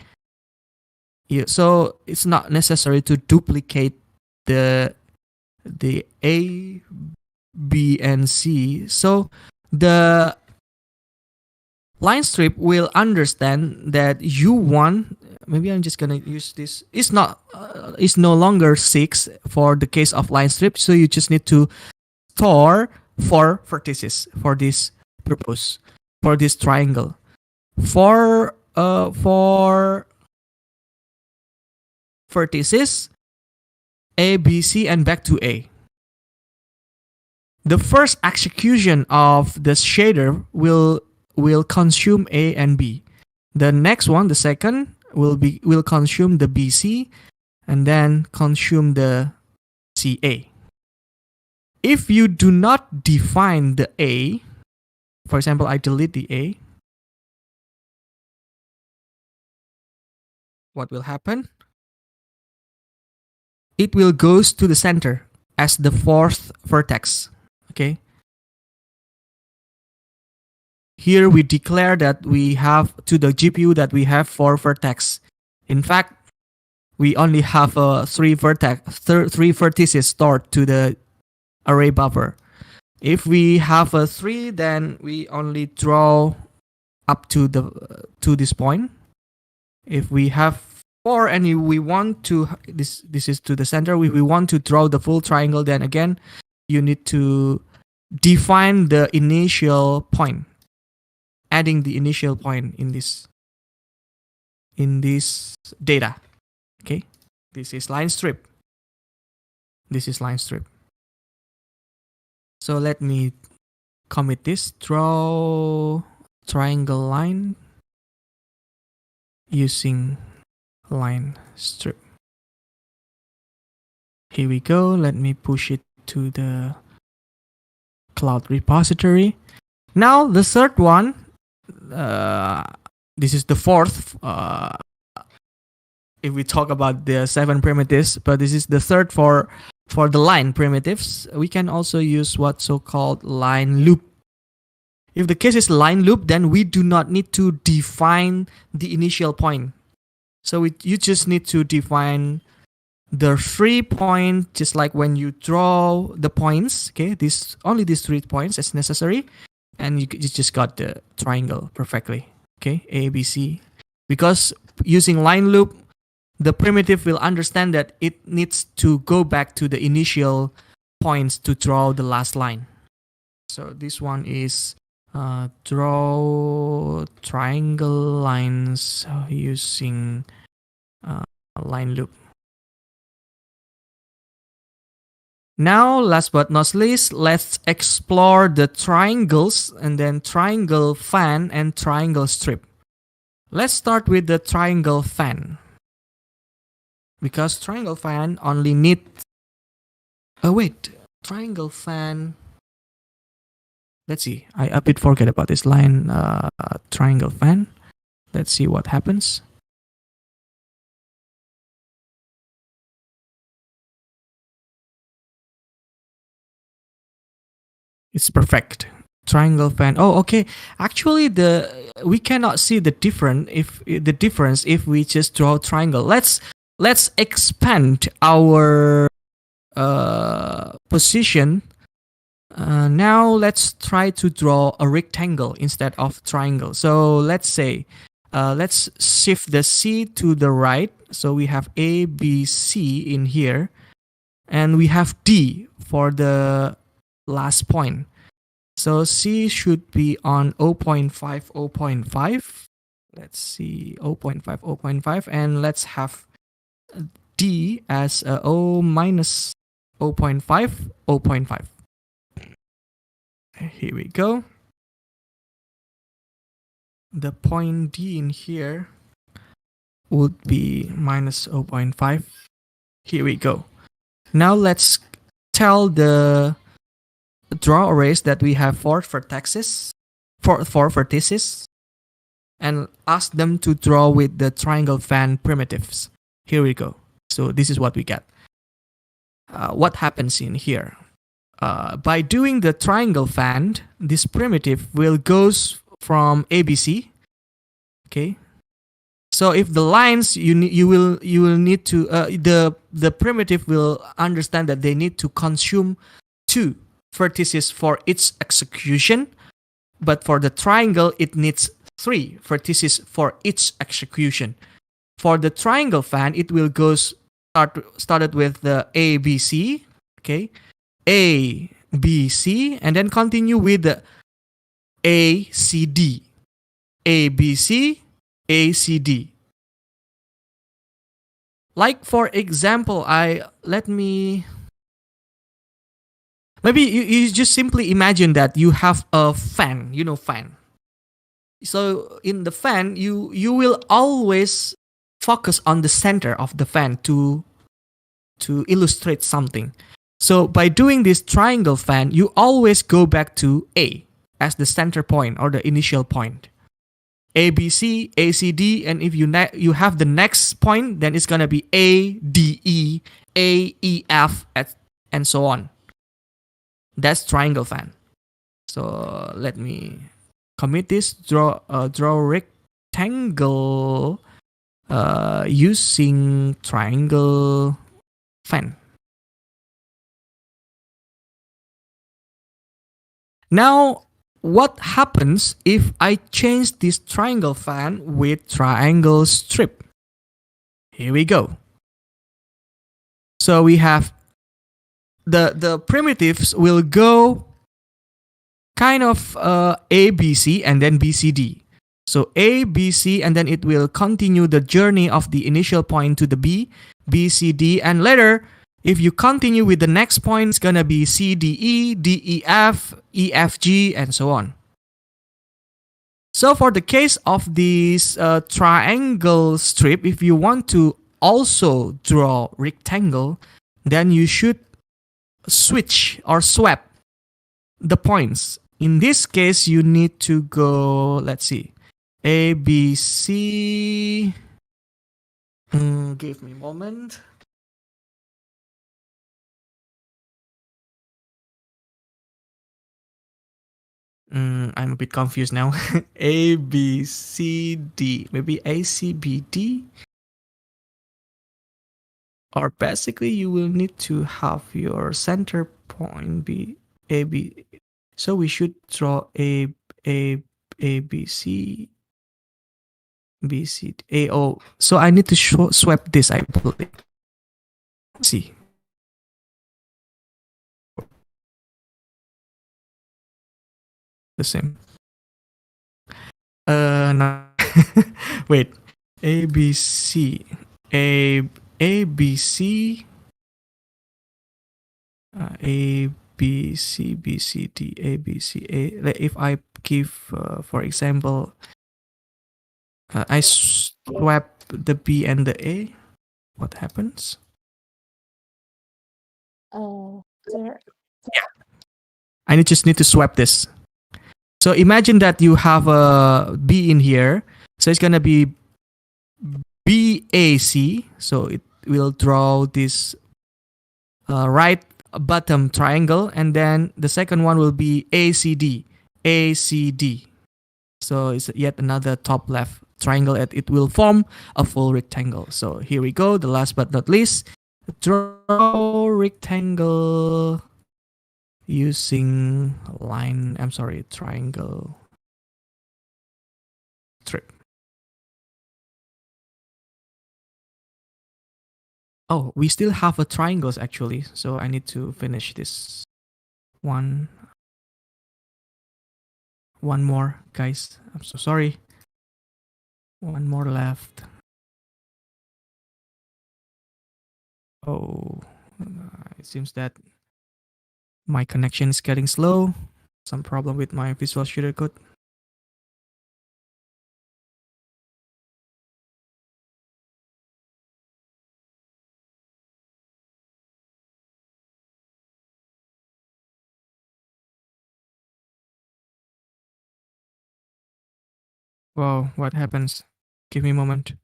Yeah, so it's not necessary to duplicate the A, B, and C. So the line strip will understand that you want. Maybe I'm just gonna use this. It's no longer 6 for the case of line strip. So you just need to store 4 vertices for this purpose, for this triangle. For vertices A, B, C, and back to A. The first execution of the shader will consume A and B. The next one, the second, will consume the BC and then consume the CA. If you do not define the A, for example, I delete the A, what will happen? It will goes to the center as the 4th vertex. Okay. Here we declare that we have to the GPU that we have 4 vertex. In fact, we only have 3 vertices stored to the array buffer. If we have a 3, then we only draw up to this point. If we have 4 and we want to this is to the center, we want to draw the full triangle, then again you need to define the initial point. Adding the initial point in this data. Okay, this is line strip. This is line strip. So let me commit this. Draw triangle line using line strip. Here we go. Let me push it to the cloud repository. Now the third one. This is the 4th. If we talk about the 7 primitives, but this is the 3rd for the line primitives. We can also use what so-called line loop. If the case is line loop, then we do not need to define the initial point. So you just need to define the 3 points, just like when you draw the points. Okay, only these 3 points is necessary. And you just got the triangle perfectly. Okay, A, B, C. Because using line loop, the primitive will understand that it needs to go back to the initial points to draw the last line. So this one is draw triangle lines using line loop. Now, last but not least, let's explore the triangles and then triangle fan and triangle strip. Let's start with the triangle fan. Because triangle fan only need... Oh wait, triangle fan... Let's see, I a bit forget about this line, triangle fan. Let's see what happens. It's perfect. Triangle fan. Oh, okay. Actually, we cannot see the difference if we just draw triangle. Let's expand our position. Now let's try to draw a rectangle instead of triangle. So let's say, let's shift the C to the right. So we have A, B, C in here, and we have D for the last point. So C should be on 0.5, 0.5. Let's see, 0.5, 0.5, and let's have D as O minus 0.5, 0.5. Here we go. The point D in here would be minus 0.5. Here we go. Now let's tell the draw arrays that we have four vertices, and ask them to draw with the triangle fan primitives. Here we go. So this is what we get. What happens in here? By doing the triangle fan, this primitive will goes from ABC. Okay. So if the lines you will need to the primitive will understand that they need to consume 2 vertices for each execution, but for the triangle it needs 3 vertices for each execution. For the triangle fan, it will go started with the ABC, okay, A, B, C, and then continue with the A, C, D, A, B, C, A, C, D. Like for example, maybe you just simply imagine that you have a fan, fan. So in the fan, you will always focus on the center of the fan to illustrate something. So by doing this triangle fan, you always go back to A as the center point or the initial point. A, B, C, A, C, D, and if you have the next point, then it's gonna be A, D, E, A, E, F, and so on. That's triangle fan. So let me commit this. Draw rectangle using triangle fan. Now, what happens if I change this triangle fan with triangle strip? Here we go. So we have the primitives will go kind of A, B, C, and then B, C, D. So A, B, C, and then it will continue the journey of the initial point to the B, B, C, D, and later, if you continue with the next point, it's gonna be C, D, E, F, E, F, G, and so on. So for the case of this triangle strip, if you want to also draw rectangle, then you should switch or swap the points. In this case, you need to go, let's see, A, B, C. Give me a moment. I'm a bit confused now. A, B, C, D. Maybe A, C, B, D. Or basically, you will need to have your center point be A, B. So we should draw A, B, C. B, C, A, O. So I need to swap this, I believe. Let's see. The same. No. Wait. A, B, C. A, B, C. A, B, C, B, C, D, A, B, C, A. If I give, for example, I swap the B and the A, what happens? Sir, I just need to swap this. So imagine that you have a B in here. So it's gonna be BAC. So it will draw this right bottom triangle, and then the second one will be ACD. ACD. So it's yet another top left triangle, and it will form a full rectangle. So here we go. The last but not least, draw rectangle using triangle strip. Oh, we still have a triangles actually, so I need to finish this one more, guys. I'm so sorry. One more left. Oh, it seems that my connection is getting slow. Some problem with my Visual Studio Code. Wow, what happens? Give me a moment.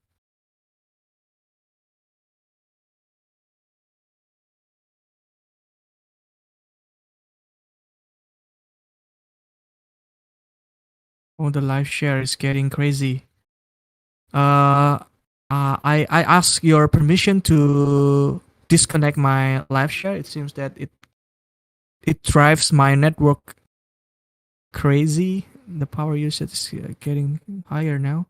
Oh, the live share is getting crazy. I ask your permission to disconnect my live share. It seems that it drives my network crazy. The power usage is getting higher now.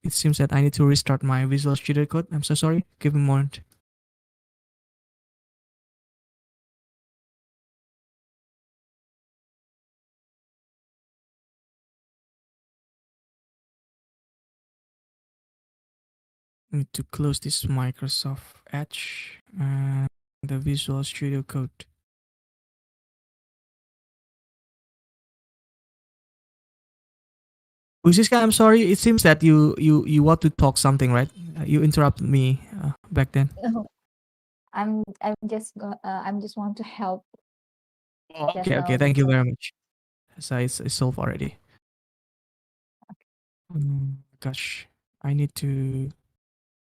It seems that I need to restart my Visual Studio Code. I'm so sorry. Give me a moment. I need to close this Microsoft Edge and the Visual Studio Code. Usiska, I'm sorry. It seems that you want to talk something, right? You interrupted me back then. I'm just want to help. Just Okay, okay. now. Thank you very much. So it's solved already. Gosh, I need to.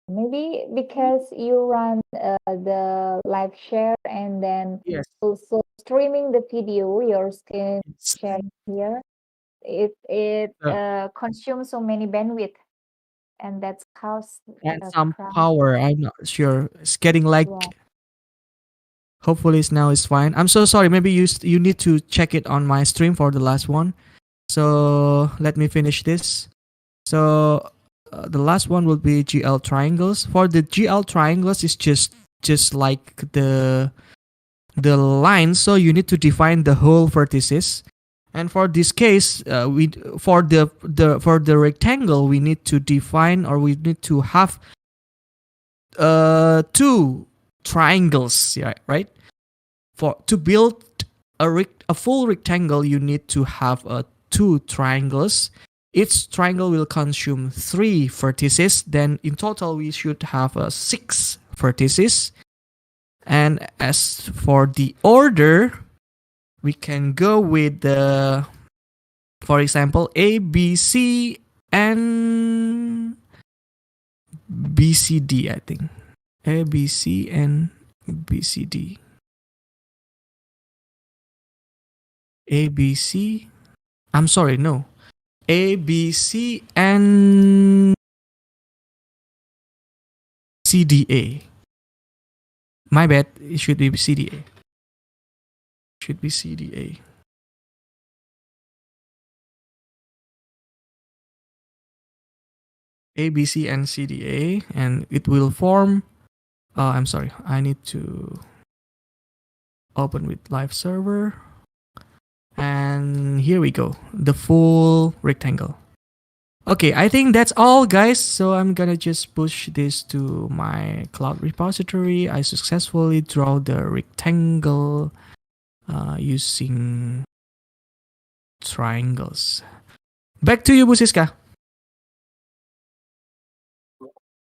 Maybe because you run the live share and then Yes. also streaming the video, your screen Yes. share here, it consumes so many bandwidth, and that's cause And a some crash. power. I'm not sure. It's getting like. Yeah. Hopefully, now it's fine. I'm so sorry. Maybe you need to check it on my stream for the last one. So let me finish this. So the last one will be GL triangles. For the GL triangles, it's just like the line. So you need to define the whole vertices. And for this case, we for the rectangle, we need to define, or we need to have two triangles. Yeah, right. For to build a full rectangle, you need to have two triangles. Each triangle will consume 3 vertices. Then in total, we should have 6 vertices. And as for the order, we can go with the, for example, A, B, C, and B, C, D, I think. A, B, C, and B, C, D. A, B, C. I'm sorry, no. A, B, C, and C, D, A. My bad. It should be C, D, A. Should be C, D, A. A, B, C, and C, D, A, and it will form. I'm sorry, I need to open with live server, and here we go, the full rectangle. Okay, I think that's all, guys. So I'm gonna just push this to my cloud repository. I successfully draw the rectangle using triangles. Back to you, Bu Siska.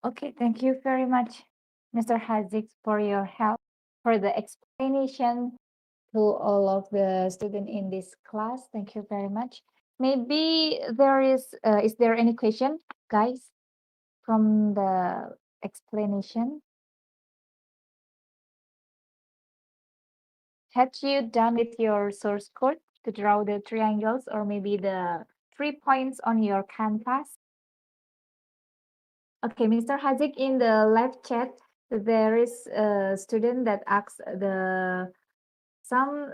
Okay, thank you very much, Mr. Hazik, for your help, for the explanation to all of the students in this class. Thank you very much. Maybe there is there any question, guys, from the explanation? Have you done with your source code to draw the triangles or maybe the 3 points on your canvas? Okay, Mr. Hazik, in the live chat, there is a student that asks some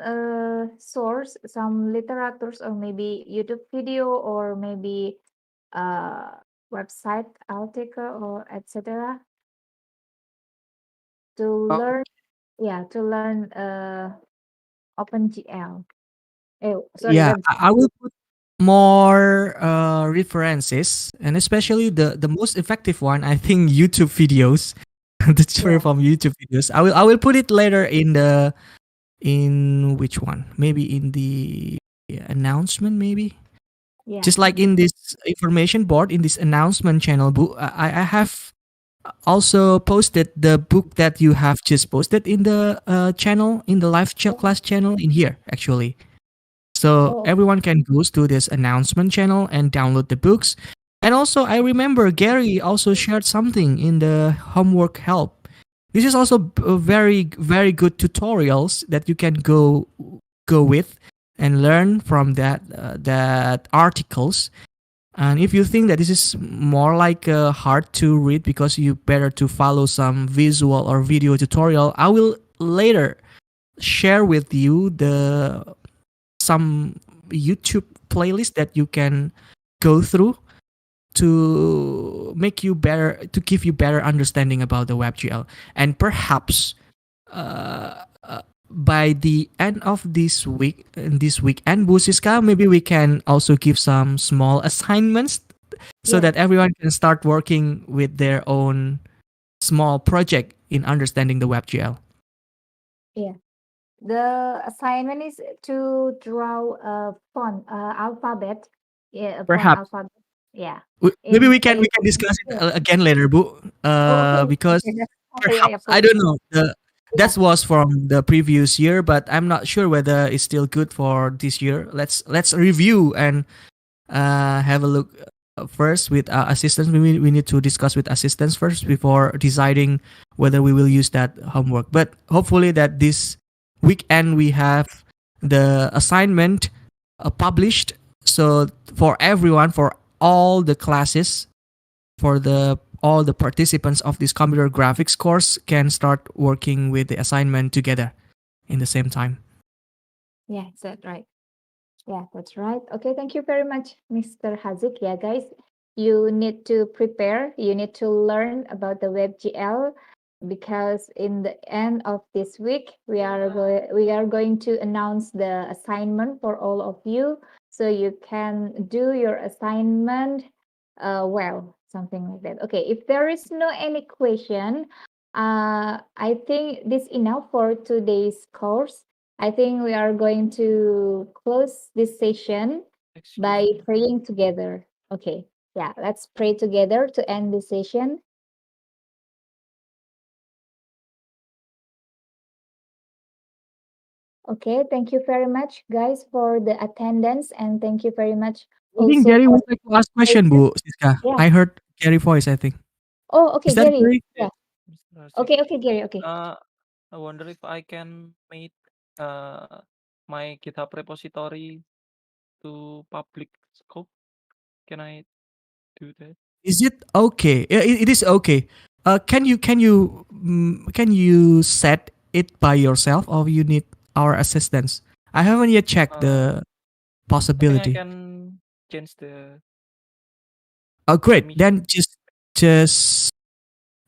source, some literatures, or maybe YouTube video, or maybe website article, or etc. to learn. Yeah, to learn OpenGL. Oh, sorry, Yeah, web. I will put more references, and especially the most effective one, I think YouTube videos. The tutorial Yeah, from YouTube videos. I will put it later in which one? Maybe in the announcement, maybe. yeah, Just like in this information board, in this announcement channel book, I have also posted the book that you have just posted in the channel, in the live class channel in here, actually. So oh, everyone can go to this announcement channel and download the books. And also, I remember Gary also shared something in the homework help. This is also very very good tutorials that you can go with and learn from that articles. And if you think that this is more like hard to read because you better to follow some visual or video tutorial, I will later share with you the some YouTube playlist that you can go through to make you better, to give you better understanding about the WebGL. And perhaps by the end of this weekend, Bu Siska, maybe we can also give some small assignments so yeah, that everyone can start working with their own small project in understanding the WebGL. yeah. The assignment is to draw a font, alphabet. Yeah, a font Perhaps alphabet. Yeah. maybe In we can discuss it yeah. again later, Bu. Oh, okay. Because Okay. Okay. Yeah. Yeah. perhaps I Please. don't know. Yeah. That was from the previous year, but I'm not sure whether it's still good for this year. Let's review and have a look first with assistants. We need to discuss with assistants first before deciding whether we will use that homework. But hopefully that this weekend we have the assignment published, so for everyone, for all the classes, for the all the participants of this computer graphics course can start working with the assignment together in the same time. Yeah. Is that right? Yeah, that's right. Okay, thank you very much, Mr. Hazik. Yeah, guys, you need to prepare. You need to learn about the WebGL because in the end of this week, we are going to announce the assignment for all of you, so you can do your assignment well, something like that. Okay, if there is no any question, I think this enough for today's course. I think we are going to close this session by praying together. Okay. Yeah, let's pray together to end the session. Okay, thank you very much, guys, for the attendance, and thank you very much I think also Gary for would like to ask question, Bu Siska. yeah. I heard Gary voice, I think. Oh, okay, Is that Gary. Gary? Yeah. Mr. Asik. Okay, Gary. Okay. I wonder if I can make my GitHub repository to public scope. Can I do that? Is it okay? It is okay. Can you set it by yourself, or you need our assistance? I haven't yet checked the I think I possibility. can change the Oh, great. permission. Then just just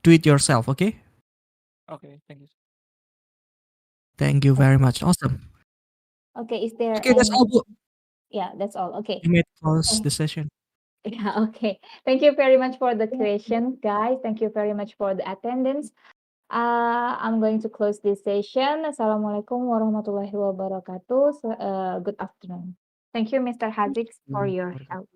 do it yourself. Okay. Okay, thank you. Thank you very much. Awesome. Okay, is there Okay, that's any? all. Bu. Yeah, that's all. Okay. You may close Oh, the session. yeah, okay. Thank you very much for the question, guys. Thank you very much for the attendance. I'm going to close this session. Assalamualaikum warahmatullahi wabarakatuh. Good afternoon. Thank you, Mr. Haziq, for your help.